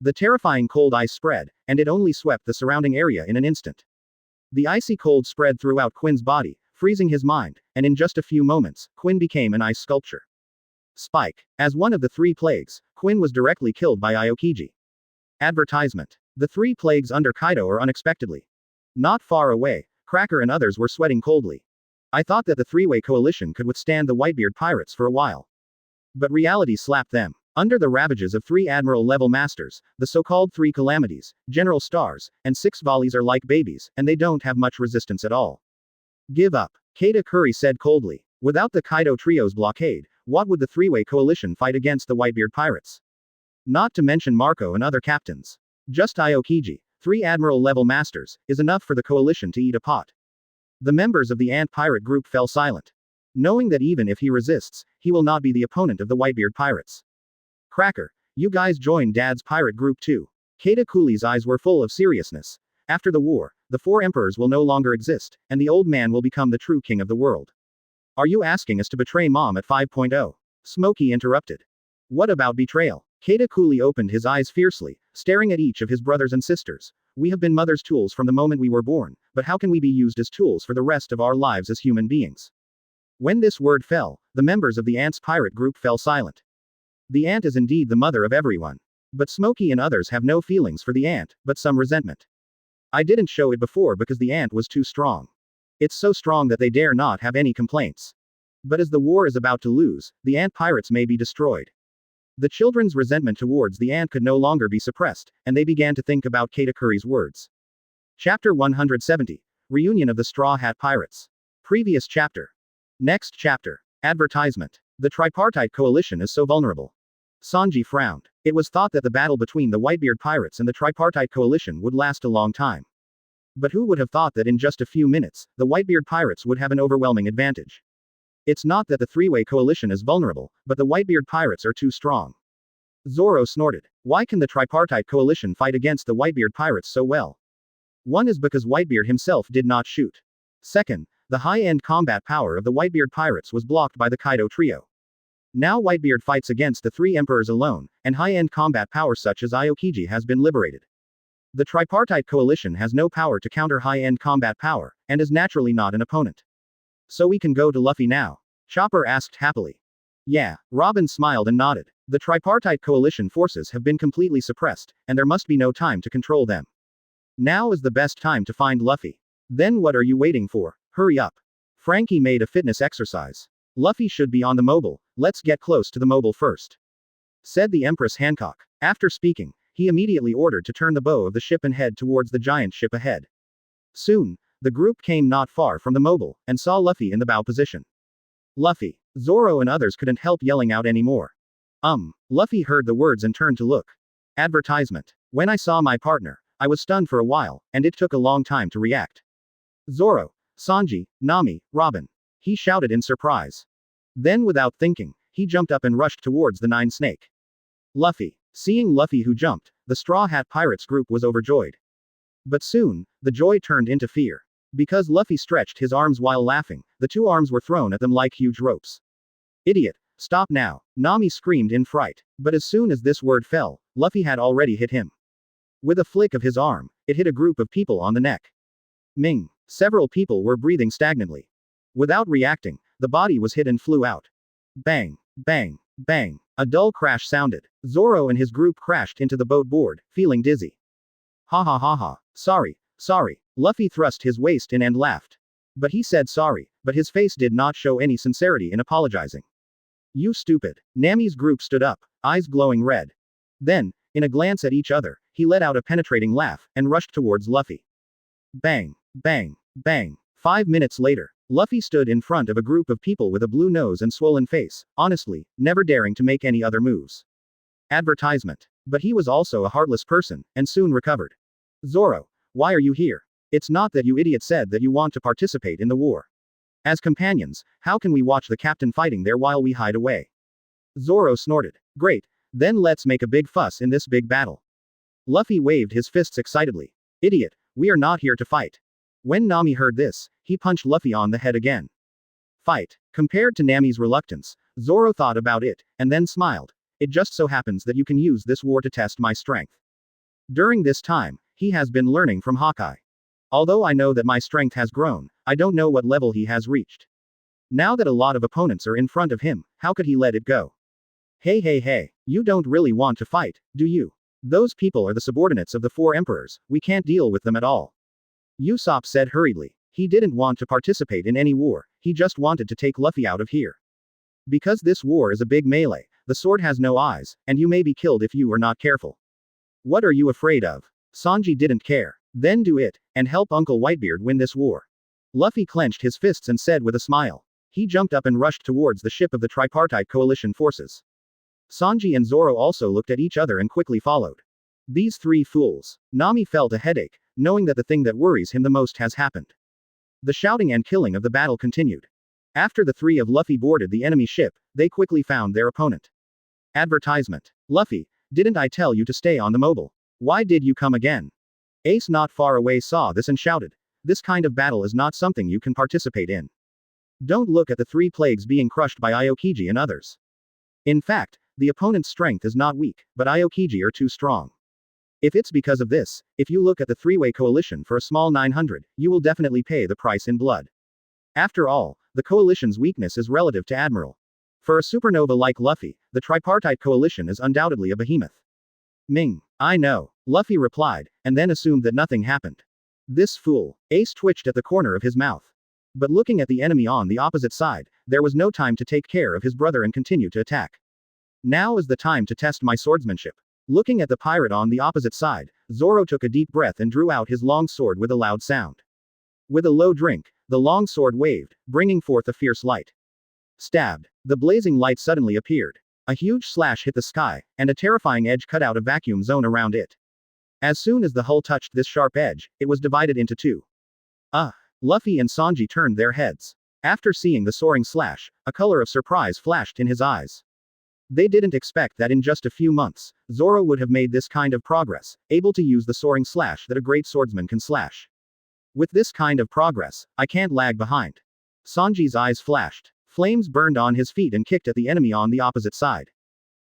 The terrifying cold ice spread, and it only swept the surrounding area in an instant. The icy cold spread throughout Quinn's body, freezing his mind, and in just a few moments, Quinn became an ice sculpture. Spike. As one of the three plagues, Quinn was directly killed by Aokiji. Advertisement. The three plagues under Kaido are unexpectedly. Not far away, Cracker and others were sweating coldly. I thought that the three-way coalition could withstand the Whitebeard pirates for a while. But reality slapped them. Under the ravages of 3 Admiral-level masters, the so-called 3 calamities, General Stars, and 6 volleys are like babies, and they don't have much resistance at all. Give up. Katakuri said coldly. Without the Kaido trio's blockade, what would the three-way coalition fight against the Whitebeard pirates? Not to mention Marco and other captains. Just Aokiji, 3 Admiral-level masters, is enough for the coalition to eat a pot. The members of the Ant pirate group fell silent. Knowing that even if he resists, he will not be the opponent of the Whitebeard pirates. Cracker, you guys joined Dad's pirate group too. Katakuri's eyes were full of seriousness. After the war, the 4 emperors will no longer exist, and the old man will become the true king of the world. Are you asking us to betray Mom at 5.0? Smokey interrupted. What about betrayal? Katakuri opened his eyes fiercely, staring at each of his brothers and sisters. We have been mother's tools from the moment we were born, but how can we be used as tools for the rest of our lives as human beings? When this word fell, the members of the Ant's pirate group fell silent. The Ant is indeed the mother of everyone. But Smokey and others have no feelings for the Ant, but some resentment. I didn't show it before because the Ant was too strong. It's so strong that they dare not have any complaints. But as the war is about to lose, the Ant pirates may be destroyed. The children's resentment towards the Ant could no longer be suppressed, and they began to think about Katakuri's words. Chapter 170. Reunion of the Straw Hat Pirates. Previous chapter. Next chapter. Advertisement. The tripartite coalition is so vulnerable. Sanji frowned. It was thought that the battle between the Whitebeard pirates and the tripartite coalition would last a long time. But who would have thought that in just a few minutes, the Whitebeard pirates would have an overwhelming advantage? It's not that the three-way coalition is vulnerable, but the Whitebeard pirates are too strong. Zoro snorted. Why can the tripartite coalition fight against the Whitebeard pirates so well? One is because Whitebeard himself did not shoot. Second, the high-end combat power of the Whitebeard pirates was blocked by the Kaido trio. Now Whitebeard fights against the 3 emperors alone, and high-end combat power such as Aokiji has been liberated. The tripartite coalition has no power to counter high-end combat power, and is naturally not an opponent. So we can go to Luffy now? Chopper asked happily. Yeah, Robin smiled and nodded. The tripartite coalition forces have been completely suppressed, and there must be no time to control them. Now is the best time to find Luffy. Then what are you waiting for? Hurry up. Frankie made a fitness exercise. Luffy should be on the mobile, let's get close to the mobile first. Said the Empress Hancock. After speaking, he immediately ordered to turn the bow of the ship and head towards the giant ship ahead. Soon, the group came not far from the mobile, and saw Luffy in the bow position. Luffy. Zoro and others couldn't help yelling out anymore. Luffy heard the words and turned to look. Advertisement. When I saw my partner, I was stunned for a while, and it took a long time to react. Zoro, Sanji, Nami, Robin. He shouted in surprise. Then without thinking, he jumped up and rushed towards the 9 snake. Luffy. Seeing Luffy who jumped, the Straw Hat Pirates group was overjoyed. But soon, the joy turned into fear. Because Luffy stretched his arms while laughing, the 2 arms were thrown at them like huge ropes. Idiot! Stop now! Nami screamed in fright. But as soon as this word fell, Luffy had already hit him. With a flick of his arm, it hit a group of people on the neck. Ming. Several people were breathing stagnantly. Without reacting, the body was hit and flew out. Bang, bang, bang. A dull crash sounded. Zoro and his group crashed into the boat board, feeling dizzy. Ha ha ha ha. Sorry. Luffy thrust his waist in and laughed. But he said sorry, but his face did not show any sincerity in apologizing. You stupid. Nami's group stood up, eyes glowing red. Then, in a glance at each other, he let out a penetrating laugh, and rushed towards Luffy. Bang, bang, bang. 5 minutes later, Luffy stood in front of a group of people with a blue nose and swollen face, honestly, never daring to make any other moves. Advertisement. But he was also a heartless person, and soon recovered. Zoro, why are you here? It's not that you idiot said that you want to participate in the war. As companions, how can we watch the captain fighting there while we hide away? Zoro snorted. Great, then let's make a big fuss in this big battle. Luffy waved his fists excitedly. Idiot, we are not here to fight. When Nami heard this, he punched Luffy on the head again. Fight. Compared to Nami's reluctance, Zoro thought about it, and then smiled. It just so happens that you can use this war to test my strength. During this time, he has been learning from Hawkeye. Although I know that my strength has grown, I don't know what level he has reached. Now that a lot of opponents are in front of him, how could he let it go? Hey, you don't really want to fight, do you? Those people are the subordinates of the four emperors, we can't deal with them at all. Usopp said hurriedly. He didn't want to participate in any war, he just wanted to take Luffy out of here. Because this war is a big melee, the sword has no eyes, and you may be killed if you are not careful. What are you afraid of? Sanji didn't care. Then do it, and help Uncle Whitebeard win this war. Luffy clenched his fists and said with a smile. He jumped up and rushed towards the ship of the tripartite coalition forces. Sanji and Zoro also looked at each other and quickly followed. These three fools. Nami felt a headache, knowing that the thing that worries him the most has happened. The shouting and killing of the battle continued. After the three of Luffy boarded the enemy ship, they quickly found their opponent. Advertisement. Luffy, didn't I tell you to stay on the mobile? Why did you come again? Ace not far away saw this and shouted. This kind of battle is not something you can participate in. Don't look at the three plagues being crushed by Aokiji and others. In fact, the opponent's strength is not weak, but Aokiji are too strong. If it's because of this, if you look at the three-way coalition for a small 900, you will definitely pay the price in blood. After all, the coalition's weakness is relative to Admiral. For a supernova like Luffy, the tripartite coalition is undoubtedly a behemoth. Ming, I know, Luffy replied, and then assumed that nothing happened. This fool. Ace twitched at the corner of his mouth. But looking at the enemy on the opposite side, there was no time to take care of his brother and continue to attack. Now is the time to test my swordsmanship. Looking at the pirate on the opposite side, Zoro took a deep breath and drew out his long sword with a loud sound. With a low drink, the long sword waved, bringing forth a fierce light. Stabbed. The blazing light suddenly appeared. A huge slash hit the sky, and a terrifying edge cut out a vacuum zone around it. As soon as the hull touched this sharp edge, it was divided into two. Luffy and Sanji turned their heads. After seeing the soaring slash, a color of surprise flashed in his eyes. They didn't expect that in just a few months, Zoro would have made this kind of progress, able to use the soaring slash that a great swordsman can slash. With this kind of progress, I can't lag behind. Sanji's eyes flashed. Flames burned on his feet and kicked at the enemy on the opposite side.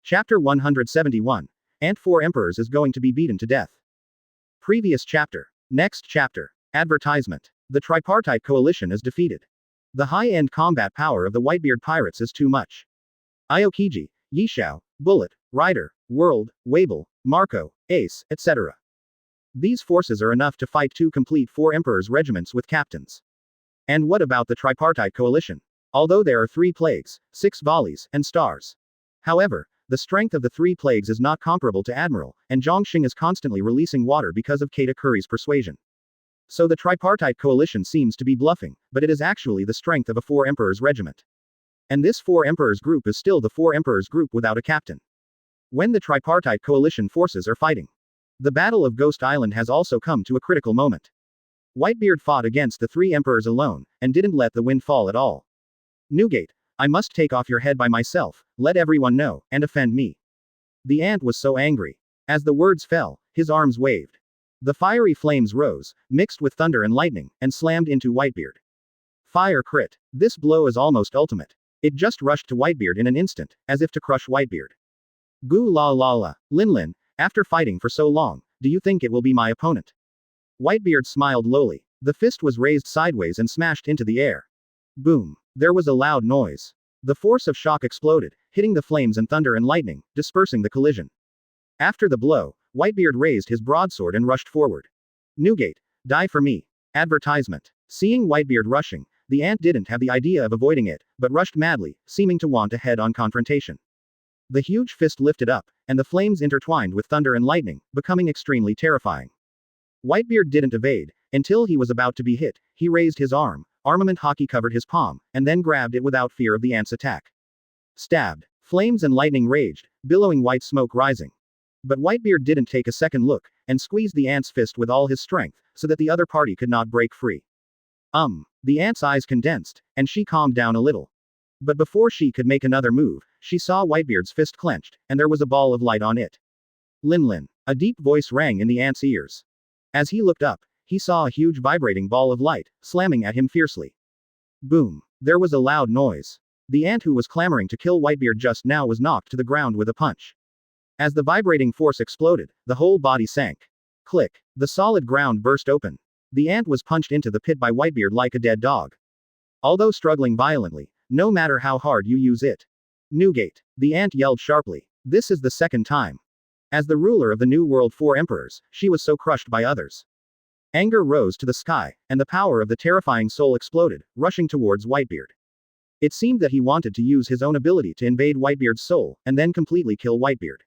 Chapter 171. Ant 4 Emperors is going to be beaten to death. Previous chapter. Next chapter. Advertisement. The tripartite coalition is defeated. The high-end combat power of the Whitebeard pirates is too much. Aokiji, Yishao, Bullet, Ryder, World, Wable, Marco, Ace, etc. These forces are enough to fight two complete four emperors' regiments with captains. And what about the tripartite coalition? Although there are 3 plagues, 6 volleys, and stars. However, the strength of the 3 plagues is not comparable to Admiral, and Zhongxing is constantly releasing water because of Katakuri's persuasion. So the tripartite coalition seems to be bluffing, but it is actually the strength of a 4 emperors regiment. And this 4 emperors group is still the 4 emperors group without a captain. When the tripartite coalition forces are fighting. The Battle of Ghost Island has also come to a critical moment. Whitebeard fought against the 3 emperors alone, and didn't let the wind fall at all. Newgate, I must take off your head by myself, let everyone know, and offend me. The ant was so angry. As the words fell, his arms waved. The fiery flames rose, mixed with thunder and lightning, and slammed into Whitebeard. Fire crit. This blow is almost ultimate. It just rushed to Whitebeard in an instant, as if to crush Whitebeard. Goo la la la. Linlin, after fighting for so long, do you think it will be my opponent? Whitebeard smiled lowly. The fist was raised sideways and smashed into the air. Boom. There was a loud noise. The force of shock exploded, hitting the flames and thunder and lightning, dispersing the collision. After the blow, Whitebeard raised his broadsword and rushed forward. Newgate, die for me. Advertisement. Seeing Whitebeard rushing, the ant didn't have the idea of avoiding it, but rushed madly, seeming to want a head-on confrontation. The huge fist lifted up, and the flames intertwined with thunder and lightning, becoming extremely terrifying. Whitebeard didn't evade. Until he was about to be hit, he raised his arm, armament hockey covered his palm, and then grabbed it without fear of the ant's attack. Stabbed. Flames and lightning raged, billowing white smoke rising. But Whitebeard didn't take a second look, and squeezed the ant's fist with all his strength, so that the other party could not break free. The ant's eyes condensed, and she calmed down a little. But before she could make another move, she saw Whitebeard's fist clenched, and there was a ball of light on it. Linlin. A deep voice rang in the ant's ears. As he looked up, he saw a huge vibrating ball of light, slamming at him fiercely. Boom. There was a loud noise. The ant who was clamoring to kill Whitebeard just now was knocked to the ground with a punch. As the vibrating force exploded, the whole body sank. Click. The solid ground burst open. The ant was punched into the pit by Whitebeard like a dead dog. Although struggling violently, no matter how hard you use it. Newgate. The ant yelled sharply. This is the second time. As the ruler of the New World 4 emperors, she was so crushed by others. Anger rose to the sky, and the power of the terrifying soul exploded, rushing towards Whitebeard. It seemed that he wanted to use his own ability to invade Whitebeard's soul, and then completely kill Whitebeard.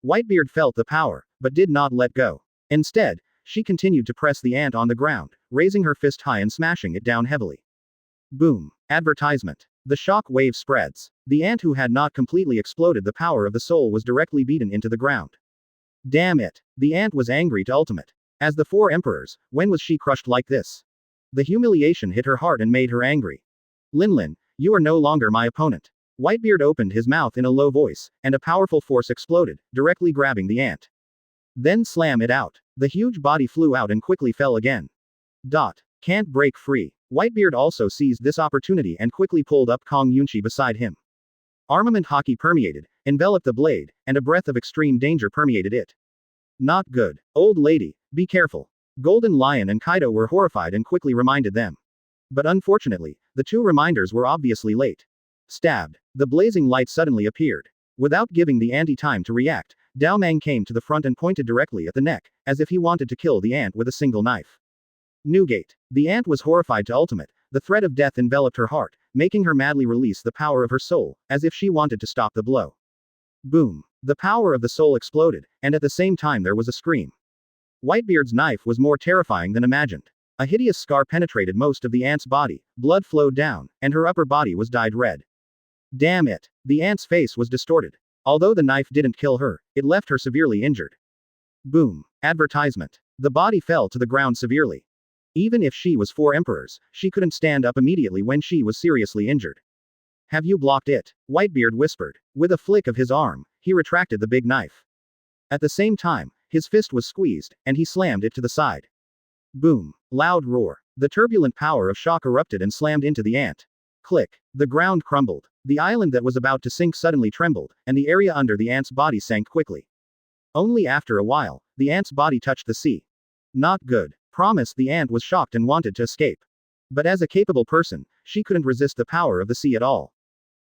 Whitebeard felt the power, but did not let go. Instead, she continued to press the ant on the ground, raising her fist high and smashing it down heavily. Boom. Advertisement. The shock wave spreads. The ant who had not completely exploded the power of the soul was directly beaten into the ground. Damn it. The ant was angry to ultimate. As the 4 emperors, when was she crushed like this? The humiliation hit her heart and made her angry. Linlin, you are no longer my opponent. Whitebeard opened his mouth in a low voice, and a powerful force exploded, directly grabbing the ant. Then slam it out. The huge body flew out and quickly fell again. Can't break free. Whitebeard also seized this opportunity and quickly pulled up Kong Yunchi beside him. Armament hockey permeated, enveloped the blade, and a breath of extreme danger permeated it. Not good. Old lady, be careful. Golden Lion and Kaido were horrified and quickly reminded them. But unfortunately, the 2 reminders were obviously late. Stabbed. The blazing light suddenly appeared. Without giving the ant time to react, Dao Mang came to the front and pointed directly at the neck, as if he wanted to kill the ant with a single knife. Newgate. The ant was horrified to ultimate. The threat of death enveloped her heart, making her madly release the power of her soul, as if she wanted to stop the blow. Boom. The power of the soul exploded, and at the same time there was a scream. Whitebeard's knife was more terrifying than imagined. A hideous scar penetrated most of the ant's body, blood flowed down, and her upper body was dyed red. Damn it. The ant's face was distorted. Although the knife didn't kill her, it left her severely injured. Boom. Advertisement. The body fell to the ground severely. Even if she was 4 emperors, she couldn't stand up immediately when she was seriously injured. Have you blocked it? Whitebeard whispered. With a flick of his arm, he retracted the big knife. At the same time, his fist was squeezed, and he slammed it to the side. Boom. Loud roar. The turbulent power of shock erupted and slammed into the ant. Click. The ground crumbled. The island that was about to sink suddenly trembled, and the area under the ant's body sank quickly. Only after a while, the ant's body touched the sea. Not good. Promise. The ant was shocked and wanted to escape. But as a capable person, she couldn't resist the power of the sea at all.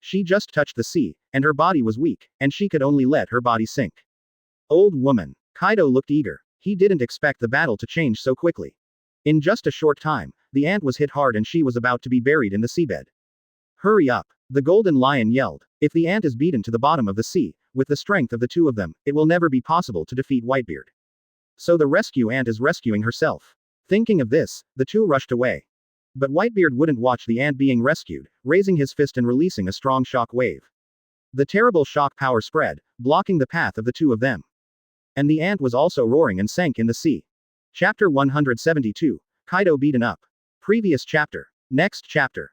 She just touched the sea, and her body was weak, and she could only let her body sink. Old woman. Kaido looked eager. He didn't expect the battle to change so quickly. In just a short time, the ant was hit hard and she was about to be buried in the seabed. Hurry up. The Golden Lion yelled. If the ant is beaten to the bottom of the sea, with the strength of the 2 of them, it will never be possible to defeat Whitebeard. So the rescue ant is rescuing herself. Thinking of this, the 2 rushed away. But Whitebeard wouldn't watch the ant being rescued, raising his fist and releasing a strong shock wave. The terrible shock power spread, blocking the path of the 2 of them. And the ant was also roaring and sank in the sea. Chapter 172. Kaido beaten up. Previous chapter. Next chapter.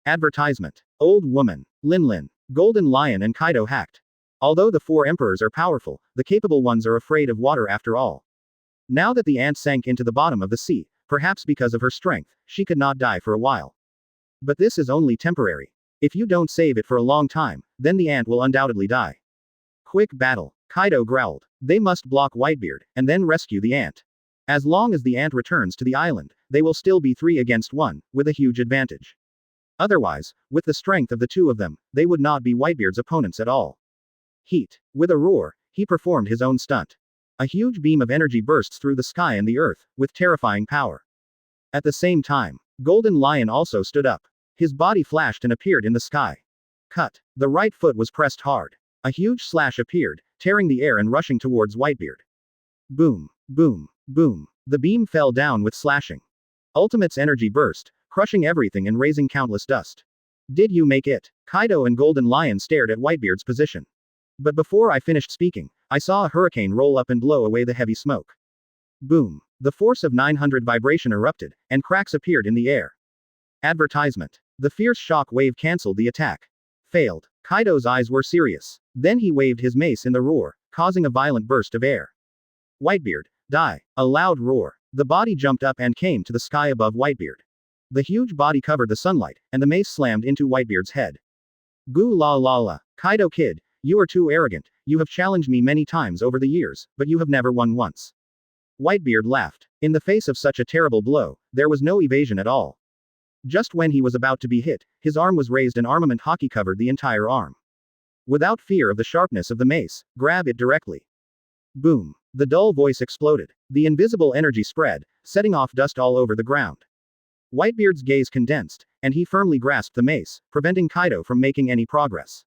Advertisement. Old woman. Linlin. Golden Lion and Kaido hacked. Although the 4 emperors are powerful, the capable ones are afraid of water after all. Now that the ant sank into the bottom of the sea, perhaps because of her strength, she could not die for a while. But this is only temporary. If you don't save it for a long time, then the ant will undoubtedly die. Quick battle. Kaido growled. They must block Whitebeard, and then rescue the ant. As long as the ant returns to the island, they will still be 3 against 1, with a huge advantage. Otherwise, with the strength of the 2 of them, they would not be Whitebeard's opponents at all. Heat. With a roar, he performed his own stunt. A huge beam of energy bursts through the sky and the earth, with terrifying power. At the same time, Golden Lion also stood up. His body flashed and appeared in the sky. Cut. The right foot was pressed hard. A huge slash appeared, tearing the air and rushing towards Whitebeard. Boom. Boom. Boom. The beam fell down with slashing. Ultimate's energy burst, crushing everything and raising countless dust. Did you make it? Kaido and Golden Lion stared at Whitebeard's position. But before I finished speaking, I saw a hurricane roll up and blow away the heavy smoke. Boom. The force of 900 vibration erupted, and cracks appeared in the air. Advertisement. The fierce shock wave cancelled the attack. Failed. Kaido's eyes were serious. Then he waved his mace in the roar, causing a violent burst of air. Whitebeard, die. A loud roar. The body jumped up and came to the sky above Whitebeard. The huge body covered the sunlight, and the mace slammed into Whitebeard's head. Goo la la la. Kaido kid, you are too arrogant, you have challenged me many times over the years, but you have never won once. Whitebeard laughed. In the face of such a terrible blow, there was no evasion at all. Just when he was about to be hit, his arm was raised and armament Haki covered the entire arm. Without fear of the sharpness of the mace, grab it directly. Boom. The dull voice exploded. The invisible energy spread, setting off dust all over the ground. Whitebeard's gaze condensed, and he firmly grasped the mace, preventing Kaido from making any progress.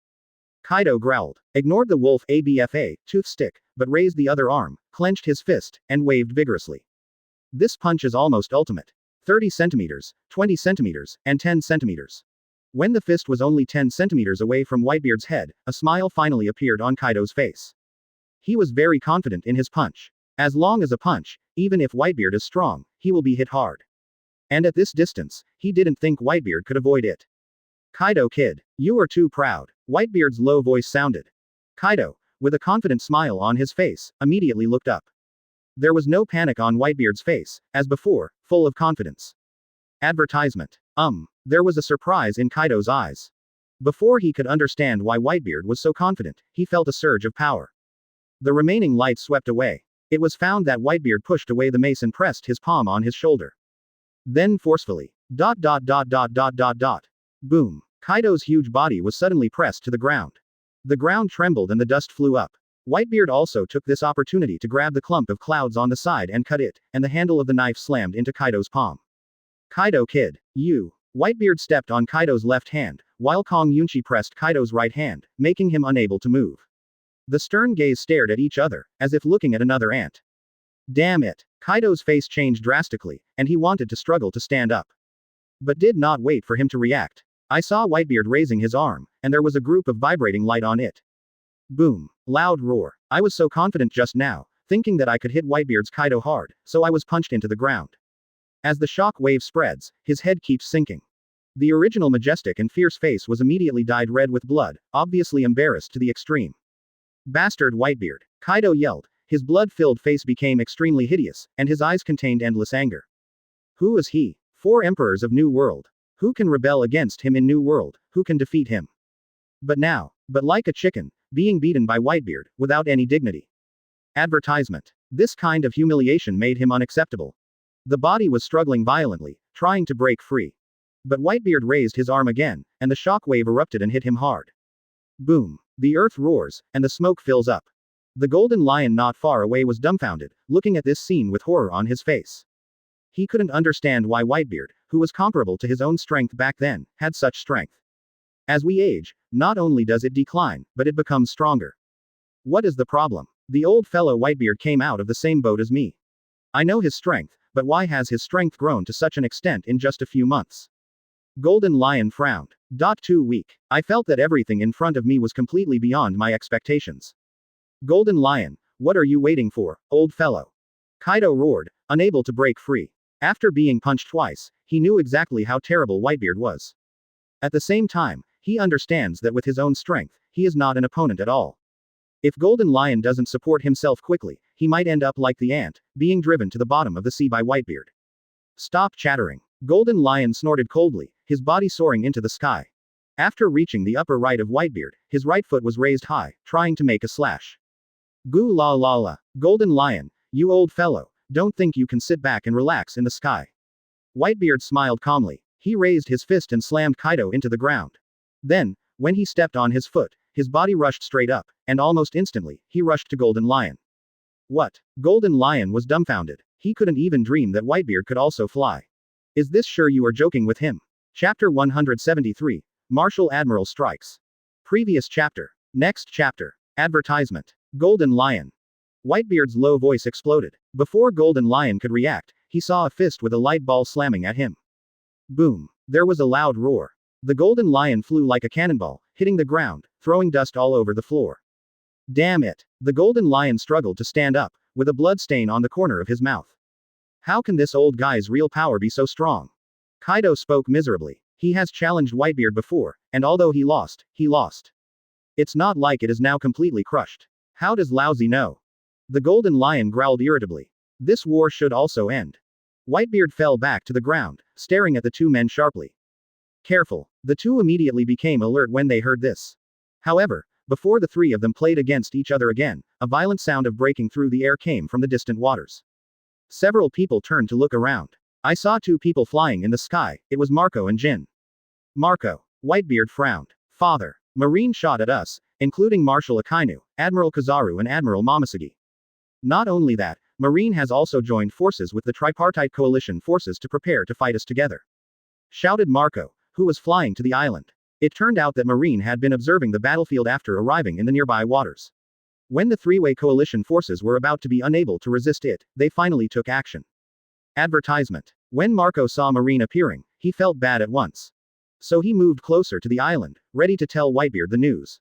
Kaido growled, ignored the wolf ABFA, tooth stick, but raised the other arm, clenched his fist, and waved vigorously. This punch is almost ultimate. 30 centimeters, 20 centimeters, and 10 centimeters. When the fist was only 10 centimeters away from Whitebeard's head, a smile finally appeared on Kaido's face. He was very confident in his punch. As long as a punch, even if Whitebeard is strong, he will be hit hard. And at this distance, he didn't think Whitebeard could avoid it. Kaido kid, you are too proud. Whitebeard's low voice sounded. Kaido, with a confident smile on his face, immediately looked up. There was no panic on Whitebeard's face, as before, full of confidence. Advertisement. There was a surprise in Kaido's eyes. Before he could understand why Whitebeard was so confident, he felt a surge of power. The remaining light swept away. It was found that Whitebeard pushed away the mace and pressed his palm on his shoulder. Then forcefully. Boom. Kaido's huge body was suddenly pressed to the ground. The ground trembled and the dust flew up. Whitebeard also took this opportunity to grab the clump of clouds on the side and cut it, and the handle of the knife slammed into Kaido's palm. Kaido kid, you. Whitebeard stepped on Kaido's left hand, while Kong Yunchi pressed Kaido's right hand, making him unable to move. The stern gaze stared at each other, as if looking at another ant. Damn it. Kaido's face changed drastically, and he wanted to struggle to stand up. But did not wait for him to react. I saw Whitebeard raising his arm, and there was a group of vibrating light on it. Boom. Loud roar. I was so confident just now, thinking that I could hit Whitebeard's Kaido hard, so I was punched into the ground. As the shock wave spreads, his head keeps sinking. The original majestic and fierce face was immediately dyed red with blood, obviously embarrassed to the extreme. Bastard Whitebeard. Kaido yelled. His blood-filled face became extremely hideous, and his eyes contained endless anger. Who is he? 4 emperors of New World. Who can rebel against him in New World? Who can defeat him? But like a chicken, being beaten by Whitebeard, without any dignity. Advertisement. This kind of humiliation made him unacceptable. The body was struggling violently, trying to break free. But Whitebeard raised his arm again, and the shock wave erupted and hit him hard. Boom. The earth roars, and the smoke fills up. The golden lion not far away was dumbfounded, looking at this scene with horror on his face. He couldn't understand why Whitebeard, who was comparable to his own strength back then, had such strength. As we age, not only does it decline, but it becomes stronger. What is the problem? The old fellow Whitebeard came out of the same boat as me. I know his strength, but why has his strength grown to such an extent in just a few months? Golden Lion frowned. Too weak. I felt that everything in front of me was completely beyond my expectations. Golden Lion, what are you waiting for, old fellow? Kaido roared, unable to break free. After being punched twice, he knew exactly how terrible Whitebeard was. At the same time, he understands that with his own strength, he is not an opponent at all. If Golden Lion doesn't support himself quickly, he might end up like the ant, being driven to the bottom of the sea by Whitebeard. Stop chattering. Golden Lion snorted coldly, his body soaring into the sky. After reaching the upper right of Whitebeard, his right foot was raised high, trying to make a slash. Goo la la la. Golden Lion, you old fellow, don't think you can sit back and relax in the sky. Whitebeard smiled calmly. He raised his fist and slammed Kaido into the ground. Then, when he stepped on his foot, his body rushed straight up, and almost instantly, he rushed to Golden Lion. What? Golden Lion was dumbfounded. He couldn't even dream that Whitebeard could also fly. Is this sure you are joking with him? Chapter 173. Martial Admiral strikes. Previous chapter. Next chapter. Advertisement. Golden Lion. Whitebeard's low voice exploded. Before Golden Lion could react, he saw a fist with a light ball slamming at him. Boom. There was a loud roar. The Golden Lion flew like a cannonball, hitting the ground, throwing dust all over the floor. Damn it. The Golden Lion struggled to stand up, with a blood stain on the corner of his mouth. How can this old guy's real power be so strong? Kaido spoke miserably. He has challenged Whitebeard before, and although he lost, he lost. It's not like it is now completely crushed. How does Lousy know? The Golden Lion growled irritably. This war should also end. Whitebeard fell back to the ground, staring at the two men sharply. Careful. The two immediately became alert when they heard this. However, before the three of them played against each other again, a violent sound of breaking through the air came from the distant waters. Several people turned to look around. I saw two people flying in the sky. It was Marco and Jin. Marco. Whitebeard frowned. Father. Marine shot at us, including Marshal Akainu, Admiral Kizaru and Admiral Momosuke. Not only that, Marine has also joined forces with the tripartite coalition forces to prepare to fight us together. Shouted Marco, who was flying to the island. It turned out that Marine had been observing the battlefield after arriving in the nearby waters. When the three-way coalition forces were about to be unable to resist it, they finally took action. Advertisement. When Marco saw Marine appearing, he felt bad at once. So he moved closer to the island, ready to tell Whitebeard the news.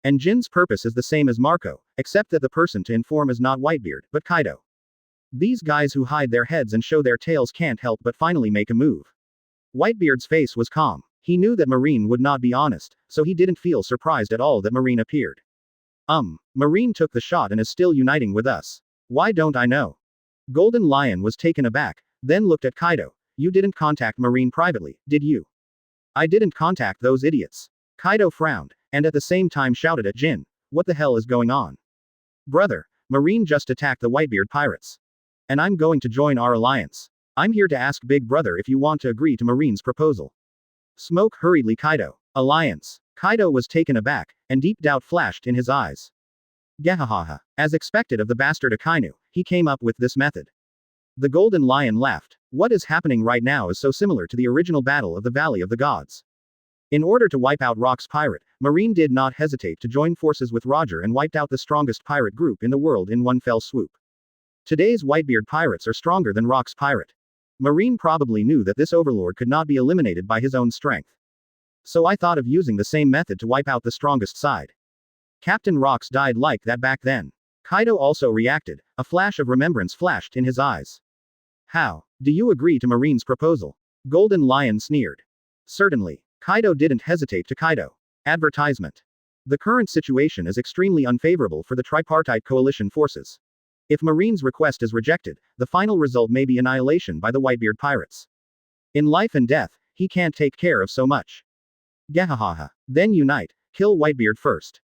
And Jin's purpose is the same as Marco, except that the person to inform is not Whitebeard, but Kaido. These guys who hide their heads and show their tails can't help but finally make a move. Whitebeard's face was calm. He knew that Marine would not be honest, so he didn't feel surprised at all that Marine appeared. Marine took the shot and is still uniting with us. Why don't I know? Golden Lion was taken aback, then looked at Kaido. You didn't contact Marine privately, did you? I didn't contact those idiots. Kaido frowned, and at the same time shouted at Jin. What the hell is going on? Brother, Marine just attacked the Whitebeard pirates. And I'm going to join our alliance. I'm here to ask Big Brother if you want to agree to Marine's proposal. Smoke hurriedly Kaido. Alliance. Kaido was taken aback, and deep doubt flashed in his eyes. Gahahaha. As expected of the bastard Akainu, he came up with this method. The Golden Lion laughed. What is happening right now is so similar to the original battle of the Valley of the Gods. In order to wipe out Rock's pirate, Marine did not hesitate to join forces with Roger and wiped out the strongest pirate group in the world in one fell swoop. Today's Whitebeard pirates are stronger than Rock's pirate. Marine probably knew that this overlord could not be eliminated by his own strength. So I thought of using the same method to wipe out the strongest side. Captain Rocks died like that back then. Kaido also reacted, a flash of remembrance flashed in his eyes. How? Do you agree to Marine's proposal? Golden Lion sneered. Certainly. Kaido didn't hesitate to Kaido. Advertisement. The current situation is extremely unfavorable for the tripartite coalition forces. If Marine's request is rejected, the final result may be annihilation by the Whitebeard pirates. In life and death, he can't take care of so much. Gahahaha. Then unite, kill Whitebeard first.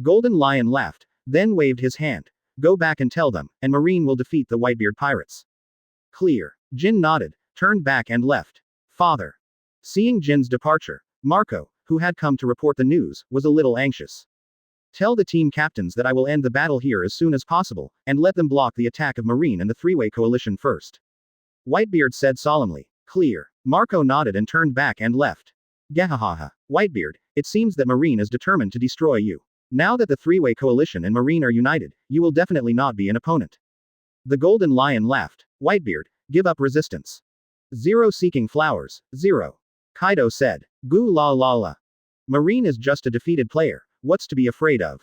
Golden Lion laughed, then waved his hand. Go back and tell them, and Marine will defeat the Whitebeard pirates. Clear. Jin nodded, turned back and left. Father. Seeing Jin's departure, Marco, who had come to report the news, was a little anxious. Tell the team captains that I will end the battle here as soon as possible, and let them block the attack of Marine and the three-way coalition first. Whitebeard said solemnly. Clear. Marco nodded and turned back and left. Gahahaha. Whitebeard, it seems that Marine is determined to destroy you. Now that the three-way coalition and Marine are united, you will definitely not be an opponent. The Golden Lion laughed. Whitebeard, give up resistance. Zero seeking flowers, zero. Kaido said. Goo la la la. Marine is just a defeated player, what's to be afraid of?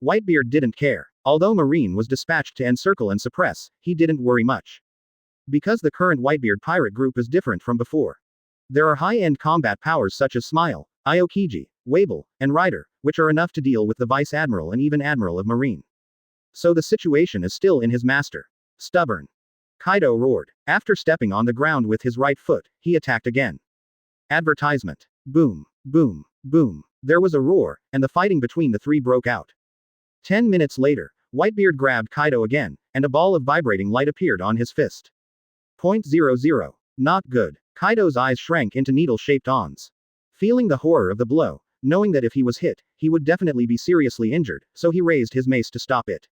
Whitebeard didn't care. Although Marine was dispatched to encircle and suppress, he didn't worry much. Because the current Whitebeard pirate group is different from before. There are high-end combat powers such as Smile, Aokiji, Wable, and Rider, which are enough to deal with the Vice Admiral and even Admiral of Marine. So the situation is still in his master. Stubborn. Kaido roared. After stepping on the ground with his right foot, he attacked again. Advertisement. Boom, boom, boom. There was a roar, and the fighting between the three broke out. 10 minutes later, Whitebeard grabbed Kaido again, and a ball of vibrating light appeared on his fist. .00. Not good. Kaido's eyes shrank into needle-shaped awns. Feeling the horror of the blow, knowing that if he was hit, he would definitely be seriously injured, so he raised his mace to stop it.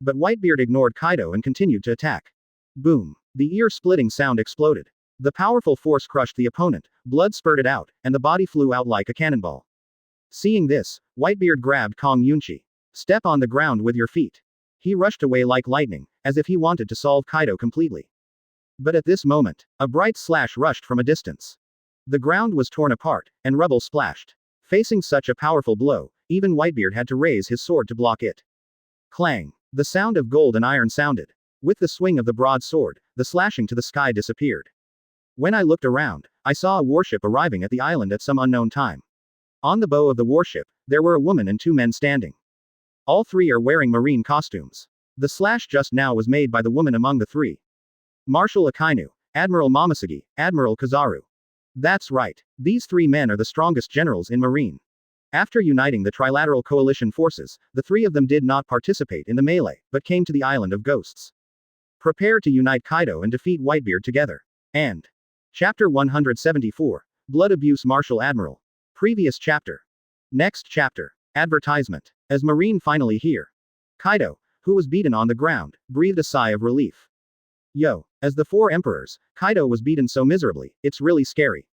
But Whitebeard ignored Kaido and continued to attack. Boom. The ear-splitting sound exploded. The powerful force crushed the opponent, blood spurted out, and the body flew out like a cannonball. Seeing this, Whitebeard grabbed Kong Yunchi. Step on the ground with your feet. He rushed away like lightning, as if he wanted to solve Kaido completely. But at this moment, a bright slash rushed from a distance. The ground was torn apart, and rubble splashed. Facing such a powerful blow, even Whitebeard had to raise his sword to block it. Clang. The sound of gold and iron sounded. With the swing of the broadsword, the slashing to the sky disappeared. When I looked around, I saw a warship arriving at the island at some unknown time. On the bow of the warship, there were a woman and two men standing. All three are wearing marine costumes. The slash just now was made by the woman among the three. Marshal Akainu, Admiral Momosuke, Admiral Kizaru. That's right. These three men are the strongest generals in Marine. After uniting the Trilateral Coalition forces, the three of them did not participate in the melee, but came to the Island of Ghosts. Prepare to unite Kaido and defeat Whitebeard together. And. Chapter 174. Blood Abuse Martial Admiral. Previous chapter. Next chapter. Advertisement. As Marine finally here. Kaido, who was beaten on the ground, breathed a sigh of relief. Yo. As the four emperors, Kaido was beaten so miserably, it's really scary.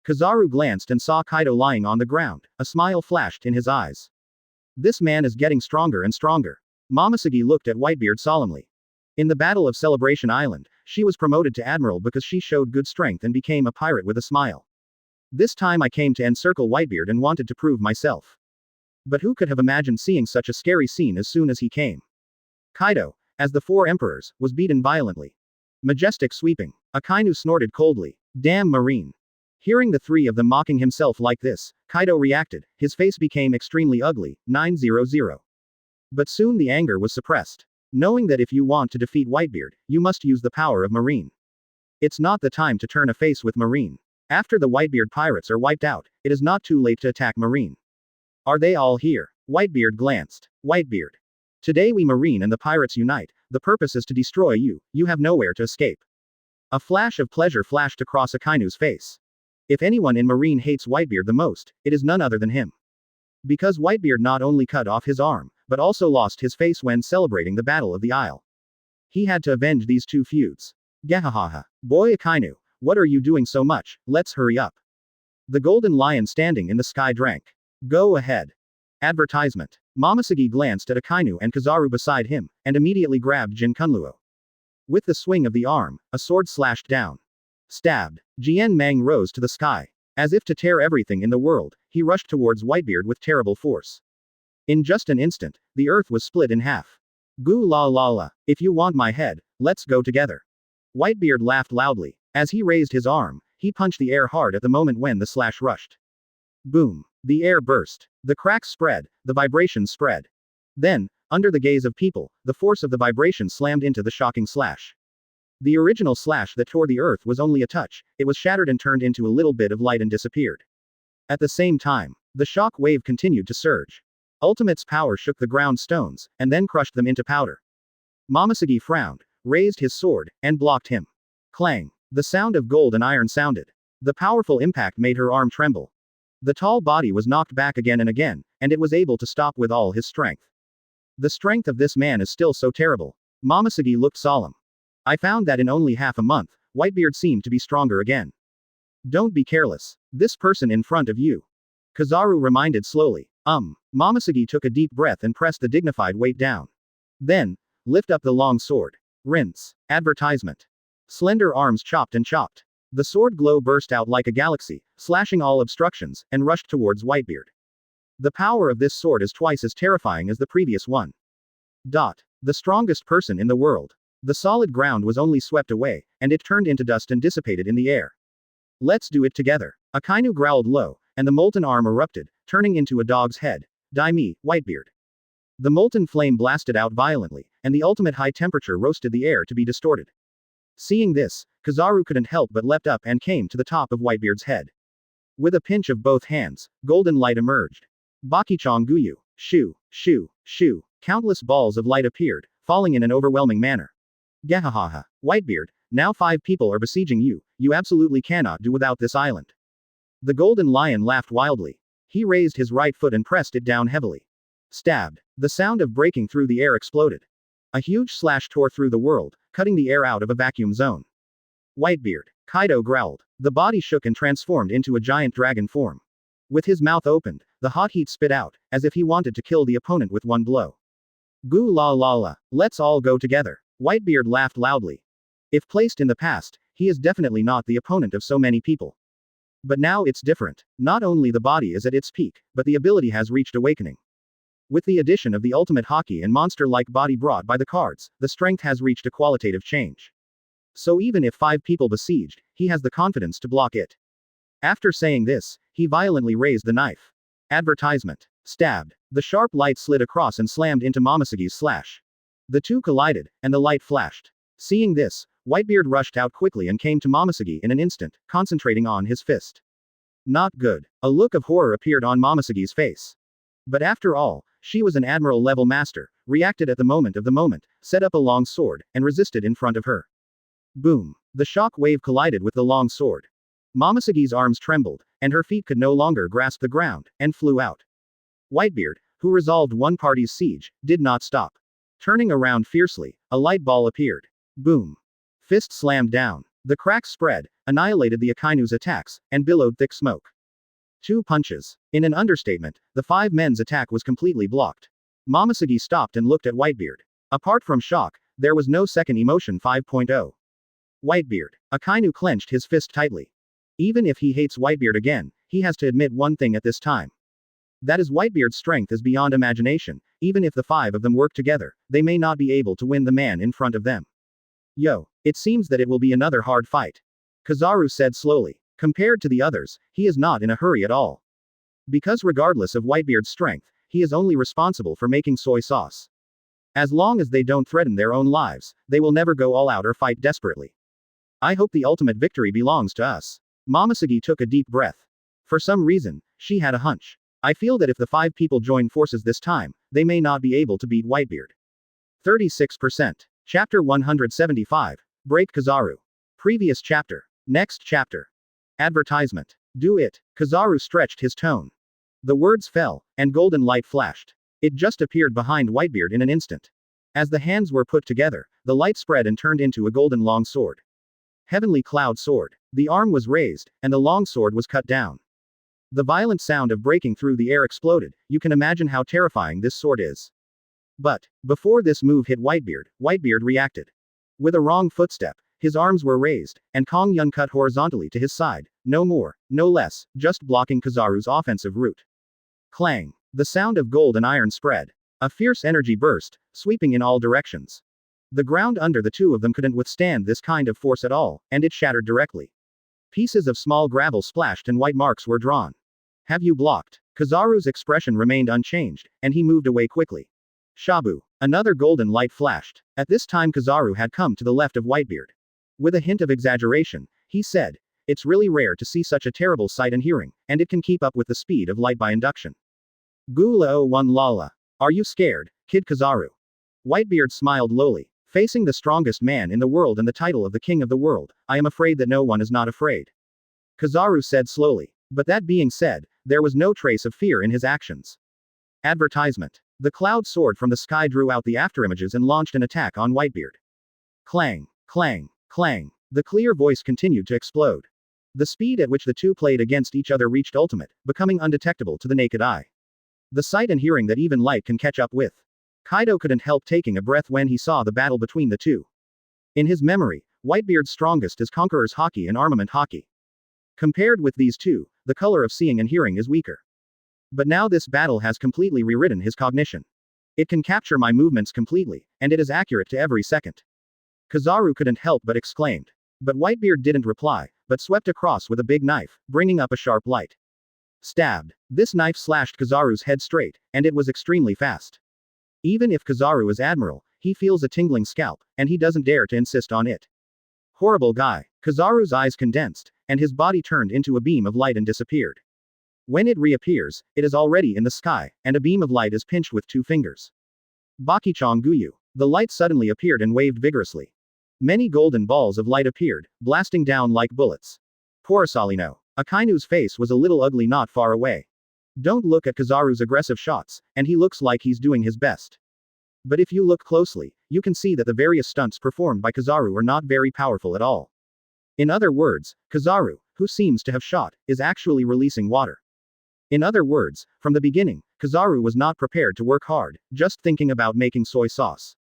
Kizaru glanced and saw Kaido lying on the ground, a smile flashed in his eyes. This man is getting stronger and stronger. Momoshiki looked at Whitebeard solemnly. In the Battle of Celebration Island, she was promoted to Admiral because she showed good strength and became a pirate with a smile. This time I came to encircle Whitebeard and wanted to prove myself. But who could have imagined seeing such a scary scene as soon as he came? Kaido, as the four emperors, was beaten violently. Majestic sweeping. Akainu snorted coldly. Damn Marine. Hearing the three of them mocking himself like this, Kaido reacted, his face became extremely ugly, 900. But soon the anger was suppressed. Knowing that if you want to defeat Whitebeard, you must use the power of Marine. It's not the time to turn a face with Marine. After the Whitebeard pirates are wiped out, it is not too late to attack Marine. Are they all here? Whitebeard glanced. Whitebeard. Today we Marine and the pirates unite, the purpose is to destroy you, you have nowhere to escape. A flash of pleasure flashed across Akainu's face. If anyone in Marine hates Whitebeard the most, it is none other than him. Because Whitebeard not only cut off his arm, but also lost his face when celebrating the Battle of the Isle. He had to avenge these two feuds. Gahahaha. Boy Akainu, what are you doing so much, let's hurry up. The golden lion standing in the sky drank. Go ahead. Advertisement. Momoshiki glanced at Akainu and Kizaru beside him, and immediately grabbed Jinkunluo. With the swing of the arm, a sword slashed down. Stabbed. Jian Mang rose to the sky. As if to tear everything in the world, he rushed towards Whitebeard with terrible force. In just an instant, the earth was split in half. Goo la la la, if you want my head, let's go together. Whitebeard laughed loudly. As he raised his arm, he punched the air hard at the moment when the slash rushed. Boom. The air burst. The cracks spread, the vibrations spread. Then, under the gaze of people, the force of the vibration slammed into the shocking slash. The original slash that tore the earth was only a touch, it was shattered and turned into a little bit of light and disappeared. At the same time, the shock wave continued to surge. Ultimate's power shook the ground stones, and then crushed them into powder. Momoshiki frowned, raised his sword, and blocked him. Clang. The sound of gold and iron sounded. The powerful impact made her arm tremble. The tall body was knocked back again and again, and it was able to stop with all his strength. The strength of this man is still so terrible. Momoshiki looked solemn. I found that in only half a month, Whitebeard seemed to be stronger again. Don't be careless. This person in front of you. Kizaru reminded slowly. Momoshiki took a deep breath and pressed the dignified weight down. Then, lift up the long sword. Rinse. Advertisement. Slender arms chopped and chopped. The sword glow burst out like a galaxy, slashing all obstructions, and rushed towards Whitebeard. The power of this sword is twice as terrifying as the previous one. The strongest person in the world. The solid ground was only swept away, and it turned into dust and dissipated in the air. Let's do it together. Akainu growled low, and the molten arm erupted, turning into a dog's head. Die me, Whitebeard. The molten flame blasted out violently, and the ultimate high temperature roasted the air to be distorted. Seeing this, Kizaru couldn't help but leapt up and came to the top of Whitebeard's head. With a pinch of both hands, golden light emerged. Bakichong Guyu. Shoo, shoo, shoo. Countless balls of light appeared, falling in an overwhelming manner. Gahahaha. Whitebeard, now 5 people are besieging you, you absolutely cannot do without this island. The golden lion laughed wildly. He raised his right foot and pressed it down heavily. Stabbed. The sound of breaking through the air exploded. A huge slash tore through the world, cutting the air out of a vacuum zone. Whitebeard. Kaido growled. The body shook and transformed into a giant dragon form. With his mouth opened, the hot heat spit out, as if he wanted to kill the opponent with one blow. Goo la la la. Let's all go together. Whitebeard laughed loudly. If placed in the past, he is definitely not the opponent of so many people. But now it's different. Not only the body is at its peak, but the ability has reached awakening. With the addition of the ultimate Hawkeye and monster-like body brought by the cards, the strength has reached a qualitative change. So even if 5 people besieged, he has the confidence to block it. After saying this, he violently raised the knife. Advertisement. Stabbed. The sharp light slid across and slammed into Momoshiki's slash. The two collided, and the light flashed. Seeing this, Whitebeard rushed out quickly and came to Momosuke in an instant, concentrating on his fist. Not good. A look of horror appeared on Momosuke's face. But after all, she was an admiral-level master, reacted at the moment, set up a long sword, and resisted in front of her. Boom. The shock wave collided with the long sword. Momosuke's arms trembled, and her feet could no longer grasp the ground, and flew out. Whitebeard, who resolved one party's siege, did not stop. Turning around fiercely, a light ball appeared. Boom. Fist slammed down. The cracks spread, annihilated the Akainu's attacks, and billowed thick smoke. 2 punches. In an understatement, the 5 men's attack was completely blocked. Momosuke stopped and looked at Whitebeard. Apart from shock, there was no second emotion. 5.0. Whitebeard. Akainu clenched his fist tightly. Even if he hates Whitebeard again, he has to admit one thing at this time. That is, Whitebeard's strength is beyond imagination. Even if the 5 of them work together, they may not be able to win the man in front of them. Yo, it seems that it will be another hard fight. Kizaru said slowly. Compared to the others, he is not in a hurry at all. Because regardless of Whitebeard's strength, he is only responsible for making soy sauce. As long as they don't threaten their own lives, they will never go all out or fight desperately. I hope the ultimate victory belongs to us. Momosuke took a deep breath. For some reason, she had a hunch. I feel that if the 5 people join forces this time, they may not be able to beat Whitebeard. 36%. Chapter 175. Break Kizaru. Previous chapter. Next chapter. Advertisement. Do it. Kizaru stretched his tone. The words fell, and golden light flashed. It just appeared behind Whitebeard in an instant. As the hands were put together, the light spread and turned into a golden long sword. Heavenly Cloud Sword. The arm was raised, and the long sword was cut down. The violent sound of breaking through the air exploded. You can imagine how terrifying this sword is. But, before this move hit Whitebeard, Whitebeard reacted. With a wrong footstep, his arms were raised, and Kong Yun cut horizontally to his side, no more, no less, just blocking Kizaru's offensive route. Clang. The sound of gold and iron spread. A fierce energy burst, sweeping in all directions. The ground under the 2 of them couldn't withstand this kind of force at all, and it shattered directly. Pieces of small gravel splashed and white marks were drawn. Have you blocked? Kizaru's expression remained unchanged, and he moved away quickly. Shabu. Another golden light flashed. At this time Kizaru had come to the left of Whitebeard. With a hint of exaggeration, he said, "It's really rare to see such a terrible sight and hearing, and it can keep up with the speed of light by induction." Gula 01 Lala. Are you scared, Kid Kizaru? Whitebeard smiled lowly. Facing the strongest man in the world and the title of the king of the world, I am afraid that no one is not afraid. Kizaru said slowly. But that being said, there was no trace of fear in his actions. Advertisement. The cloud sword from the sky drew out the afterimages and launched an attack on Whitebeard. Clang, clang, clang. The clear voice continued to explode. The speed at which the 2 played against each other reached ultimate, becoming undetectable to the naked eye. The sight and hearing that even light can catch up with. Kaido couldn't help taking a breath when he saw the battle between the 2. In his memory, Whitebeard's strongest is Conqueror's Haki and Armament Haki. Compared with these 2, the color of seeing and hearing is weaker. But now this battle has completely rewritten his cognition. It can capture my movements completely, and it is accurate to every second. Kizaru couldn't help but exclaimed. But Whitebeard didn't reply, but swept across with a big knife, bringing up a sharp light. Stabbed. This knife slashed Kizaru's head straight, and it was extremely fast. Even if Kizaru is admiral, he feels a tingling scalp, and he doesn't dare to insist on it. Horrible guy. Kizaru's eyes condensed, and his body turned into a beam of light and disappeared. When it reappears, it is already in the sky, and a beam of light is pinched with 2 fingers. Bakichong Guyu. The light suddenly appeared and waved vigorously. Many golden balls of light appeared, blasting down like bullets. Porosalino. Akainu's face was a little ugly not far away. Don't look at Kizaru's aggressive shots, and he looks like he's doing his best. But if you look closely, you can see that the various stunts performed by Kizaru are not very powerful at all. In other words, Kizaru, who seems to have shot, is actually releasing water. In other words, from the beginning, Kizaru was not prepared to work hard, just thinking about making soy sauce.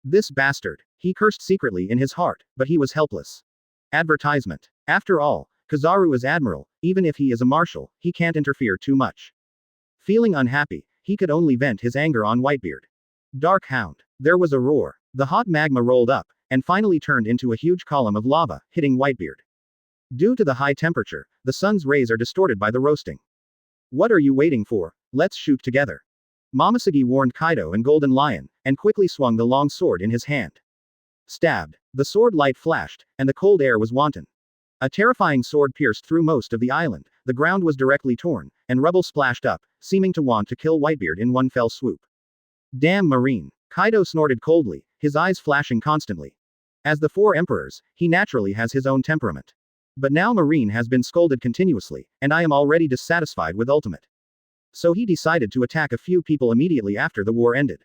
This bastard. He cursed secretly in his heart, but he was helpless. Advertisement. After all, Kizaru is admiral, even if he is a marshal, he can't interfere too much. Feeling unhappy, he could only vent his anger on Whitebeard. Dark Hound. There was a roar. The hot magma rolled up, and finally turned into a huge column of lava, hitting Whitebeard. Due to the high temperature, the sun's rays are distorted by the roasting. What are you waiting for? Let's shoot together. Momosuke warned Kaido and Golden Lion, and quickly swung the long sword in his hand. Stabbed. The sword light flashed, and the cold air was wanton. A terrifying sword pierced through most of the island, the ground was directly torn, and rubble splashed up, seeming to want to kill Whitebeard in one fell swoop. Damn Marine! Kaido snorted coldly, his eyes flashing constantly. As the Four Emperors, he naturally has his own temperament. But now Marine has been scolded continuously, and I am already dissatisfied with Ultimate. So he decided to attack a few people immediately after the war ended.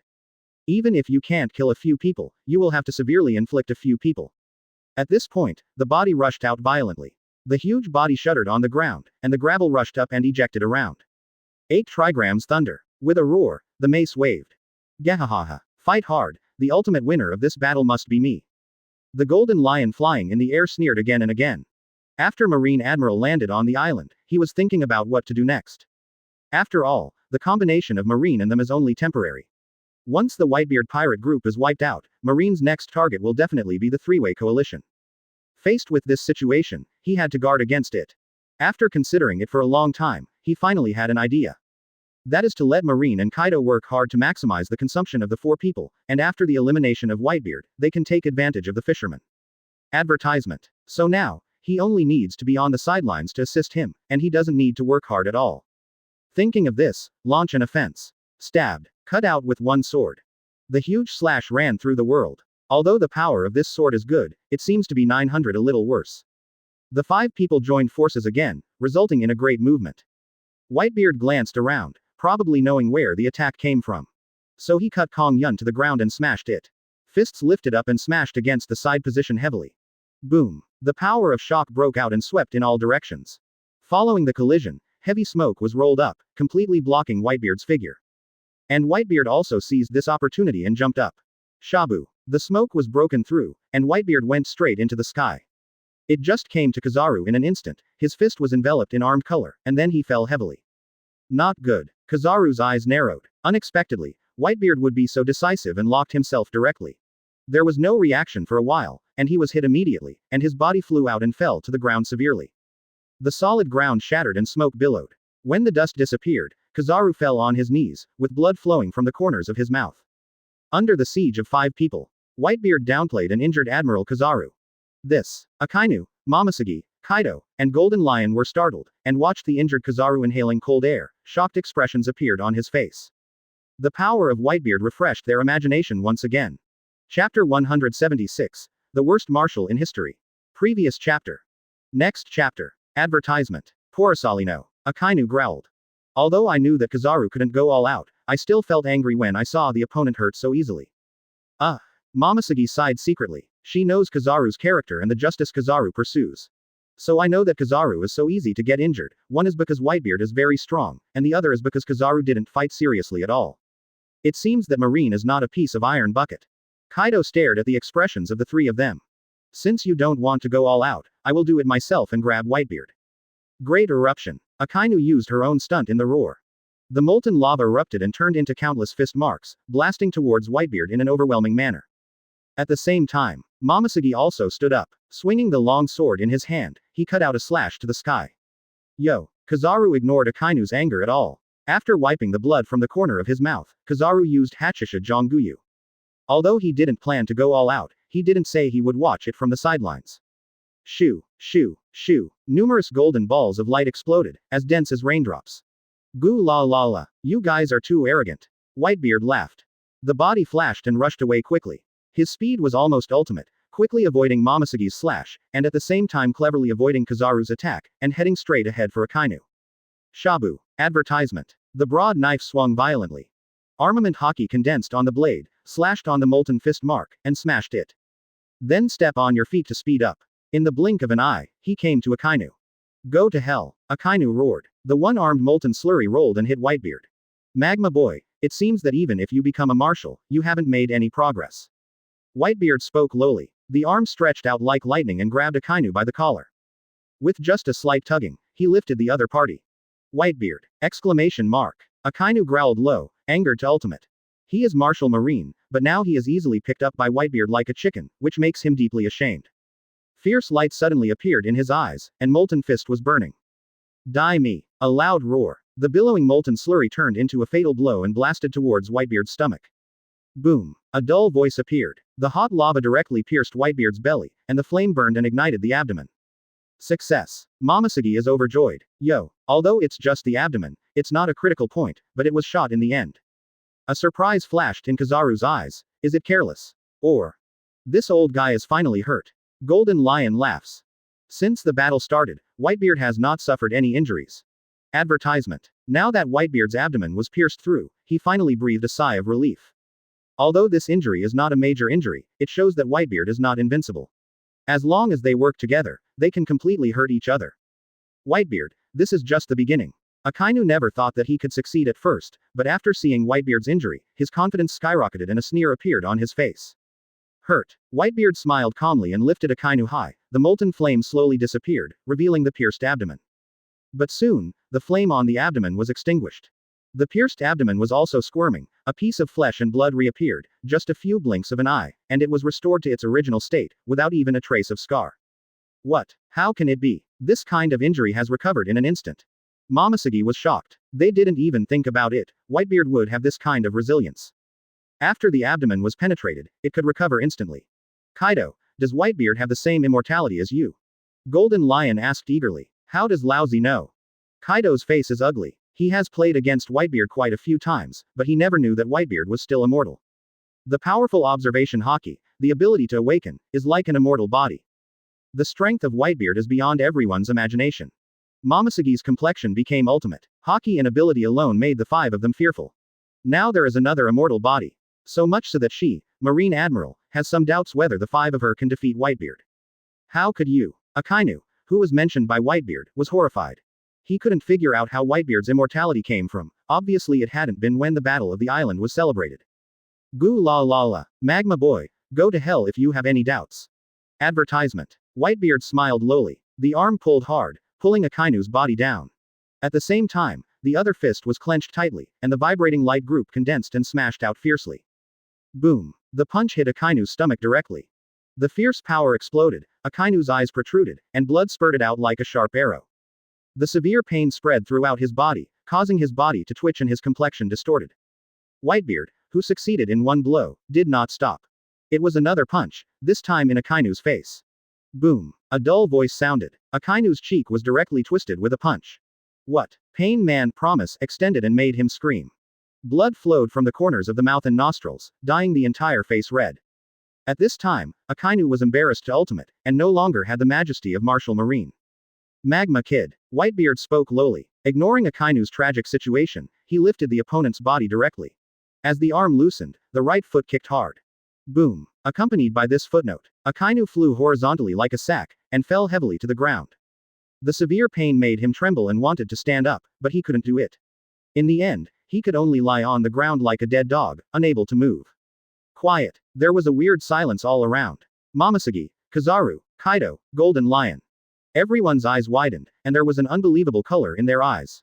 Even if you can't kill a few people, you will have to severely inflict a few people. At this point, the body rushed out violently. The huge body shuddered on the ground, and the gravel rushed up and ejected around. 8 trigrams thunder. With a roar, the mace waved. Gahahaha. Fight hard, the ultimate winner of this battle must be me. The golden lion flying in the air sneered again and again. After Marine Admiral landed on the island, he was thinking about what to do next. After all, the combination of Marine and them is only temporary. Once the Whitebeard pirate group is wiped out, Marine's next target will definitely be the three-way coalition. Faced with this situation, he had to guard against it. After considering it for a long time, he finally had an idea. That is to let Marine and Kaido work hard to maximize the consumption of the 4 people, and after the elimination of Whitebeard, they can take advantage of the fisherman. Advertisement. So now, he only needs to be on the sidelines to assist him, and he doesn't need to work hard at all. Thinking of this, launch an offense. Stabbed. Cut out with one sword. The huge slash ran through the world. Although the power of this sword is good, it seems to be 900 a little worse. The 5 people joined forces again, resulting in a great movement. Whitebeard glanced around, probably knowing where the attack came from. So he cut Kong Yun to the ground and smashed it. Fists lifted up and smashed against the side position heavily. Boom. The power of shock broke out and swept in all directions. Following the collision, heavy smoke was rolled up, completely blocking Whitebeard's figure. And Whitebeard also seized this opportunity and jumped up. Shabu. The smoke was broken through, and Whitebeard went straight into the sky. It just came to Kizaru in an instant, his fist was enveloped in armed color, and then he fell heavily. Not good. Kizaru's eyes narrowed. Unexpectedly, Whitebeard would be so decisive and locked himself directly. There was no reaction for a while, and he was hit immediately, and his body flew out and fell to the ground severely. The solid ground shattered and smoke billowed. When the dust disappeared, Kizaru fell on his knees, with blood flowing from the corners of his mouth. Under the siege of 5 people, Whitebeard downplayed and injured Admiral Kizaru. This, Akainu, Momoshiki, Kaido, and Golden Lion were startled, and watched the injured Kizaru inhaling cold air. Shocked expressions appeared on his face. The power of Whitebeard refreshed their imagination once again. Chapter 176. The worst marshal in history. Previous chapter. Next chapter. Advertisement. Porosalino. Akainu growled. Although I knew that Kizaru couldn't go all out, I still felt angry when I saw the opponent hurt so easily. Momoshiki sighed secretly. She knows Kizaru's character and the justice Kizaru pursues. So I know that Kizaru is so easy to get injured, one is because Whitebeard is very strong, and the other is because Kizaru didn't fight seriously at all. It seems that Marine is not a piece of iron bucket. Kaido stared at the expressions of the 3 of them. Since you don't want to go all out, I will do it myself and grab Whitebeard. Great eruption. Akainu used her own stunt in the roar. The molten lava erupted and turned into countless fist marks, blasting towards Whitebeard in an overwhelming manner. At the same time, Momoshiki also stood up. Swinging the long sword in his hand, he cut out a slash to the sky. Yo! Kizaru ignored Akainu's anger at all. After wiping the blood from the corner of his mouth, Kizaru used Hachisha Jonguyu. Although he didn't plan to go all out, he didn't say he would watch it from the sidelines. Shoo, shoo, shoo. Numerous golden balls of light exploded, as dense as raindrops. Goo la la la. You guys are too arrogant. Whitebeard laughed. The body flashed and rushed away quickly. His speed was almost ultimate, quickly avoiding Momoshiki's slash, and at the same time cleverly avoiding Kizaru's attack, and heading straight ahead for Akainu. Shabu. Advertisement. The broad knife swung violently. Armament hockey condensed on the blade, slashed on the molten fist mark, and smashed it. Then step on your feet to speed up. In the blink of an eye, he came to Akainu. Go to hell. Akainu roared. The one-armed molten slurry rolled and hit Whitebeard. Magma boy, it seems that even if you become a marshal, you haven't made any progress. Whitebeard spoke lowly. The arm stretched out like lightning and grabbed Akainu by the collar. With just a slight tugging, he lifted the other party. Whitebeard! Exclamation mark. Akainu growled low, angered to ultimate. He is Marshal Marine, but now he is easily picked up by Whitebeard like a chicken, which makes him deeply ashamed. Fierce light suddenly appeared in his eyes, and Molten Fist was burning. Die me! A loud roar. The billowing molten slurry turned into a fatal blow and blasted towards Whitebeard's stomach. Boom! A dull voice appeared. The hot lava directly pierced Whitebeard's belly, and the flame burned and ignited the abdomen. Success. Momosuke is overjoyed. Yo. Although it's just the abdomen, it's not a critical point, but it was shot in the end. A surprise flashed in Kizaru's eyes. Is it careless? Or, this old guy is finally hurt. Golden Lion laughs. Since the battle started, Whitebeard has not suffered any injuries. Advertisement. Now that Whitebeard's abdomen was pierced through, he finally breathed a sigh of relief. Although this injury is not a major injury, it shows that Whitebeard is not invincible. As long as they work together, they can completely hurt each other. Whitebeard, this is just the beginning. Akainu never thought that he could succeed at first, but after seeing Whitebeard's injury, his confidence skyrocketed and a sneer appeared on his face. Hurt. Whitebeard smiled calmly and lifted Akainu high. The molten flame slowly disappeared, revealing the pierced abdomen. But soon, the flame on the abdomen was extinguished. The pierced abdomen was also squirming, a piece of flesh and blood reappeared, just a few blinks of an eye, and it was restored to its original state, without even a trace of scar. What? How can it be? This kind of injury has recovered in an instant. Momosuke was shocked. They didn't even think about it. Whitebeard would have this kind of resilience. After the abdomen was penetrated, it could recover instantly. Kaido, does Whitebeard have the same immortality as you? Golden Lion asked eagerly. How does Lousy know? Kaido's face is ugly. He has played against Whitebeard quite a few times, but he never knew that Whitebeard was still immortal. The powerful observation Haki, the ability to awaken, is like an immortal body. The strength of Whitebeard is beyond everyone's imagination. Momosuke's complexion became ultimate. Haki and ability alone made the five of them fearful. Now there is another immortal body. So much so that she, Marine Admiral, has some doubts whether the five of her can defeat Whitebeard. How could you? Akainu, who was mentioned by Whitebeard, was horrified. He couldn't figure out how Whitebeard's immortality came from. Obviously it hadn't been when the Battle of the Island was celebrated. Goo la la la. Magma boy, go to hell if you have any doubts. Advertisement. Whitebeard smiled lowly. The arm pulled hard, pulling Akainu's body down. At the same time, the other fist was clenched tightly, and the vibrating light group condensed and smashed out fiercely. Boom. The punch hit Akainu's stomach directly. The fierce power exploded, Akainu's eyes protruded, and blood spurted out like a sharp arrow. The severe pain spread throughout his body, causing his body to twitch and his complexion distorted. Whitebeard, who succeeded in one blow, did not stop. It was another punch, this time in Akainu's face. Boom. A dull voice sounded. Akainu's cheek was directly twisted with a punch. What? Pain Man promise extended and made him scream. Blood flowed from the corners of the mouth and nostrils, dyeing the entire face red. At this time, Akainu was embarrassed to ultimate, and no longer had the majesty of martial marine. Magma Kid. Whitebeard spoke lowly. Ignoring Akainu's tragic situation, he lifted the opponent's body directly. As the arm loosened, the right foot kicked hard. Boom. Accompanied by this footnote, Akainu flew horizontally like a sack, and fell heavily to the ground. The severe pain made him tremble and wanted to stand up, but he couldn't do it. In the end, he could only lie on the ground like a dead dog, unable to move. Quiet. There was a weird silence all around. Momosuke, Kizaru, Kaido, Golden Lion. Everyone's eyes widened, and there was an unbelievable color in their eyes.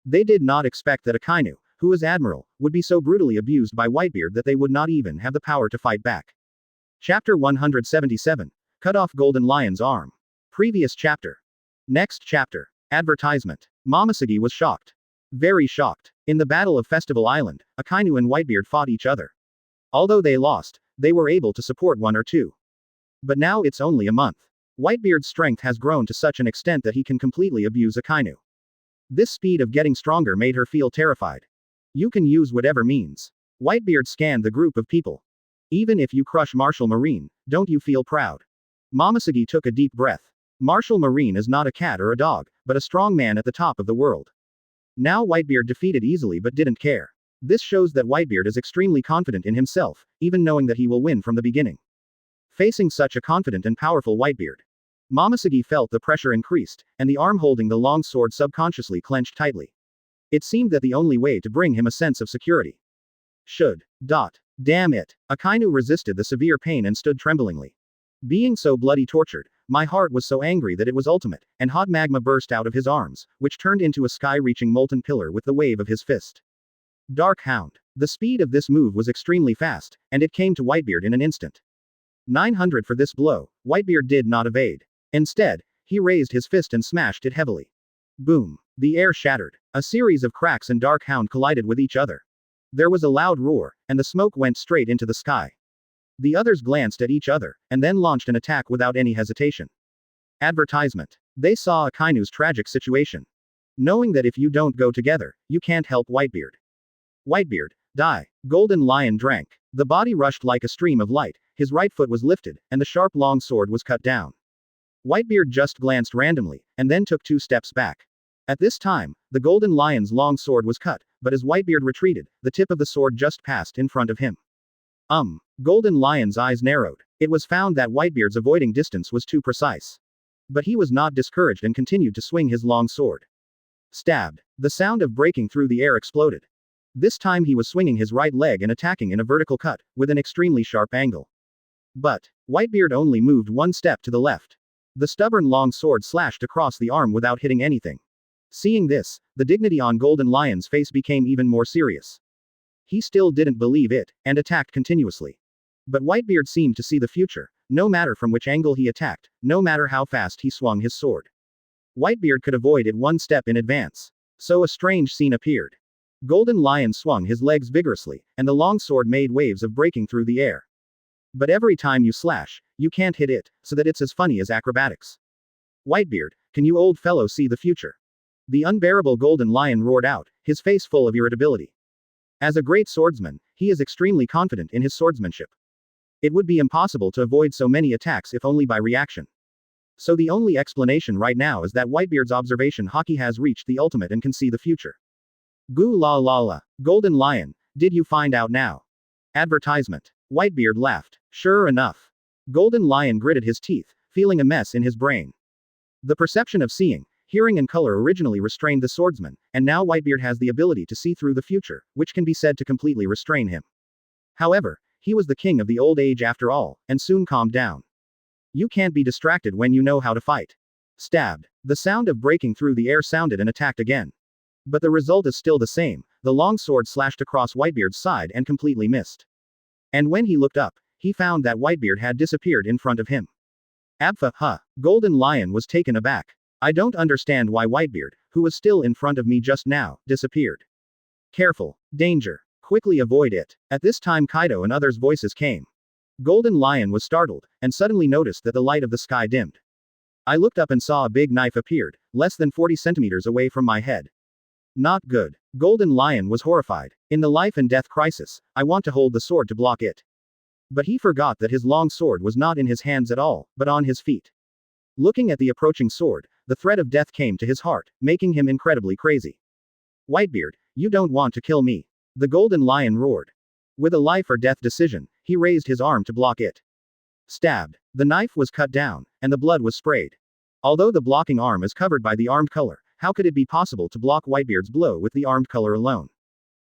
They did not expect that Akainu, who was Admiral, would be so brutally abused by Whitebeard that they would not even have the power to fight back. Chapter 177. Cut off Golden Lion's arm. Previous chapter. Next chapter. Advertisement. Momosuke was shocked. Very shocked. In the Battle of Festival Island, Akainu and Whitebeard fought each other. Although they lost, they were able to support one or two. But now it's only a month. Whitebeard's strength has grown to such an extent that he can completely abuse Akainu. This speed of getting stronger made her feel terrified. You can use whatever means. Whitebeard scanned the group of people. Even if you crush Martial Marine, don't you feel proud? Momosuke took a deep breath. Martial Marine is not a cat or a dog, but a strong man at the top of the world. Now Whitebeard defeated easily but didn't care. This shows that Whitebeard is extremely confident in himself, even knowing that he will win from the beginning. Facing such a confident and powerful Whitebeard, Momosuke felt the pressure increased, and the arm holding the long sword subconsciously clenched tightly. It seemed that the only way to bring him a sense of security. Damn it. Akainu resisted the severe pain and stood tremblingly. Being so bloody tortured, my heart was so angry that it was ultimate, and hot magma burst out of his arms, which turned into a sky-reaching molten pillar with the wave of his fist. Dark Hound. The speed of this move was extremely fast, and it came to Whitebeard in an instant. 900 for this blow. Whitebeard did not evade. Instead, he raised his fist and smashed it heavily. Boom. The air shattered. A series of cracks and Dark Hound collided with each other. There was a loud roar, and the smoke went straight into the sky. The others glanced at each other, and then launched an attack without any hesitation. Advertisement. They saw Akainu's tragic situation. Knowing that if you don't go together, you can't help Whitebeard. Whitebeard, die. Golden Lion drank. The body rushed like a stream of light, his right foot was lifted, and the sharp long sword was cut down. Whitebeard just glanced randomly, and then took 2 steps back. At this time, the Golden Lion's long sword was cut, but as Whitebeard retreated, the tip of the sword just passed in front of him. Golden Lion's eyes narrowed. It was found that Whitebeard's avoiding distance was too precise. But he was not discouraged and continued to swing his long sword. Stabbed. The sound of breaking through the air exploded. This time he was swinging his right leg and attacking in a vertical cut, with an extremely sharp angle. But Whitebeard only moved 1 step to the left. The stubborn long sword slashed across the arm without hitting anything. Seeing this, the dignity on Golden Lion's face became even more serious. He still didn't believe it, and attacked continuously. But Whitebeard seemed to see the future, no matter from which angle he attacked, no matter how fast he swung his sword. Whitebeard could avoid it 1 step in advance. So a strange scene appeared. Golden Lion swung his legs vigorously, and the long sword made waves of breaking through the air. But every time you slash, you can't hit it, so that it's as funny as acrobatics. Whitebeard, can you old fellow see the future? The unbearable Golden Lion roared out, his face full of irritability. As a great swordsman, he is extremely confident in his swordsmanship. It would be impossible to avoid so many attacks if only by reaction. So the only explanation right now is that Whitebeard's observation Hawkeye has reached the ultimate and can see the future. Goo la la la. Golden Lion, did you find out now? Advertisement. Whitebeard laughed. Sure enough. Golden Lion gritted his teeth, feeling a mess in his brain. The perception of seeing, hearing and color originally restrained the swordsman, and now Whitebeard has the ability to see through the future, which can be said to completely restrain him. However, he was the king of the old age after all, and soon calmed down. You can't be distracted when you know how to fight. Stabbed. The sound of breaking through the air sounded and attacked again. But the result is still the same, the long sword slashed across Whitebeard's side and completely missed. And when he looked up, he found that Whitebeard had disappeared in front of him. Abfa, huh. Golden Lion was taken aback. I don't understand why Whitebeard, who was still in front of me just now, disappeared. Careful. Danger. Quickly avoid it. At this time Kaido and others' voices came. Golden Lion was startled, and suddenly noticed that the light of the sky dimmed. I looked up and saw a big knife appeared, less than 40 centimeters away from my head. Not good. Golden Lion was horrified. In the life and death crisis, I want to hold the sword to block it. But he forgot that his long sword was not in his hands at all, but on his feet. Looking at the approaching sword, the threat of death came to his heart, making him incredibly crazy. Whitebeard, you don't want to kill me. The Golden Lion roared. With a life or death decision, he raised his arm to block it. Stabbed. The knife was cut down, and the blood was sprayed. Although the blocking arm is covered by the armed color, how could it be possible to block Whitebeard's blow with the armed color alone?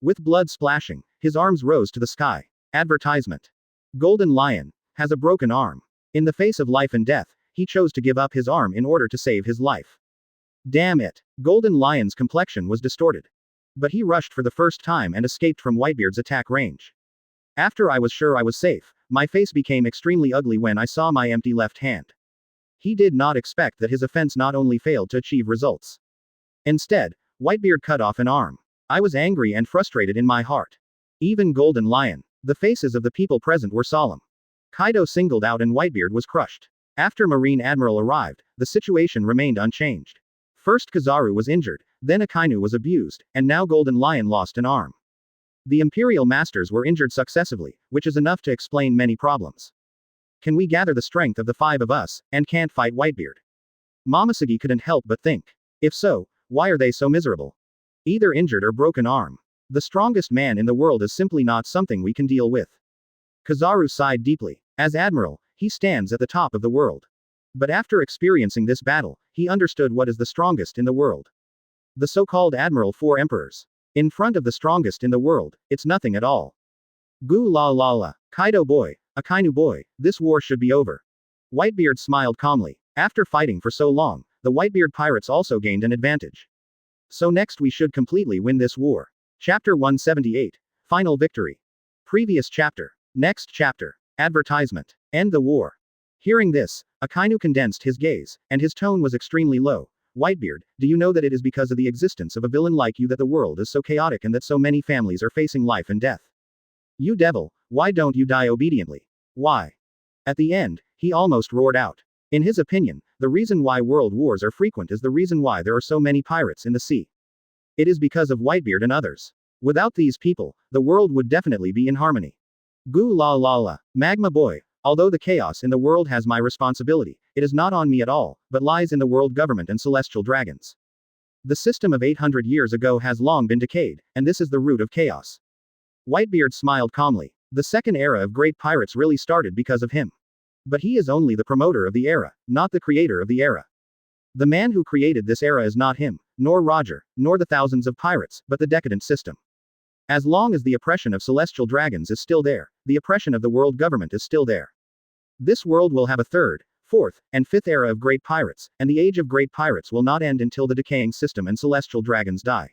With blood splashing, his arms rose to the sky. Advertisement. Golden Lion has a broken arm. In the face of life and death, he chose to give up his arm in order to save his life. Damn it. Golden Lion's complexion was distorted. But he rushed for the first time and escaped from Whitebeard's attack range. After I was sure I was safe, my face became extremely ugly when I saw my empty left hand. He did not expect that his offense not only failed to achieve results. Instead, Whitebeard cut off an arm. I was angry and frustrated in my heart. Even Golden Lion. The faces of the people present were solemn. Kaido singled out and Whitebeard was crushed. After Marine Admiral arrived, the situation remained unchanged. First Kizaru was injured, then Akainu was abused, and now Golden Lion lost an arm. The Imperial Masters were injured successively, which is enough to explain many problems. Can we gather the strength of the 5 of us, and can't fight Whitebeard? Momoshiki couldn't help but think. If so, why are they so miserable? Either injured or broken arm. The strongest man in the world is simply not something we can deal with. Kizaru sighed deeply. As Admiral, he stands at the top of the world. But after experiencing this battle, he understood what is the strongest in the world. The so-called Admiral 4 Emperors. In front of the strongest in the world, it's nothing at all. Goo la la la. Kaido boy, Akainu boy, this war should be over. Whitebeard smiled calmly. After fighting for so long, the Whitebeard pirates also gained an advantage. So next we should completely win this war. Chapter 178. Final Victory. Previous chapter. Next chapter. Advertisement. End the war. Hearing this, Akainu condensed his gaze, and his tone was extremely low. Whitebeard, do you know that it is because of the existence of a villain like you that the world is so chaotic and that so many families are facing life and death? You devil, why don't you die obediently? Why? At the end, he almost roared out. In his opinion, the reason why world wars are frequent is the reason why there are so many pirates in the sea. It is because of Whitebeard and others. Without these people, the world would definitely be in harmony. Goo la la la. Magma boy. Although the chaos in the world has my responsibility, it is not on me at all, but lies in the world government and celestial dragons. The system of 800 years ago has long been decayed, and this is the root of chaos. Whitebeard smiled calmly. The second era of great pirates really started because of him. But he is only the promoter of the era, not the creator of the era. The man who created this era is not him, nor Roger, nor the thousands of pirates, but the decadent system. As long as the oppression of celestial dragons is still there, the oppression of the world government is still there. This world will have a third, fourth, and fifth era of great pirates, and the age of great pirates will not end until the decaying system and celestial dragons die.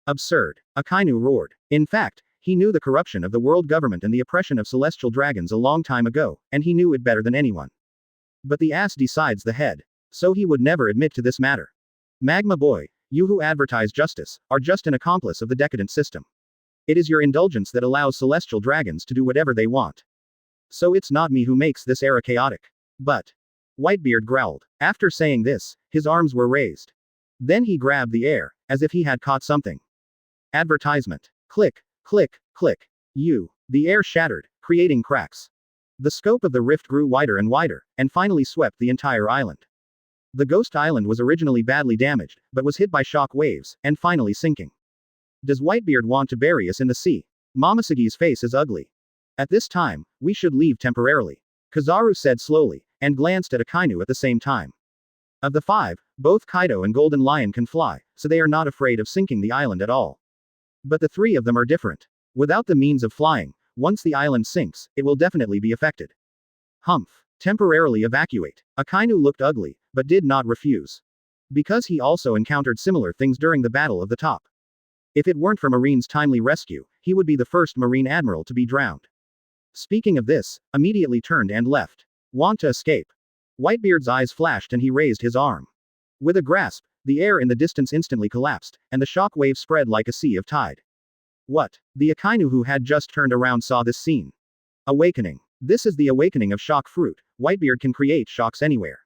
Absurd. Akainu roared. In fact, he knew the corruption of the world government and the oppression of celestial dragons a long time ago, and he knew it better than anyone. But the ass decides the head. So he would never admit to this matter. Magma boy, you who advertise justice, are just an accomplice of the decadent system. It is your indulgence that allows celestial dragons to do whatever they want. So it's not me who makes this era chaotic. But. Whitebeard growled. After saying this, his arms were raised. Then he grabbed the air, as if he had caught something. Advertisement. Click, click, click. The air shattered, creating cracks. The scope of the rift grew wider, and finally swept the entire island. The Ghost Island was originally badly damaged, but was hit by shock waves, and finally sinking. Does Whitebeard want to bury us in the sea? Momosegi's face is ugly. At this time, we should leave temporarily. Kizaru said slowly, and glanced at Akainu at the same time. Of the five, both Kaido and Golden Lion can fly, so they are not afraid of sinking the island at all. But the three of them are different. Without the means of flying, once the island sinks, it will definitely be affected. Humph. Temporarily evacuate. Akainu looked ugly, but did not refuse. Because he also encountered similar things during the Battle of the Top. If it weren't for Marine's timely rescue, he would be the first Marine Admiral to be drowned. Speaking of this, immediately turned and left. Want to escape? Whitebeard's eyes flashed and he raised his arm. With a grasp, the air in the distance instantly collapsed, and the shock wave spread like a sea of tide. What? The Akainu who had just turned around saw this scene. Awakening. This is the awakening of shock fruit. Whitebeard can create shocks anywhere.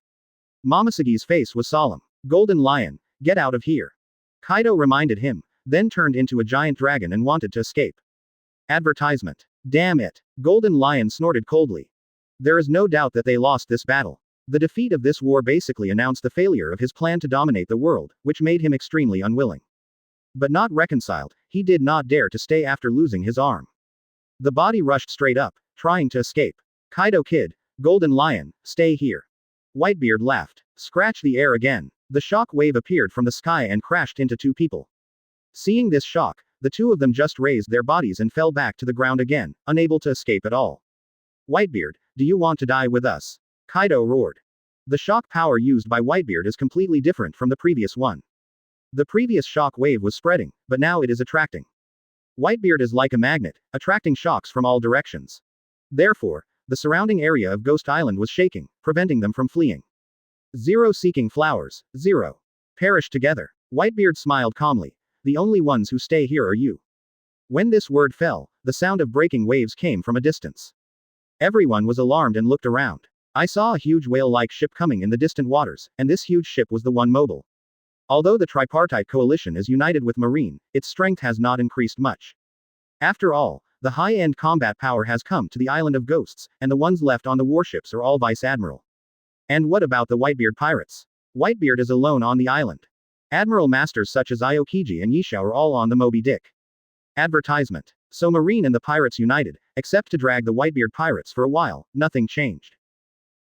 Momosegi's face was solemn. Golden Lion, get out of here. Kaido reminded him, then turned into a giant dragon and wanted to escape. Advertisement. Damn it. Golden Lion snorted coldly. There is no doubt that they lost this battle. The defeat of this war basically announced the failure of his plan to dominate the world, which made him extremely unwilling. But not reconciled, he did not dare to stay after losing his arm. The body rushed straight up, trying to escape. Kaido kid, Golden Lion, stay here. Whitebeard laughed. Scratch the air again. The shock wave appeared from the sky and crashed into two people. Seeing this shock, the two of them just raised their bodies and fell back to the ground again, unable to escape at all. Whitebeard, do you want to die with us? Kaido roared. The shock power used by Whitebeard is completely different from the previous one. The previous shock wave was spreading, but now it is attracting. Whitebeard is like a magnet, attracting shocks from all directions. Therefore, the surrounding area of Ghost Island was shaking, preventing them from fleeing. Zero seeking flowers, zero. Perish together. Whitebeard smiled calmly. The only ones who stay here are you. When this word fell, the sound of breaking waves came from a distance. Everyone was alarmed and looked around. I saw a huge whale-like ship coming in the distant waters, and this huge ship was the one mobile. Although the tripartite coalition is united with Marine, its strength has not increased much. After all, the high-end combat power has come to the Island of Ghosts, and the ones left on the warships are all Vice Admiral. And what about the Whitebeard pirates? Whitebeard is alone on the island. Admiral masters such as Aokiji and Yishao are all on the Moby Dick. Advertisement. So Marine and the pirates united, except to drag the Whitebeard pirates for a while, nothing changed.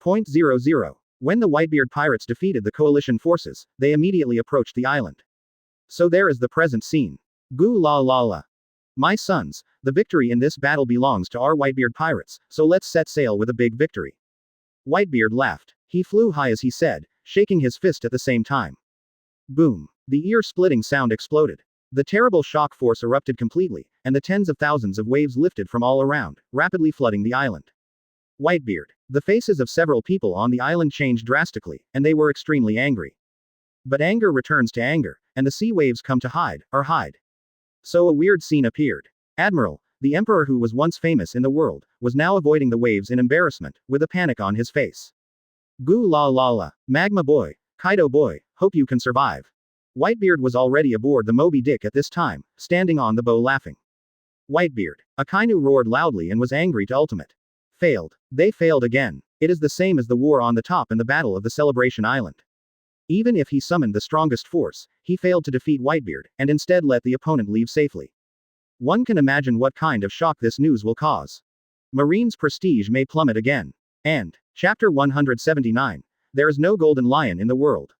0.00. When the Whitebeard pirates defeated the coalition forces, they immediately approached the island. So there is the present scene. Goo la la la. My sons, the victory in this battle belongs to our Whitebeard pirates, so let's set sail with a big victory. Whitebeard laughed. He flew high as he said, shaking his fist at the same time. Boom. The ear-splitting sound exploded. The terrible shock force erupted completely, and the tens of thousands of waves lifted from all around, rapidly flooding the island. Whitebeard. The faces of several people on the island changed drastically, and they were extremely angry. But anger returns to anger, and the sea waves come to hide. So a weird scene appeared. Admiral, The emperor who was once famous in the world, was now avoiding the waves in embarrassment, with a panic on his face. Goo la la la. Magma boy. Kaido boy, hope you can survive. Whitebeard was already aboard the Moby Dick at this time, standing on the bow laughing. Whitebeard. Akainu roared loudly and was angry to ultimate. Failed. They failed again. It is the same as the war on the top and the battle of the Celebration Island. Even if he summoned the strongest force, he failed to defeat Whitebeard, and instead let the opponent leave safely. One can imagine what kind of shock this news will cause. Marine's prestige may plummet again. And, Chapter 179. There is no golden lion in the world.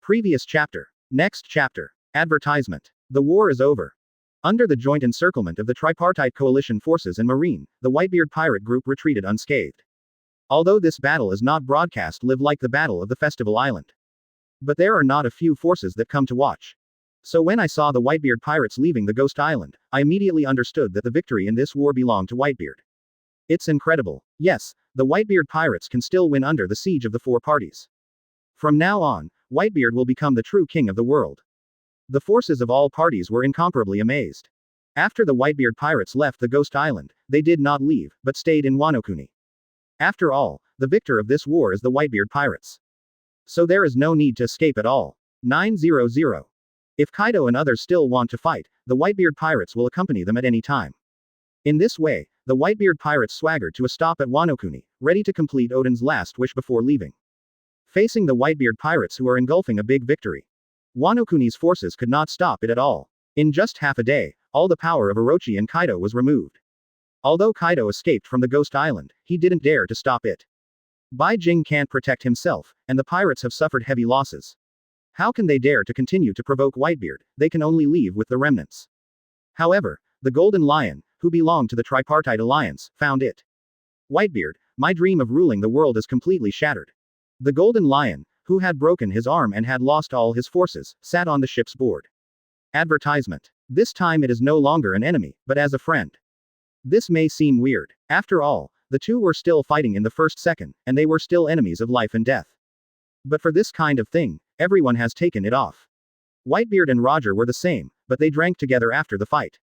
Previous chapter. Next chapter. Advertisement. The war is over. Under the joint encirclement of the tripartite coalition forces and Marine, the Whitebeard pirate group retreated unscathed. Although this battle is not broadcast live like the Battle of the Festival Island. But there are not a few forces that come to watch. So when I saw the Whitebeard pirates leaving the Ghost Island, I immediately understood that the victory in this war belonged to Whitebeard. It's incredible. Yes, the Whitebeard pirates can still win under the siege of the four parties. From now on, Whitebeard will become the true king of the world. The forces of all parties were incomparably amazed. After the Whitebeard pirates left the Ghost Island, they did not leave, but stayed in Wano Kuni. After all, the victor of this war is the Whitebeard pirates. So there is no need to escape at all. 900. If Kaido and others still want to fight, the Whitebeard pirates will accompany them at any time. In this way, the Whitebeard pirates swaggered to a stop at Wano Kuni, ready to complete Oden's last wish before leaving. Facing the Whitebeard pirates who are engulfing a big victory. Wano Kuni's forces could not stop it at all. In just half a day, all the power of Orochi and Kaido was removed. Although Kaido escaped from the Ghost Island, he didn't dare to stop it. Bai Jing can't protect himself, and the pirates have suffered heavy losses. How can they dare to continue to provoke Whitebeard? They can only leave with the remnants. However, the Golden Lion, who belonged to the Tripartite Alliance, found it. Whitebeard, my dream of ruling the world is completely shattered. The Golden Lion, who had broken his arm and had lost all his forces, sat on the ship's board. Advertisement. This time it is no longer an enemy, but as a friend. This may seem weird. After all, the two were still fighting in the first second, and they were still enemies of life and death. But for this kind of thing, everyone has taken it off. Whitebeard and Roger were the same, but they drank together after the fight.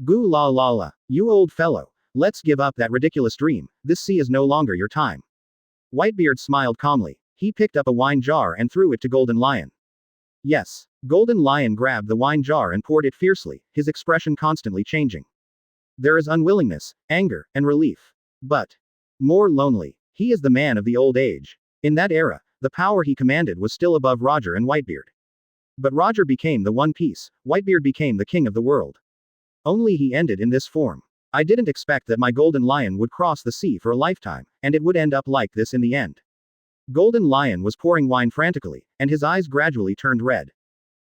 Goo la la la. You old fellow. Let's give up that ridiculous dream, this sea is no longer your time. Whitebeard smiled calmly. He picked up a wine jar and threw it to Golden Lion. Yes. Golden Lion grabbed the wine jar and poured it fiercely, his expression constantly changing. There is unwillingness, anger, and relief. But more lonely. He is the man of the old age. In that era, the power he commanded was still above Roger and Whitebeard. But Roger became the One Piece, Whitebeard became the king of the world. Only he ended in this form. I didn't expect that my Golden Lion would cross the sea for a lifetime, and it would end up like this in the end. Golden Lion was pouring wine frantically, and his eyes gradually turned red.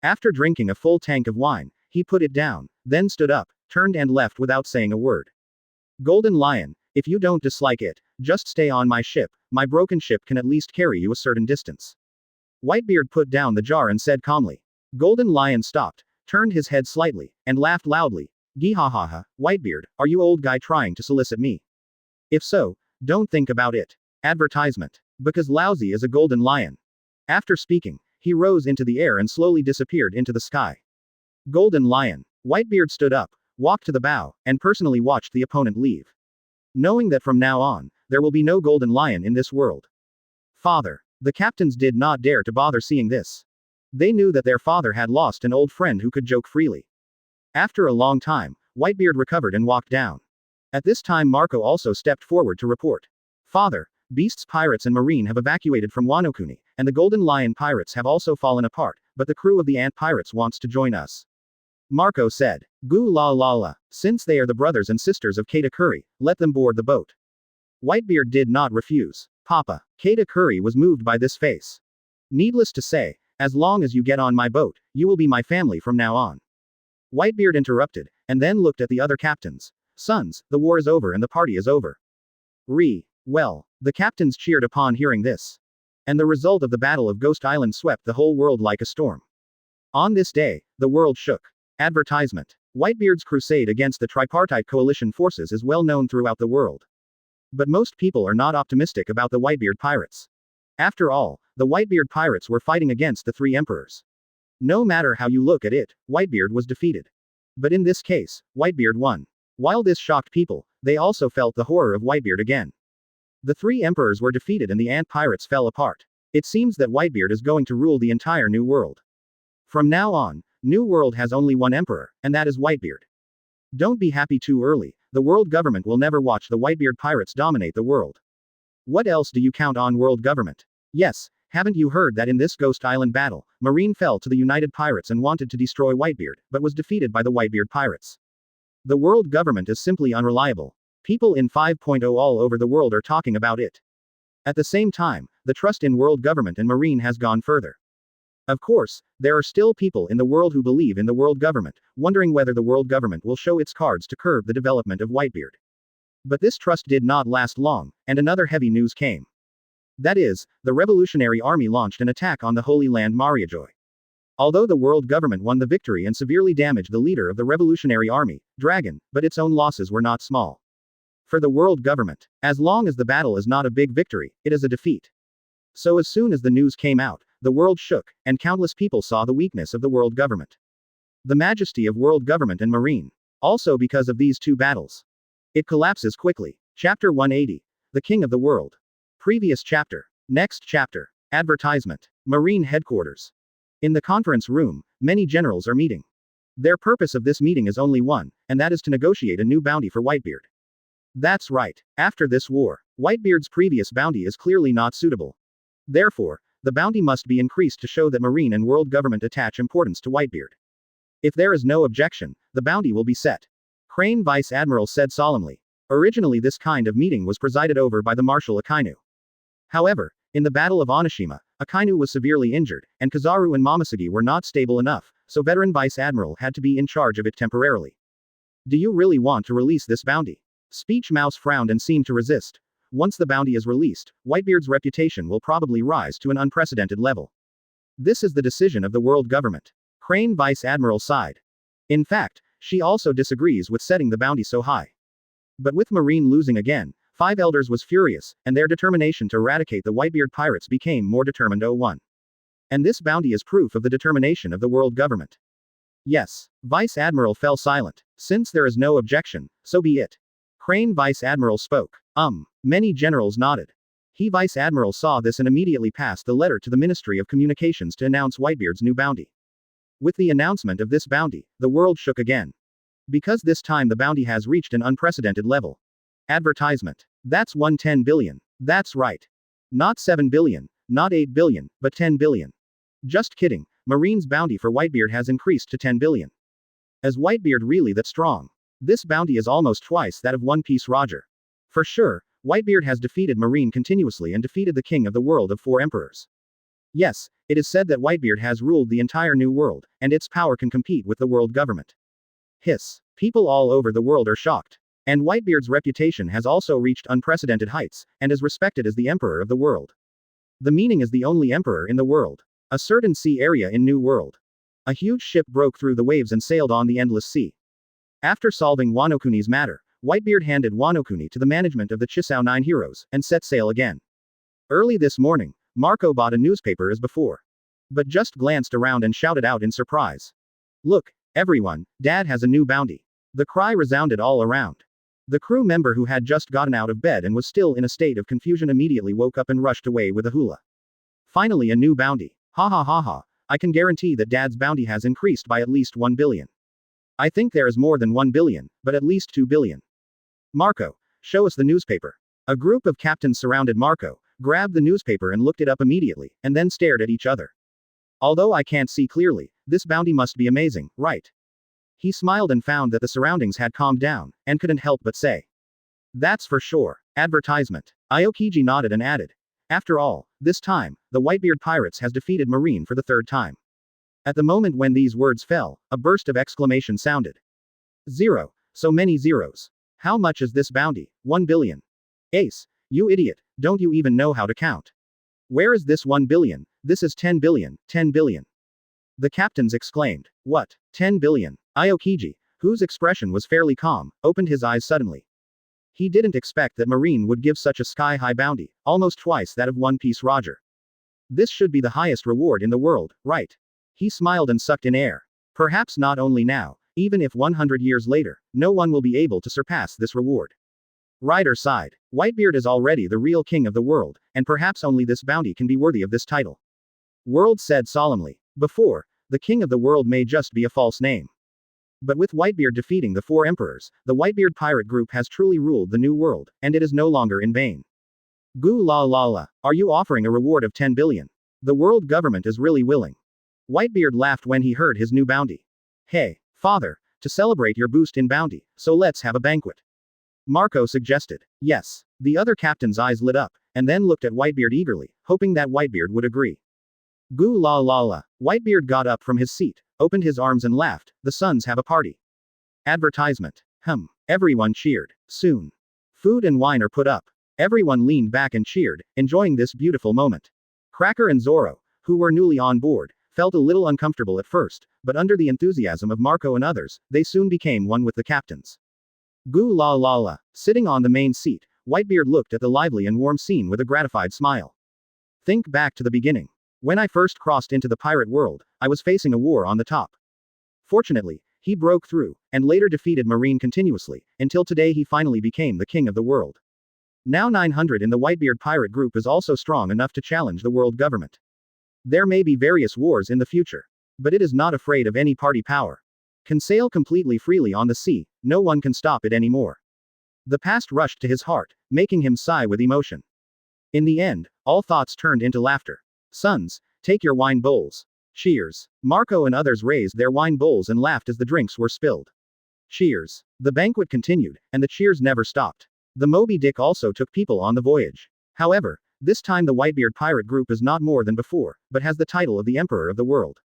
After drinking a full tank of wine, he put it down, then stood up, turned and left without saying a word. Golden Lion, if you don't dislike it, just stay on my ship, my broken ship can at least carry you a certain distance. Whitebeard put down the jar and said calmly. Golden Lion stopped, turned his head slightly, and laughed loudly. Gihahaha, Whitebeard, are you old guy trying to solicit me? If so, don't think about it. Advertisement. Because lousy is a Golden Lion. After speaking, he rose into the air and slowly disappeared into the sky. Golden Lion. Whitebeard stood up, walked to the bow, and personally watched the opponent leave. Knowing that from now on, there will be no Golden Lion in this world. Father. The captains did not dare to bother seeing this. They knew that their father had lost an old friend who could joke freely. After a long time, Whitebeard recovered and walked down. At this time Marco also stepped forward to report. Father, Beasts pirates and Marine have evacuated from Wano Kuni, and the Golden Lion pirates have also fallen apart, but the crew of the Ant pirates wants to join us. Marco said. Goo la la la. Since they are the brothers and sisters of Katakuri, let them board the boat. Whitebeard did not refuse. Papa. Katakuri was moved by this face. Needless to say, as long as you get on my boat, you will be my family from now on. Whitebeard interrupted, and then looked at the other captains. Sons, the war is over and the party is over. Well, the captains cheered upon hearing this. And the result of the Battle of Ghost Island swept the whole world like a storm. On this day, the world shook. Advertisement. Whitebeard's crusade against the tripartite coalition forces is well known throughout the world. But most people are not optimistic about the Whitebeard pirates. After all, the Whitebeard pirates were fighting against the three emperors. No matter how you look at it, Whitebeard was defeated. But in this case, Whitebeard won. While this shocked people, they also felt the horror of Whitebeard again. The three emperors were defeated and the ant pirates fell apart. It seems that Whitebeard is going to rule the entire New World. From now on, New World has only one emperor, and that is Whitebeard. Don't be happy too early, the world government will never watch the Whitebeard pirates dominate the world. What else do you count on world government? Yes, haven't you heard that in this Ghost Island battle, Marine fell to the United Pirates and wanted to destroy Whitebeard, but was defeated by the Whitebeard pirates? The world government is simply unreliable. People in 5.0 all over the world are talking about it. At the same time, the trust in world government and Marine has gone further. Of course, there are still people in the world who believe in the world government, wondering whether the world government will show its cards to curb the development of Whitebeard. But this trust did not last long, and another heavy news came. That is, the Revolutionary Army launched an attack on the Holy Land Mariajoy. Although the world government won the victory and severely damaged the leader of the Revolutionary Army, Dragon, but its own losses were not small. For the world government, as long as the battle is not a big victory, it is a defeat. So as soon as the news came out, the world shook, and countless people saw the weakness of the world government. The majesty of world government and Marine. Also because of these two battles. It collapses quickly. Chapter 180. The King of the World. Previous chapter. Next chapter. Advertisement. Marine Headquarters. In the conference room, many generals are meeting. Their purpose of this meeting is only one, and that is to negotiate a new bounty for Whitebeard. That's right. After this war, Whitebeard's previous bounty is clearly not suitable. Therefore, the bounty must be increased to show that Marine and world government attach importance to Whitebeard. If there is no objection, the bounty will be set. Crane Vice Admiral said solemnly. Originally this kind of meeting was presided over by the Marshal Akainu. However, in the Battle of Onishima, Akainu was severely injured, and Kizaru and Momoshige were not stable enough, so veteran Vice Admiral had to be in charge of it temporarily. Do you really want to release this bounty? Speech Mouse frowned and seemed to resist. Once the bounty is released, Whitebeard's reputation will probably rise to an unprecedented level. This is the decision of the world government. Crane Vice Admiral sighed. In fact, she also disagrees with setting the bounty so high. But with Marine losing again, Five Elders was furious, and their determination to eradicate the Whitebeard pirates became more determined. 01. And this bounty is proof of the determination of the world government. Yes. Vice Admiral fell silent. Since there is no objection, so be it. Crane Vice Admiral spoke. Many generals nodded. Vice Admiral saw this and immediately passed the letter to the Ministry of Communications to announce Whitebeard's new bounty. With the announcement of this bounty, the world shook again. Because this time the bounty has reached an unprecedented level. Advertisement. That's 110 billion. That's right. Not 7 billion, not 8 billion, but 10 billion. Just kidding, Marine's bounty for Whitebeard has increased to 10 billion. Is Whitebeard really that strong? This bounty is almost twice that of One Piece Roger. For sure, Whitebeard has defeated Marine continuously and defeated the king of the world of 4 emperors. Yes, it is said that Whitebeard has ruled the entire New World, and its power can compete with the world government. Hiss. People all over the world are shocked. And Whitebeard's reputation has also reached unprecedented heights, and is respected as the emperor of the world. The meaning is the only emperor in the world. A certain sea area in New World. A huge ship broke through the waves and sailed on the endless sea. After solving Wano Kuni's matter, Whitebeard handed Wano Kuni to the management of the Chisao 9 heroes, and set sail again. Early this morning, Marco bought a newspaper as before. But just glanced around and shouted out in surprise. Look, everyone, Dad has a new bounty. The cry resounded all around. The crew member who had just gotten out of bed and was still in a state of confusion immediately woke up and rushed away with a hula. Finally a new bounty. Ha ha ha ha, I can guarantee that Dad's bounty has increased by at least 1 billion. I think there is more than 1 billion, but at least 2 billion. Marco, show us the newspaper. A group of captains surrounded Marco, grabbed the newspaper and looked it up immediately, and then stared at each other. Although I can't see clearly, this bounty must be amazing, right? He smiled and found that the surroundings had calmed down, and couldn't help but say. That's for sure. Advertisement. Aokiji nodded and added. After all, this time, the Whitebeard pirates has defeated Marine for the 3rd time. At the moment when these words fell, a burst of exclamation sounded. 0. So many zeros. How much is this bounty? 1 billion. Ace, you idiot, don't you even know how to count? Where is this 1 billion? This is 10 billion, 10 billion. The captains exclaimed. What? 10 billion. Aokiji, whose expression was fairly calm, opened his eyes suddenly. He didn't expect that Marine would give such a sky-high bounty, almost twice that of One Piece Roger. This should be the highest reward in the world, right? He smiled and sucked in air. Perhaps not only now, Even if 100 years later, no one will be able to surpass this reward. Ryder sighed. Whitebeard is already the real king of the world, and perhaps only this bounty can be worthy of this title. World said solemnly. Before, the king of the world may just be a false name. But with Whitebeard defeating the 4 emperors, the Whitebeard pirate group has truly ruled the new world, and it is no longer in vain. Goo la la la. Are you offering a reward of 10 billion? The world government is really willing. Whitebeard laughed when he heard his new bounty. Hey, father, to celebrate your boost in bounty, so let's have a banquet. Marco suggested. Yes. The other captain's eyes lit up, and then looked at Whitebeard eagerly, hoping that Whitebeard would agree. Goo la la la. Whitebeard got up from his seat, opened his arms and laughed. The Sons have a party. Advertisement. Everyone cheered. Soon. Food and wine are put up. Everyone leaned back and cheered, enjoying this beautiful moment. Cracker and Zoro, who were newly on board, felt a little uncomfortable at first, but under the enthusiasm of Marco and others, they soon became one with the captains. Goo la la la. Sitting on the main seat, Whitebeard looked at the lively and warm scene with a gratified smile. Think back to the beginning. When I first crossed into the pirate world, I was facing a war on the top. Fortunately, he broke through, and later defeated Marine continuously, until today he finally became the king of the world. Now 900 in the Whitebeard pirate group is also strong enough to challenge the world government. There may be various wars in the future. But it is not afraid of any party power. Can sail completely freely on the sea, no one can stop it anymore. The past rushed to his heart, making him sigh with emotion. In the end, all thoughts turned into laughter. Sons, take your wine bowls. Cheers. Marco and others raised their wine bowls and laughed as the drinks were spilled. Cheers. The banquet continued, and the cheers never stopped. The Moby Dick also took people on the voyage. However, this time the Whitebeard pirate group is not more than before, but has the title of the Emperor of the World.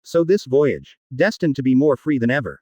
So this voyage, destined to be more free than ever.